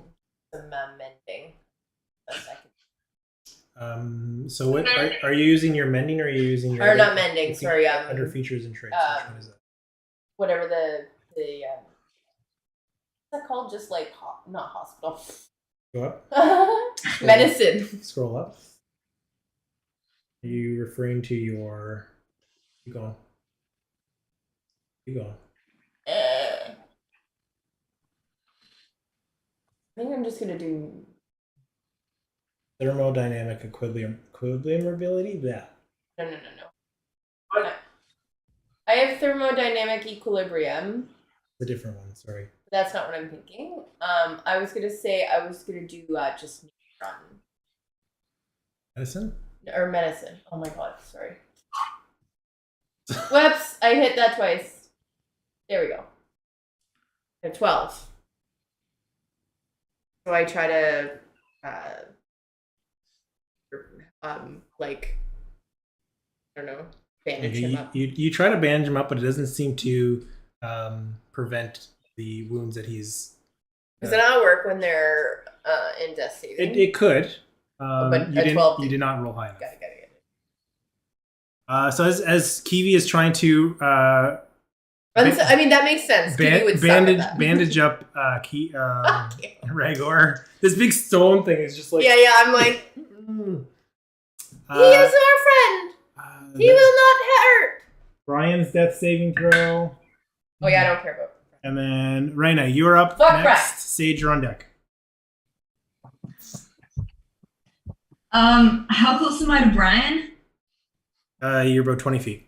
some mending. Best I can. So what are you using your mending, or are you using your Or not mending, sorry. under features and traits? Which one is that? Whatever the what's that called? Just like not hospital. Go up. Medicine. Scroll up. Are you referring to your? Keep going. Keep going. I think I'm just gonna do. Thermodynamic equilibrium ability. That. No. I have thermodynamic equilibrium. The different one. Sorry. But that's not what I'm thinking. I was gonna say I was gonna do just run Medicine. or medicine. Oh my god, sorry. Whoops! I hit that twice. There we go. I have 12. So I try to, like, I don't know, bandage him up. You try to bandage him up, but it doesn't seem to prevent the wounds that he's. Does it not work when they're in death saving? It could. But you a didn't. 12 You did not roll high enough. Got it. So as Kiwi is trying to I mean, that makes sense. Kiwi would suck at that. bandage up Rhaegar, this big stone thing is just like Yeah, I'm like, mm. he is our friend. He will not hurt. Brian's death saving throw, Oh yeah, I don't care about. and then Raina, you're up Fuck next. rats. Sage, you're on deck. How close am I to Brian? You're about 20 feet.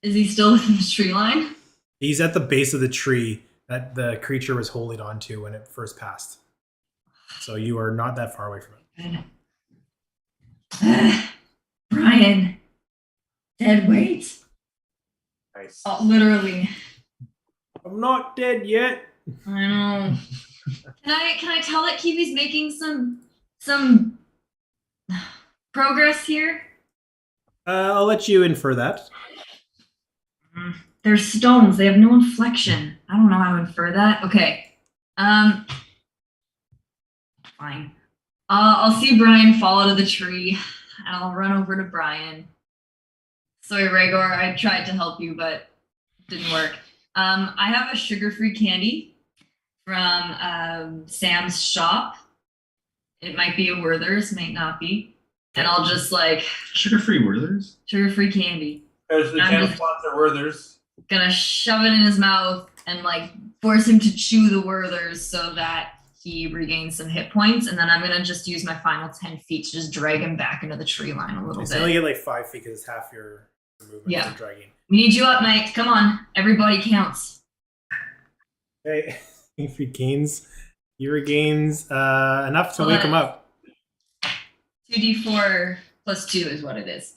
Is he still within the tree line? He's at the base of the tree that the creature was holding onto when it first passed. So you are not that far away from it. Good. Brian. Dead weight. Nice. Oh, literally. I'm not dead yet. I know. Can I tell that Kiwi's making some progress here? I'll let you infer that. They're stones. They have no inflection. I don't know how to infer that. Okay. Fine. I'll see Brian fall out of the tree, and I'll run over to Brian. Sorry, Rhaegar, I tried to help you, but it didn't work. I have a sugar-free candy from Sam's shop. It might be a Werther's, might not be. And I'll just like Sugar-free Werther's? sugar-free candy. There's the I'm channel just- sponsor Werther's. Gonna shove it in his mouth and like force him to chew the Werther's so that he regains some hit points, and then I'm gonna just use my final 10 feet to just drag him back into the tree line a little So you only bit. get like 5 feet because it's half your movement Yeah. to dragging. We need you up, Mike. Come on, everybody counts. Okay, he regains enough to Well, wake him up. 2d4 plus 2 is what it is.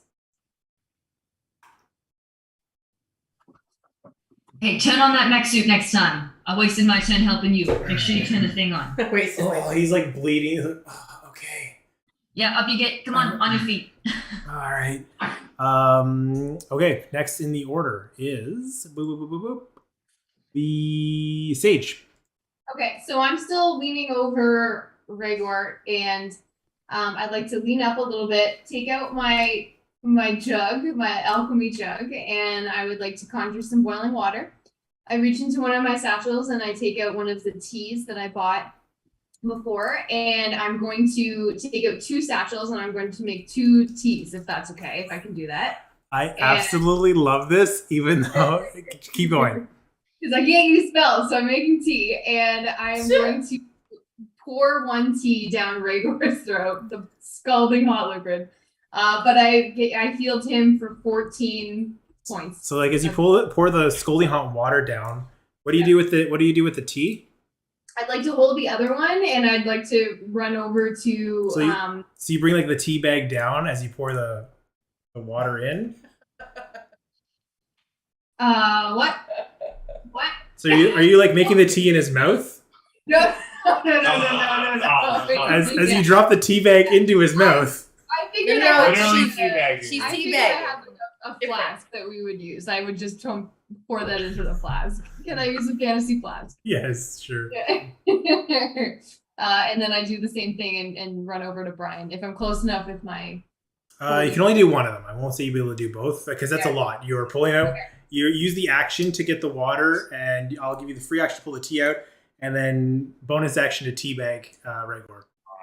Hey, turn on that mech suit next time. I wasted my turn helping you. Make sure you turn the thing on. Wasted Oh, he's like bleeding. He's like, oh, okay. Yeah, up you get. Come on your feet. All right. Okay. Next in the order is the Sage. Okay, so I'm still leaning over Rhaegar, and I'd like to lean up a little bit, take out my jug, my alchemy jug, and I would like to conjure some boiling water. I reach into one of my satchels and I take out one of the teas that I bought before, and I'm going to take out 2 satchels and I'm going to make 2 teas, if that's okay, if I can do that. I absolutely love this, even though. Keep going. Because I can't use spells, so I'm making tea, and I'm going to pour 1 tea down Rhaegar's throat, the scalding hot liquid. But I healed him for 14 points. So, like, as you pour the scalding hot water down, what do you do with it? What do you do with the tea? I'd like to hold the other one, and I'd like to run over to. So you bring like the tea bag down as you pour the water in. What? What? So are you like making the tea in his mouth No. as you drop the tea bag into his mouth? I figured No, I would literally use teabagging. She's I figured I have a flask that we would use. I would just pour that into the flask. Can I use a fantasy flask? Yes, sure. And then I do the same thing and run over to Brian if I'm close enough with my. You can only do one of them. I won't say you'll be able to do both because that's a Okay. lot. You're pulling out. Okay. You use the action to get the water, and I'll give you the free action to pull the tea out, and then bonus action to teabag Rhaegar.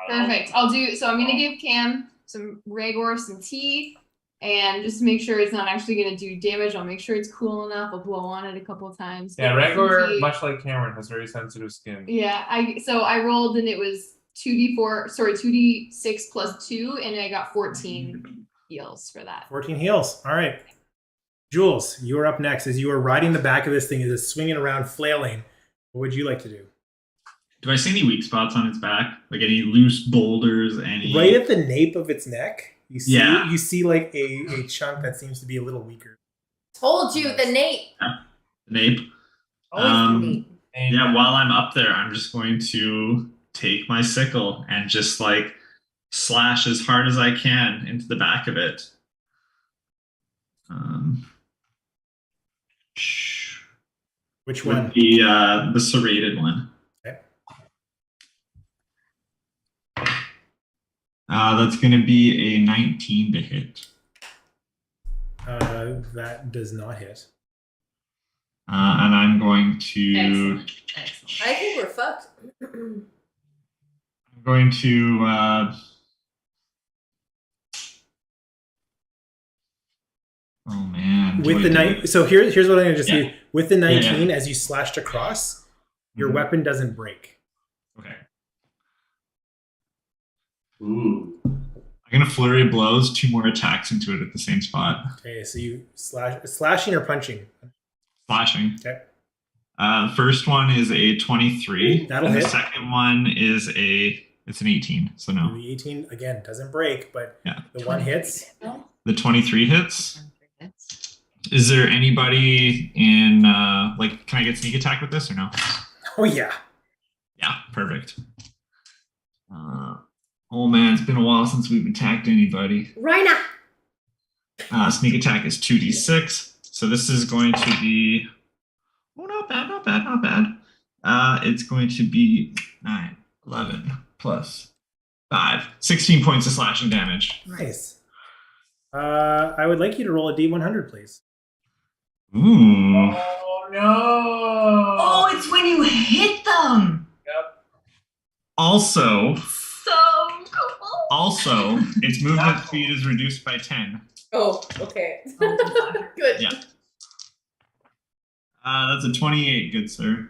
Perfect. I'll do. So I'm gonna give Cam some Rhaegar some tea, and just to make sure it's not actually gonna do damage, I'll make sure it's cool enough. I'll blow on it a couple of times. Yeah, Give it some Rhaegar, tea. much like Cameron, has very sensitive skin. Yeah, I rolled and it was 2d6 plus 2, and I got 14 heals for that. 14 heals. All right. Jules, you are up next. As you are riding the back of this thing, as it's swinging around, flailing, what would you like to do? Do I see any weak spots on its back? Like any loose boulders? Any Right at the nape of its neck, you see Yeah. you see like a chunk that seems to be a little weaker. Told you, the Nate. nape? Always the Nate. And Yeah, while I'm up there, I'm just going to take my sickle and just like slash as hard as I can into the back of it. Which one? Would be the serrated one. Okay. That's going to be a 19 to hit. That does not hit. And I'm going to. Excellent. Excellent. I think we're fucked. I'm going to. Oh man. With the night, so here's what I'm going to just Yeah. do. With the 19, Yeah. as you slashed across, your Mhm. weapon doesn't break. Okay. Ooh. I'm gonna flurry of blows, 2 more attacks into it at the same spot. Okay, so you slashing or punching? Slashing. Okay. The first one is a 23. That'll and hit. The second one is it's an 18. So no. The 18 again doesn't break, but Yeah. the one hits. The 23 hits. Is there anybody in like? Can I get sneak attack with this or no? Oh yeah. Yeah, perfect. Oh man, it's been a while since we've attacked anybody. Rhina! Sneak attack is 2d6. So this is going to be. Oh, not bad, not bad, not bad. It's going to be 9, 11 plus 5, 16 points of slashing damage. Nice. I would like you to roll a D100, please. Ooh. Oh no! Oh, it's when you hit them. Also, So cool. its movement speed is reduced by 10. Oh, okay. Oh, Good. Yeah. That's a 28, good sir.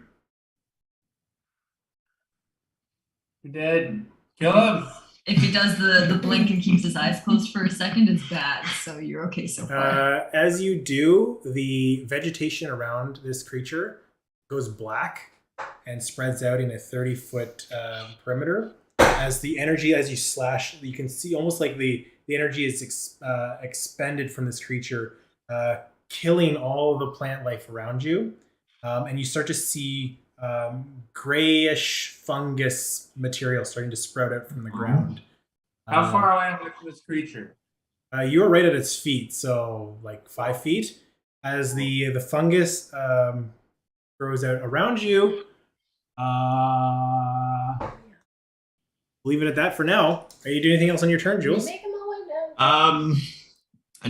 You're dead. Kill him. If he does the blink and keeps his eyes closed for a second, it's bad. So you're okay so far. As you do, the vegetation around this creature goes black and spreads out in a 30-foot perimeter. As the energy, as you slash, you can see almost like the energy is expended from this creature, killing all the plant life around you. And you start to see grayish fungus material starting to sprout out from the ground. How far away am I from this creature? You are right at its feet, so like 5 feet. As the fungus grows out around you, leave it at that for now. Are you doing anything else on your turn, Jules? Make him all way down.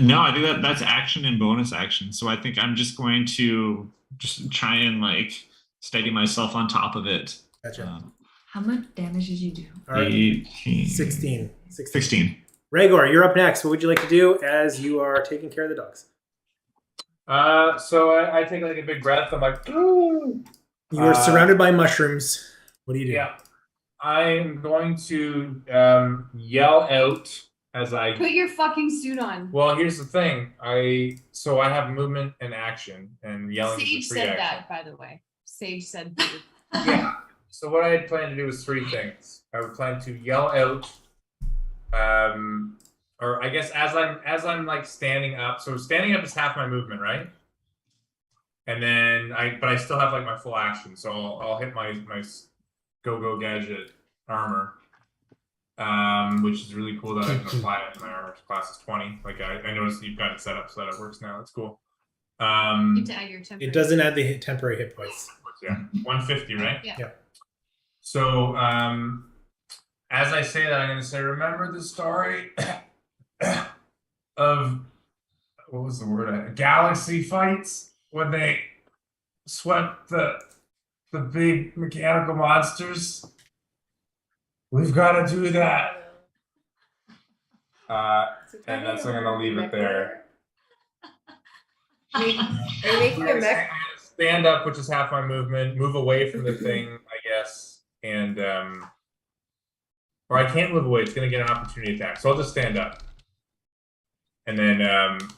No, I think that's action and bonus action. So I think I'm just going to just try and like steady myself on top of it. Gotcha. How much damage did you do? All right, 18. 16. 16. Rhaegar, you're up next. What would you like to do as you are taking care of the dogs? So I take like a big breath. I'm like, ooh. You are surrounded by mushrooms. What do you do? Yeah. I'm going to yell out as I. Put your fucking suit on. Well, here's the thing. I have movement and action, and yelling Sage is a free said action. that, by the way. Sage said. Yeah. So what I had planned to do was 3 things. I would plan to yell out, or I guess as I'm like standing up. So standing up is half my movement, right? And then I still have like my full action. So I'll hit my go gadget armor, which is really cool that I can apply it. My armor class is 20. Like I noticed you've got it set up so that it works now. That's cool. You get to add your temper. It doesn't add the temporary hit points. Yeah, 150, right? Yeah. So, as I say that, I'm going to say, remember the story of, what was the word? Galaxy fights when they swept the big mechanical monsters? We've got to do that. And that's, I'm going to leave it there. Are you making a mech? Stand up, which is half my movement, move away from the thing, I guess, and or I can't move away, it's gonna get an opportunity attack. So I'll just stand up. And then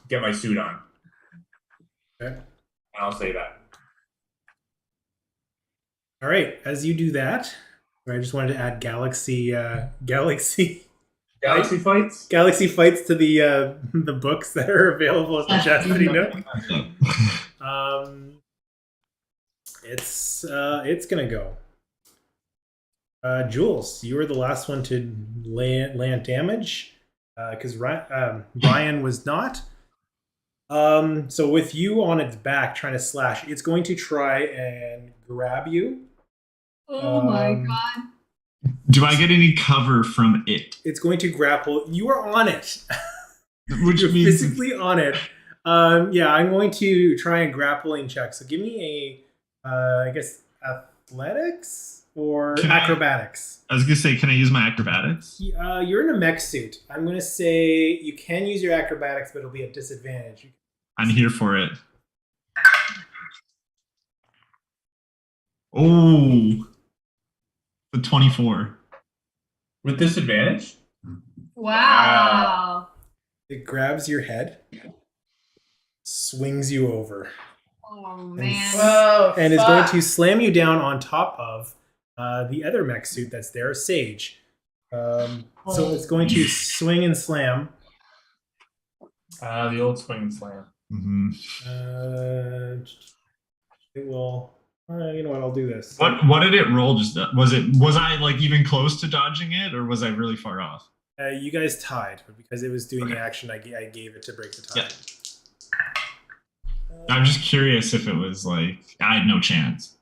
get my suit on. Okay. And I'll say that. All right. As you do that, I just wanted to add Galaxy Galaxy fights? fights to the books that are available at the Chastity Nook. It's gonna go. Jules, you were the last one to land damage because Ryan was not. So with you on its back trying to slash, it's going to try and grab you. Oh my Um, god. Do I get any cover from it? It's going to grapple. You are on it. Which You're means physically on it. Yeah, I'm going to try a grappling check. So give me a, I guess, athletics or Can I- acrobatics. I was gonna say, can I use my acrobatics? You're in a mech suit. I'm going to say you can use your acrobatics, but it'll be at disadvantage. I'm here for it. Oh, the 24. With disadvantage? Wow. It grabs your head, swings you over, Oh man. Whoa, and is going fuck. to slam you down on top of the other mech suit that's there, Sage. So it's going to swing and slam. The old swing and slam. Mm-hmm. It will. You know what? I'll do this. What did it roll? Just was I like even close to dodging it, or was I really far off? You guys tied, but because it was doing the Okay. action, I gave it to break the tie. I'm just curious if it was like I had no chance.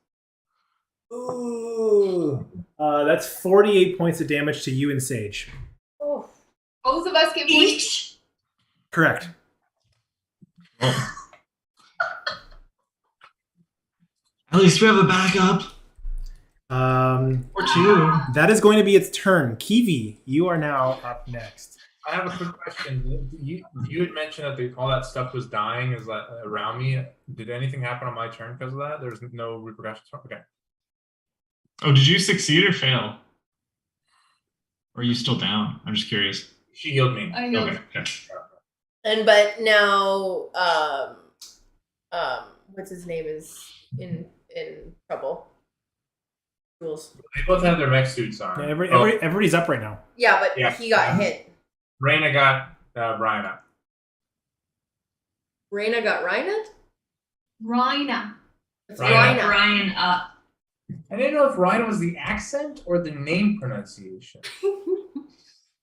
Ooh. That's 48 points of damage to you and Sage. Oh. Both of us get points. Correct. At least we have a backup or two. That is going to be its turn. Kiwi, you are now up next. I have a quick question. You had mentioned that all that stuff was dying is that around me. Did anything happen on my turn because of that? There's no repercussions. Okay. Oh, did you succeed or fail? Or are you still down? I'm just curious. She healed me. I healed. Okay. And but now, what's his name is in trouble. Jules. They both have their mech suits on. Yeah, Oh, everybody's up right now. Yeah, but Yeah. he got hit. Raina got Brian up. Raina got Rhina? Rhina. It's Rhina. Rhina. Ryan up. I didn't know if Raina was the accent or the name pronunciation.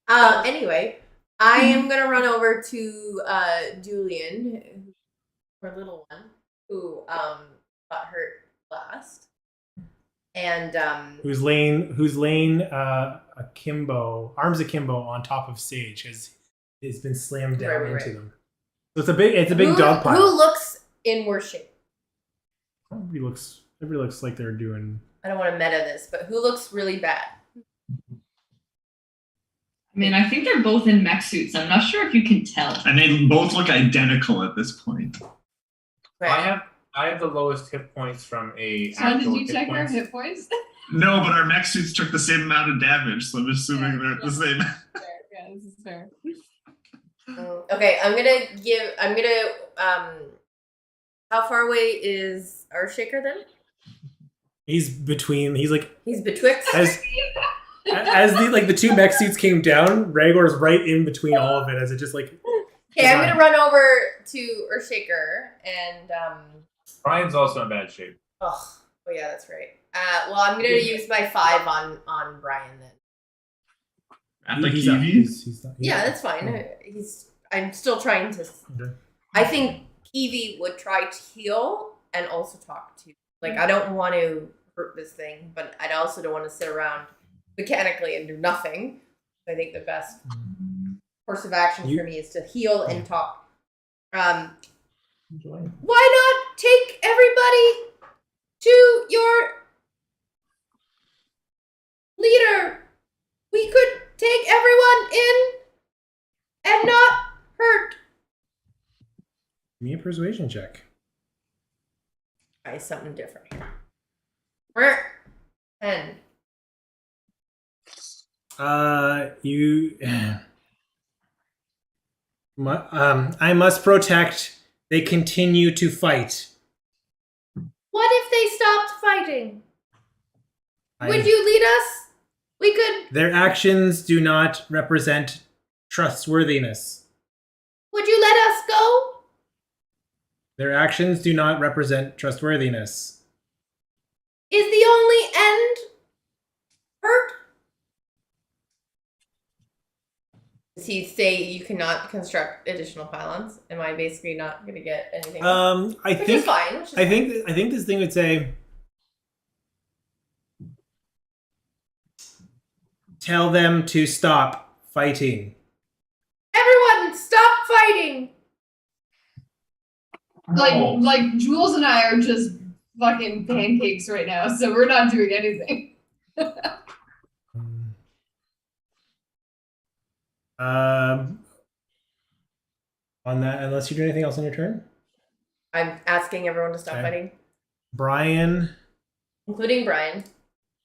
Anyway, I am gonna run over to Julian, her little one, who got hurt last. And Who's laying akimbo, arms akimbo on top of Sage has been slammed down Right. into them. So it's a big dog pile. Who looks in worse shape? Everybody looks like they're doing. I don't want to meta this, but who looks really bad? I mean, I think they're both in mech suits. I'm not sure if you can tell. And they both look identical at this point. Right. I have the lowest hit points from a. So did actual you check our points. hit points? No, but our mech suits took the same amount of damage, so I'm assuming they're the same. Fair. Yeah, this is fair. Okay, I'm gonna how far away is Earthshaker then? He's like He's betwixt. as the two mech suits came down, Rhaegor's right in between all of it as it just like. Okay, I'm gonna run over to Earthshaker and Brian's also in bad shape. oh yeah, that's right. Well, I'm gonna use my 5 on Brian then. At the He's up. Kiwi? He's not- Yeah, that's fine. I'm still trying to. Okay. I think Kiwi would try to heal and also talk to. Like, I don't want to hurt this thing, but I also don't want to sit around mechanically and do nothing. I think the best course of action for me is to heal and talk. Why not take everybody to your leader? We could take everyone in and not hurt. Give me a persuasion check. Try something different here. 10. I must protect. They continue to fight. What if they stopped fighting? I- Would you lead us? We could. Their actions do not represent trustworthiness. Would you let us go? Their actions do not represent trustworthiness. Is the only end hurt? Does he say you cannot construct additional pylons? Am I basically not going to get anything? I which is think fine. Which is I think this thing would say, tell them to stop fighting. everyone, stop fighting! Like Jules and I are just fucking pancakes right now, so we're not doing anything. On that, unless you do anything else on your turn, I'm asking everyone to stop Okay. fighting, Brian. including Brian.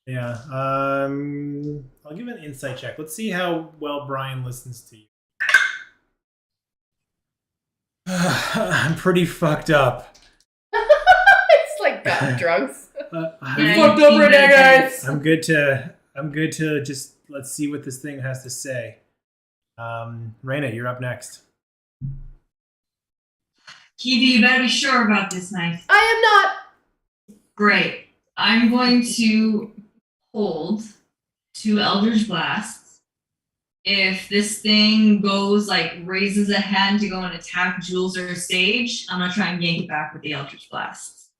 Yeah. I'll give an insight check. Let's see how well Brian listens to you. I'm pretty fucked up. It's like got drugs. Yeah, I'm Fucked you up seem right now, very tense. guys. I'm good to just let's see what this thing has to say. Raina, you're up next. Kiwi, you better be sure about this knife. I am not. Great. I'm going to hold 2 Eldritch Blasts. If this thing goes, like, raises a hand to go and attack Jules or Sage, I'm gonna try and yank it back with the Eldritch Blasts.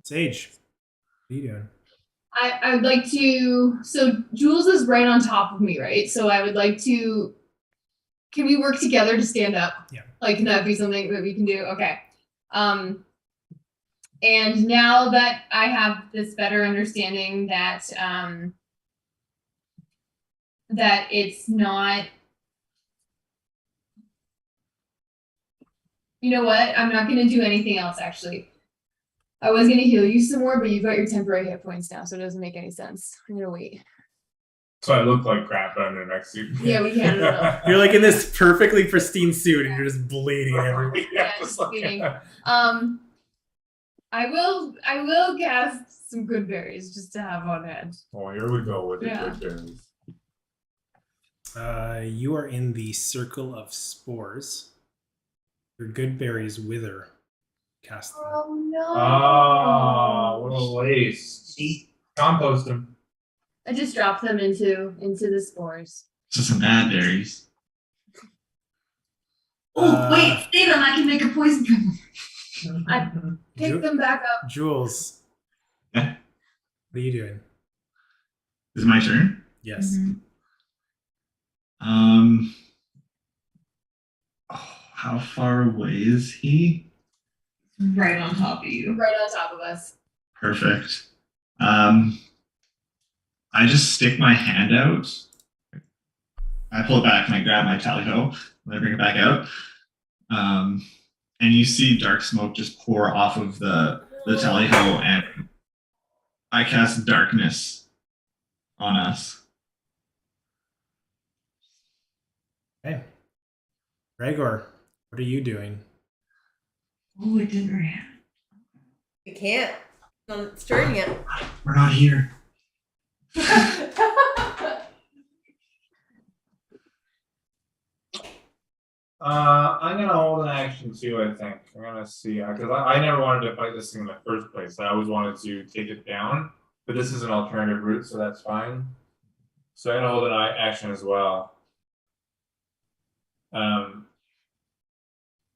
Sage, what are you doing? I would like to. So Jules is right on top of me, right? So I would like to. Can we work together to stand up? Yeah. Like, can that be something that we can do? Okay. And now that I have this better understanding that that it's not. You know what? I'm not going to do anything else, actually. I was going to heal you some more, but you've got your temporary hit points now, so it doesn't make any sense. I'm going to wait. So I look like crap under next suit. Yeah, we can. You're like in this perfectly pristine suit, and you're just bleeding everywhere. Yeah, Yeah, just just like- bleeding. I will cast some good berries just to have on hand. Oh, here we go with the Yeah. good berries. You are in the circle of spores. Your good berries wither. Cast them. Oh no! Ah, what a waste. Compost them. I just dropped them into the spores. So some bad berries. Oh, wait, save them. I can make a poison from them. I pick them back up. Jules. Yeah. What are you doing? Is it my turn? Yes. Oh, how far away is he? Right on top of you. Right on top of us. Perfect. I just stick my hand out. I pull it back and I grab my tally ho and I bring it back out. And you see dark smoke just pour off of the tally ho, and I cast darkness on us. Okay. Gregor, what are you doing? Oh, it didn't react. You can't. It's not stirring yet. We're not here. I'm gonna hold an action too, I think. I'm gonna see, because I never wanted to fight this thing in the first place. I always wanted to take it down, but this is an alternative route, so that's fine. So I'm gonna hold an action as well.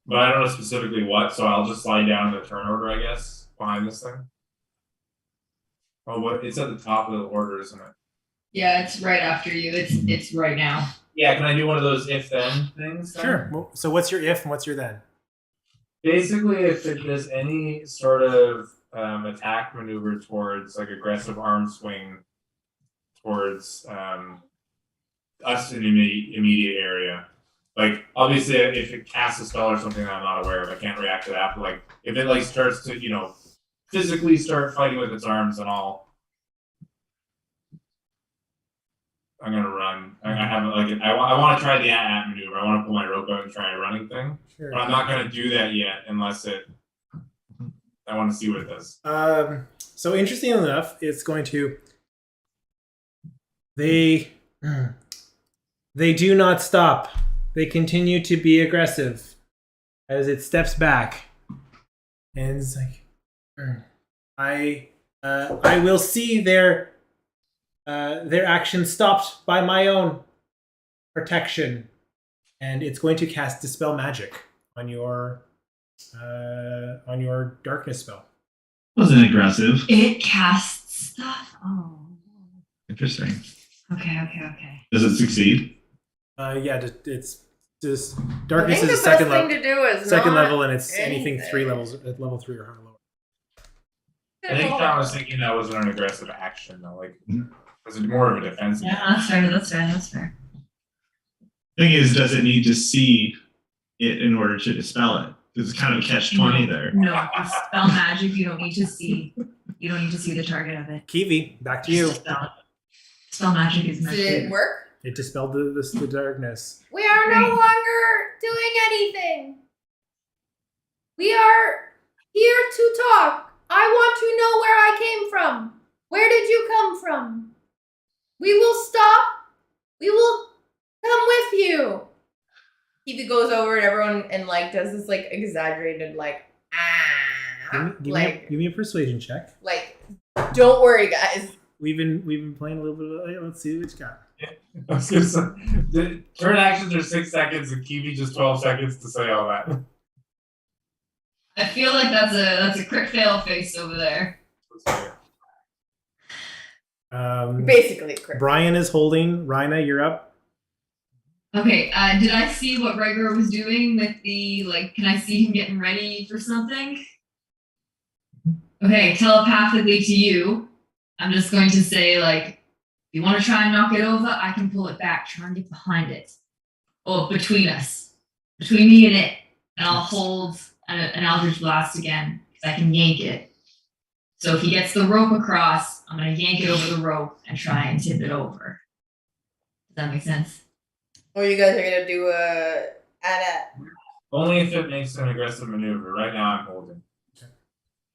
But I don't know specifically what, so I'll just slide down the turn order, I guess, behind this thing. Oh, what? It's at the top of the order, isn't it? Yeah, it's right after you. It's right now. Yeah, can I do one of those if-then things? then? Sure. Well, so what's your if and what's your then? Basically, if it does any sort of attack maneuver towards like aggressive arm swing towards us in the immediate area, like obviously if it casts a spell or something that I'm not aware of, I can't react to that. But like if it like starts to physically start fighting with its arms and all, I'm gonna run. I haven't I want to try the at maneuver. I want to pull my rope out and try a running thing. Sure. But I'm not gonna do that yet unless I want to see what it does. So interesting enough, it's going to. They do not stop. They continue to be aggressive as it steps back, and it's like, I will see their actions stopped by my own. protection, and it's going to cast Dispel Magic on your darkness spell. Wasn't aggressive. It casts stuff. Oh. Interesting. Okay. Does it succeed? Yeah, it's just I darkness think is the a best second thing level. to do is Second not level, and it's anything 3 anything. levels at level 3 or higher. I think John was thinking that wasn't an aggressive action though. Like, was it more of a defensive? Yeah, that's fair. Thing is, does it need to see it in order to dispel it? There's kind of a catch-20 there. No, with spell magic, you don't need to see. You don't need to see the target of it. Kiwi, back to you. Spell magic is meant Did it to. work? It dispelled the darkness. We are no longer doing anything. We are here to talk. I want to know where I came from. Where did you come from? We will stop. We will come with you. He goes over and everyone and like does this like exaggerated like Give me a persuasion check. like don't worry guys. We've been playing a little bit of, let's see what you got. I was gonna say, the turn actions are 6 seconds and Kiwi just 12 seconds to say all that. I feel like that's a quick fail face over there. Basically correct. Brian is holding. Rhina, you're up. Okay, did I see what Regor was doing with the, like, can I see him getting ready for something? Okay, telepathically to you, I'm just going to say, like, if you want to try and knock it over, I can pull it back, try and get behind it. Or between us. Between me and it. And I'll hold an Eldritch Blast again, because I can yank it. So if he gets the rope across, I'm going to yank it over the rope and try and tip it over. Does that make sense? Or you guys are gonna do Only if it makes an aggressive maneuver. Right now I'm holding.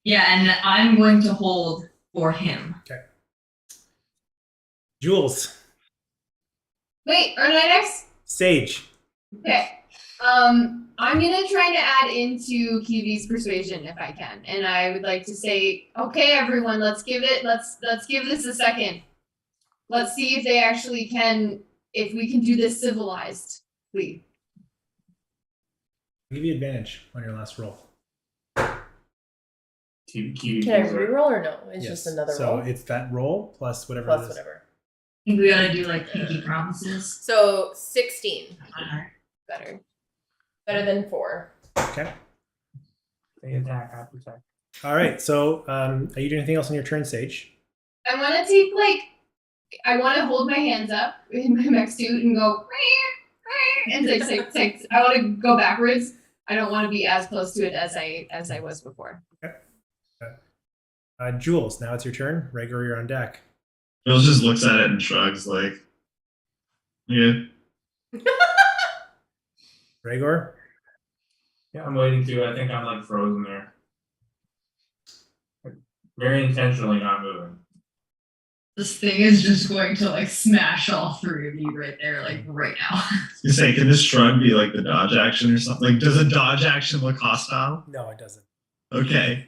Yeah, and I'm going to hold for him. Jules. Wait, aren't I next? Sage. Okay. I'm gonna try to add into Kiwi's persuasion if I can, and I would like to say, okay, everyone, let's give this a second. Let's see if they actually can, if we can do this civilized, please. I'll give you advantage on your last roll. Kiwi Can I pulls it. reroll or no? It's Yes. just another So roll. it's that roll plus whatever Plus it is. whatever. I think we gotta do like pinky promises. So 16. Better. Better than 4. Okay. They attack, I protect. All right. So are you doing anything else on your turn, Sage? I want to take I want to hold my hands up in my mech suit and go and say, I want to go backwards. I don't want to be as close to it as I was before. Jules, now it's your turn. Regor, you're on deck. Jules just looks at it and shrugs, like, yeah. Regor? Yeah, I'm waiting to. I think I'm like frozen there. Like, very intentionally not moving. This thing is just going to like smash all 3 of you right there, like right now. You say, can this shrug be like the dodge action or something? Like, does a dodge action look hostile? No, it doesn't. Okay.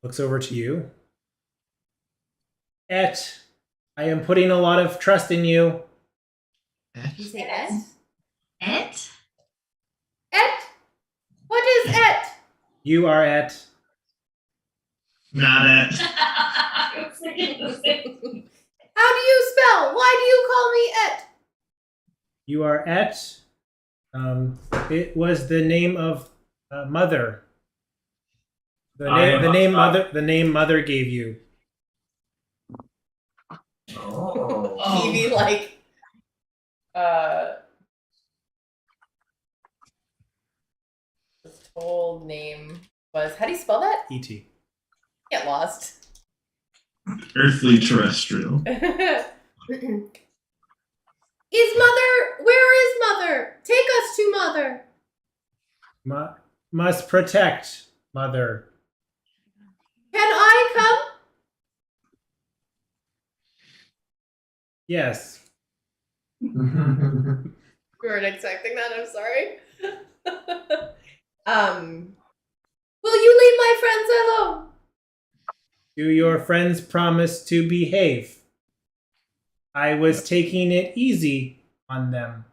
Looks over to you. Et, I am putting a lot of trust in you. You say et? Et? Et? What is et? You are Et. Not it. I was thinking the same. How do you spell? Why do you call me et? You are Et. It was the name of Mother. The name Mother gave you. Oh. Evie like his whole name was, how do you spell that? E.T. Get lost. Earthly terrestrial. Is Mother, where is Mother? Take us to Mother. Must protect Mother. Can I come? Yes. We weren't expecting that, I'm sorry. Will you leave my friends alone? Do your friends promise to behave? I was taking it easy on them.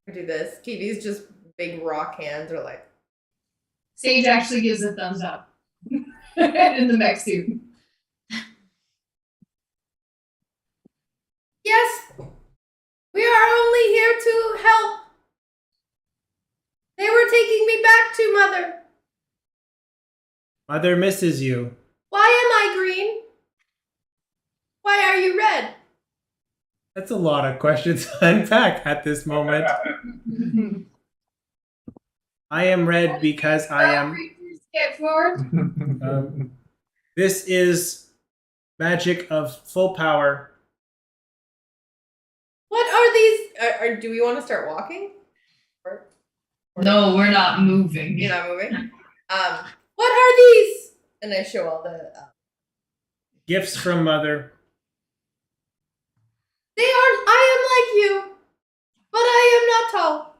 I do this. Kiwi's just big rock hands are like, Sage actually gives a thumbs up in the mech suit. yes, we are only here to help. They were taking me back to Mother. Mother misses you. Why am I green? Why are you red? That's a lot of questions to unpack at this moment. I am red because I am. Get forward. This is magic of full power. What are these? Do we want to start walking? Or No, we're not moving. you're not moving. What are these? And I show all the. Gifts from Mother. They are. I am like you, but I am not tall.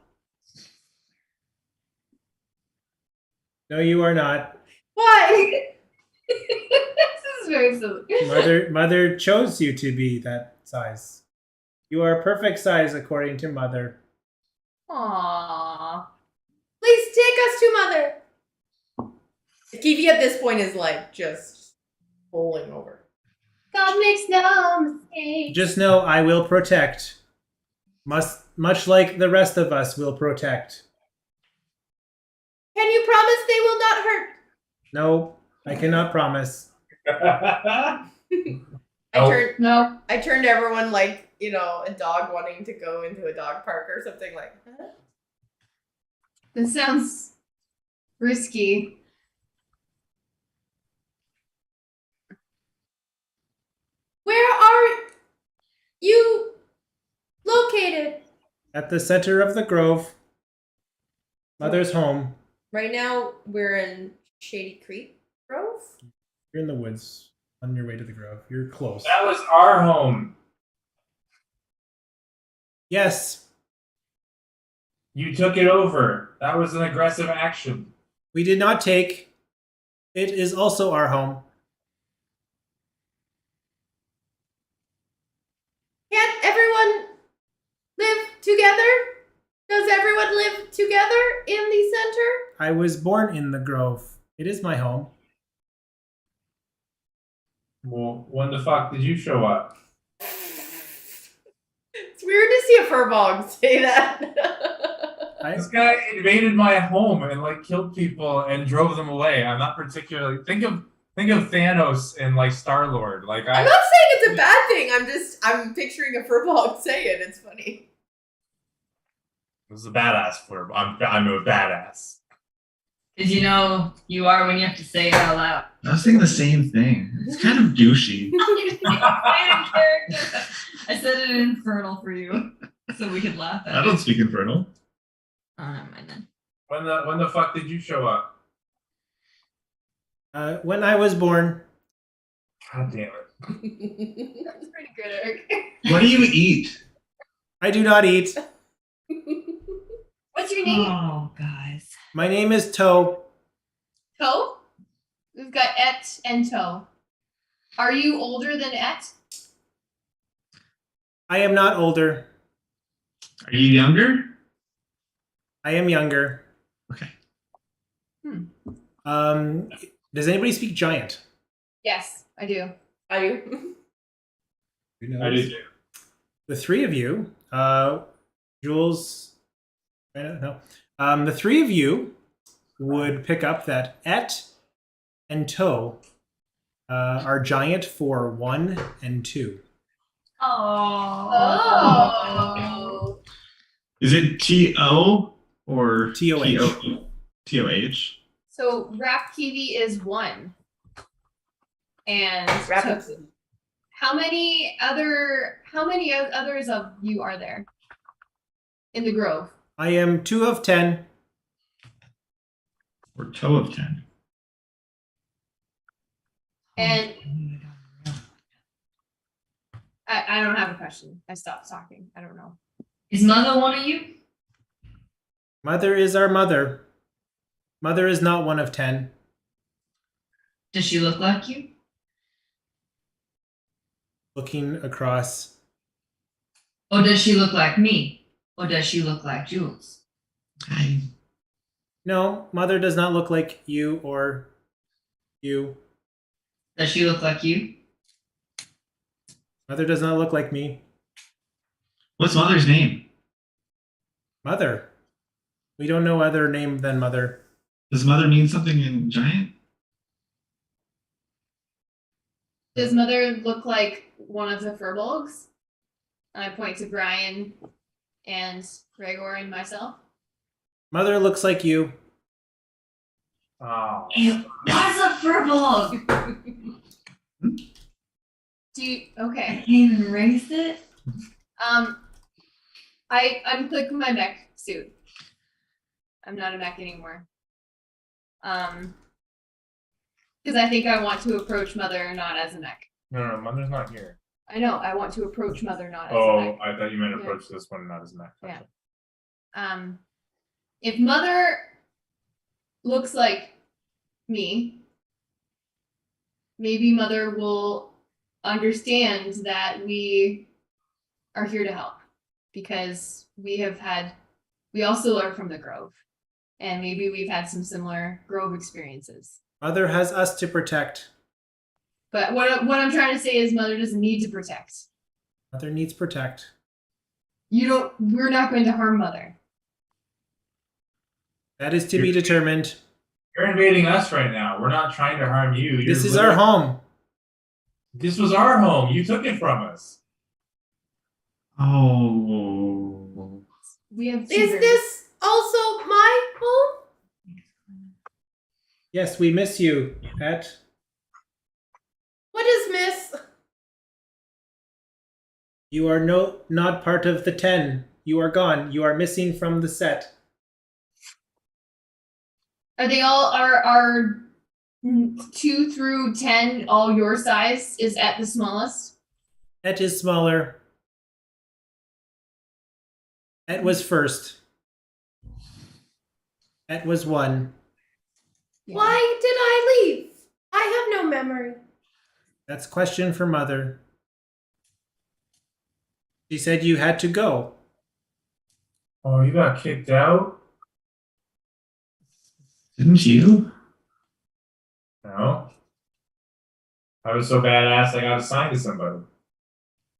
No, you are not. Why? This is very silly. Mother chose you to be that size. You are a perfect size according to Mother. Aww. Please take us to Mother. Kiwi at this point is like just rolling over. God makes no mistake. Just know I will protect. Much like the rest of us will protect. Can you promise they will not hurt? No, I cannot promise. I Oh. turned. No. I turned everyone like a dog wanting to go into a dog park or something like. Huh? This sounds risky. Where are you located? At the center of the grove. Mother's home. Right now, we're in Shady Creek Grove. You're in the woods on your way to the grove. You're close. That was our home. Yes, You took it over. That was an aggressive action. we did not take. It is also our home. Can't everyone live together? Does everyone live together in the center? I was born in the grove. It is my home. Well, when the fuck did you show up? It's weird to see a furbog say that. This guy invaded my home and like killed people and drove them away. I'm not particularly think of Thanos and like Star-Lord. Like I'm not saying it's a bad thing. I'm picturing a furbog say it. It's funny. This is a badass for I'm a badass. Because you are when you have to say it out loud. I was thinking the same thing. It's kind of douchey. I said it in Infernal for you, so we could laugh at I it. don't speak Infernal. Oh, never mind then. When the fuck did you show up? When I was born, God damn it. That's pretty good, Eric. What do you eat? I do not eat. What's your name? Oh, guys. My name is Toe. Toe? We've got Et and Toe. Are you older than Et? I am not older. Are you younger? I am younger. Okay. Does anybody speak giant? Yes, I do. I do. I did too. The three of you, Jules, no, the three of you would pick up that Et and Toe are giant for 1 and 2. Oh. Is it T-O or TOH. T-O-H? So Rap Kiwi is 1. And Rapid. how many others of you are there in the grove? I am 2 of 10. Or toe of 10? And I don't have a question. I stopped talking. I don't know. Is Mother one of you? Mother is our mother. Mother is not 1 of 10. Does she look like you? looking across. Or does she look like me? Or does she look like Jules? No, Mother does not look like you or you. Does she look like you? Mother does not look like me. What's Mother's name? Mother. We don't know other name than Mother. Does Mother mean something in Giant? Does Mother look like one of the furbolgs? And I point to Brian and Gregor and myself. Mother looks like you. Oh. It was a furbolg. Do you, okay. I can't even erase it. I unclick my mech suit. I'm not a mech anymore. Because I think I want to approach Mother not as a mech. No, Mother's not here. I know, I want to approach Mother not as a Oh, mech. I thought you meant Yeah. approach this one, not as Mac. Yeah. If Mother looks like me, maybe Mother will understand that we are here to help because we also are from the Grove, and maybe we've had some similar Grove experiences. Mother has us to protect. But what I'm trying to say is Mother doesn't need to protect. Mother needs protect. We're not going to harm Mother. That is to be determined. You're invading us right now. We're not trying to harm you. This is our home. This was our home. You took it from us. Oh. We have Is children. this also my home? Yes, we miss you, pet. What is Miss? You are not part of the 10. You are gone. You are missing from the set. Are they all are 2 through 10 all your size is at the smallest? Et is smaller. Et was first. Et was 1. Why did I leave? I have no memory. That's question for Mother. She said you had to go. Oh, you got kicked out? Didn't you? No. I was so badass I got assigned to somebody.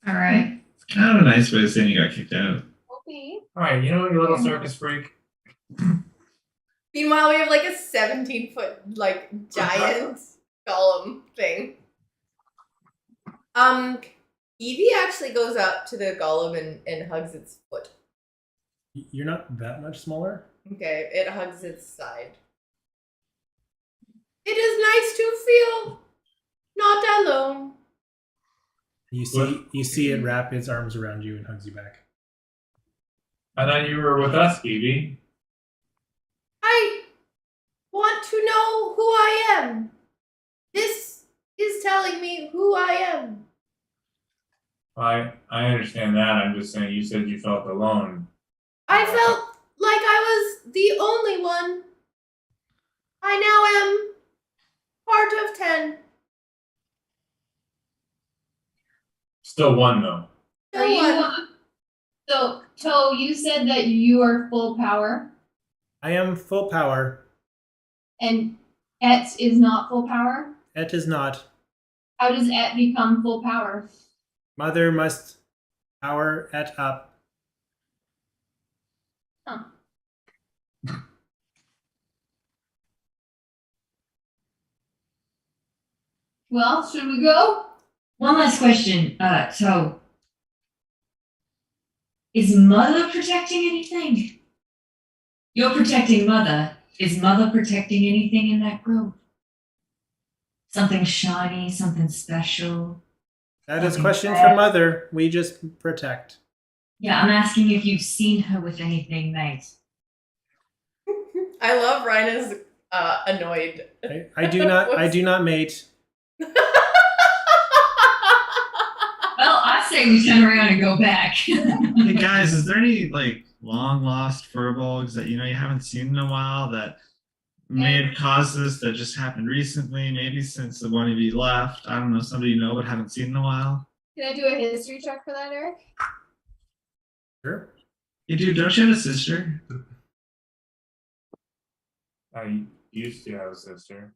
All right. It's kind of a nice way of saying you got kicked out. Okay. Alright, you know what, you little circus freak? Meanwhile, we have like a 17-foot like giant golem thing. Evie actually goes up to the golem and hugs its foot. You're not that much smaller? Okay, it hugs its side. It is nice to feel not alone. You see it wrap its arms around you and hugs you back. I thought you were with us, Evie. I want to know who I am. This is telling me who I am. I understand that. I'm just saying you said you felt alone. I felt like I was the only one. I now am part of 10. Still one though. Are you so Toe, you said that you are full power I am full power. and Et is not full power? Et is not. How does Et become full power? Mother must power Et up. Huh. Well, should we go? One last question. So, is Mother protecting anything? You're protecting Mother. Is Mother protecting anything in that grove? Something shiny, something special? That is Okay. question for Mother. We just protect. Yeah, I'm asking if you've seen her with anything, mate. I love Rhina's annoyed. I do not mate. Well, I say we turn around and go back. Hey guys, is there any like long lost furbolgs that you haven't seen in a while that may have caused this that just happened recently, maybe since the one of you left? I don't know, somebody you know but haven't seen in a while? Can I do a history check for that, Eric? Sure. You do, don't you have a sister? I used to have a sister.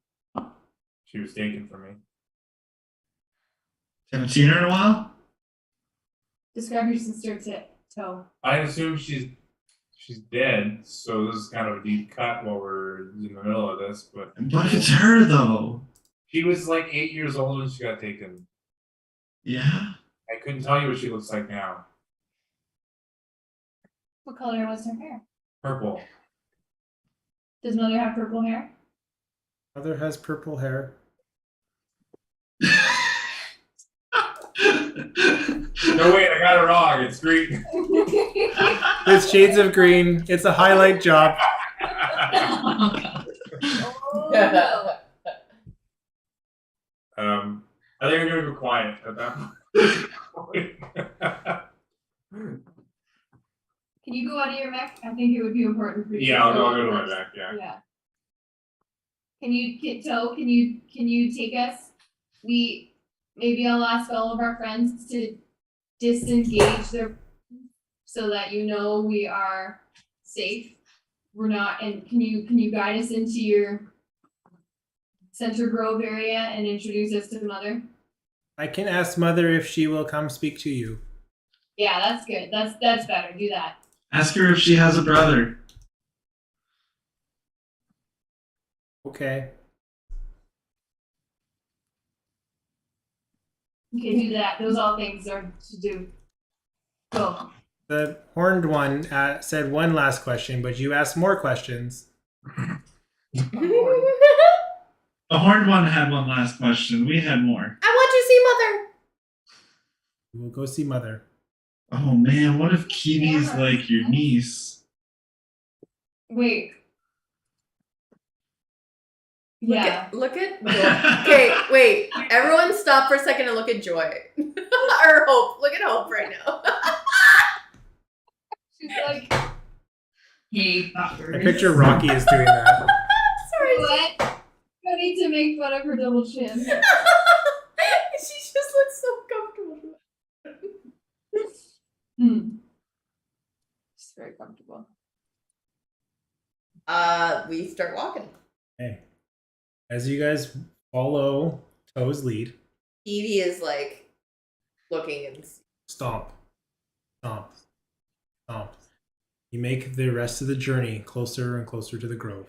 She was taken from me. Haven't seen her in a while? Describe your sister to Toe. I assume she's dead, so this is kind of a deep cut while we're in the middle of this, but But it's her though. she was like 8 years old when she got taken. Yeah? I couldn't tell you what she looks like now. What color was her hair? Purple. Does Mother have purple hair? Mother has purple hair. No, wait, I got it wrong. It's green. It's shades of green. It's a highlight job. Oh, no. I think I'm gonna go quiet at that point. Can you go out of your mech? I think it would be important for you. Yeah, I'll to go to my first. back, yeah. Yeah. Can you take us? Maybe I'll ask all of our friends to disengage their so that you know we are safe. We're not, and can you guide us into your Center Grove area and introduce us to Mother? I can ask Mother if she will come speak to you. Yeah, that's good. That's better. Do that. Ask her if she has a brother. Okay. You can do that. Those all things are to do. Go. The horned one said one last question, but you asked more questions. The horned one had one last question. We had more. I want to see Mother. We will go see Mother. Oh man, what if Kiwi's like your niece? Wait. Yeah. Look at Joy. Okay, wait. Everyone stop for a second and look at Joy. Or Hope. Look at Hope right now. She's like, Hey, I picture Rocky is doing that. Sorry. what? I need to make fun of her double chin. She just looks so comfortable. She's very comfortable. We start walking. Okay. As you guys follow Toe's lead, Evie is like looking and stomp, stomp, stomp. You make the rest of the journey closer and closer to the grove.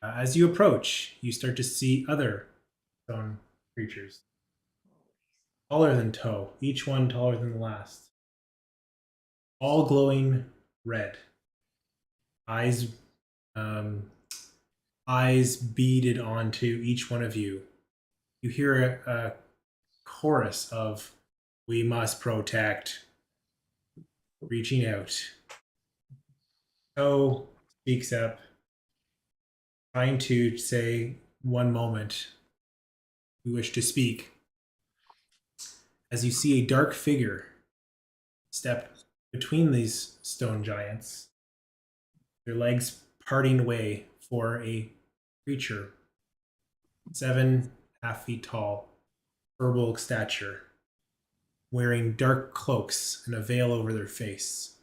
As you approach, you start to see other stone creatures. Taller than Toe, each one taller than the last. All glowing red. Eyes beaded onto each one of you. You hear a chorus of, "We must protect," reaching out. Toe speaks up, trying to say, "One moment, we wish to speak." As you see a dark figure step between these stone giants, their legs parting way for a creature 7.5 feet tall, herbal stature, wearing dark cloaks and a veil over their face.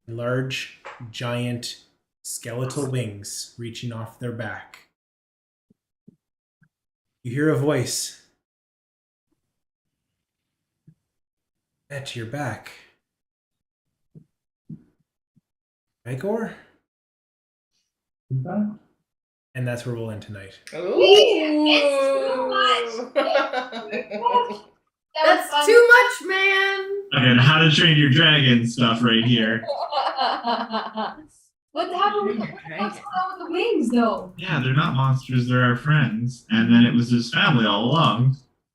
Large, giant, skeletal wings reaching off their back. You hear a voice. At your back. Igor? And that's where we'll end tonight. That's too much, man. And How to Train Your Dragon stuff right here. What happened with what's going on with the wings, though? Yeah, they're not monsters, they're our friends. And then it was his family all along.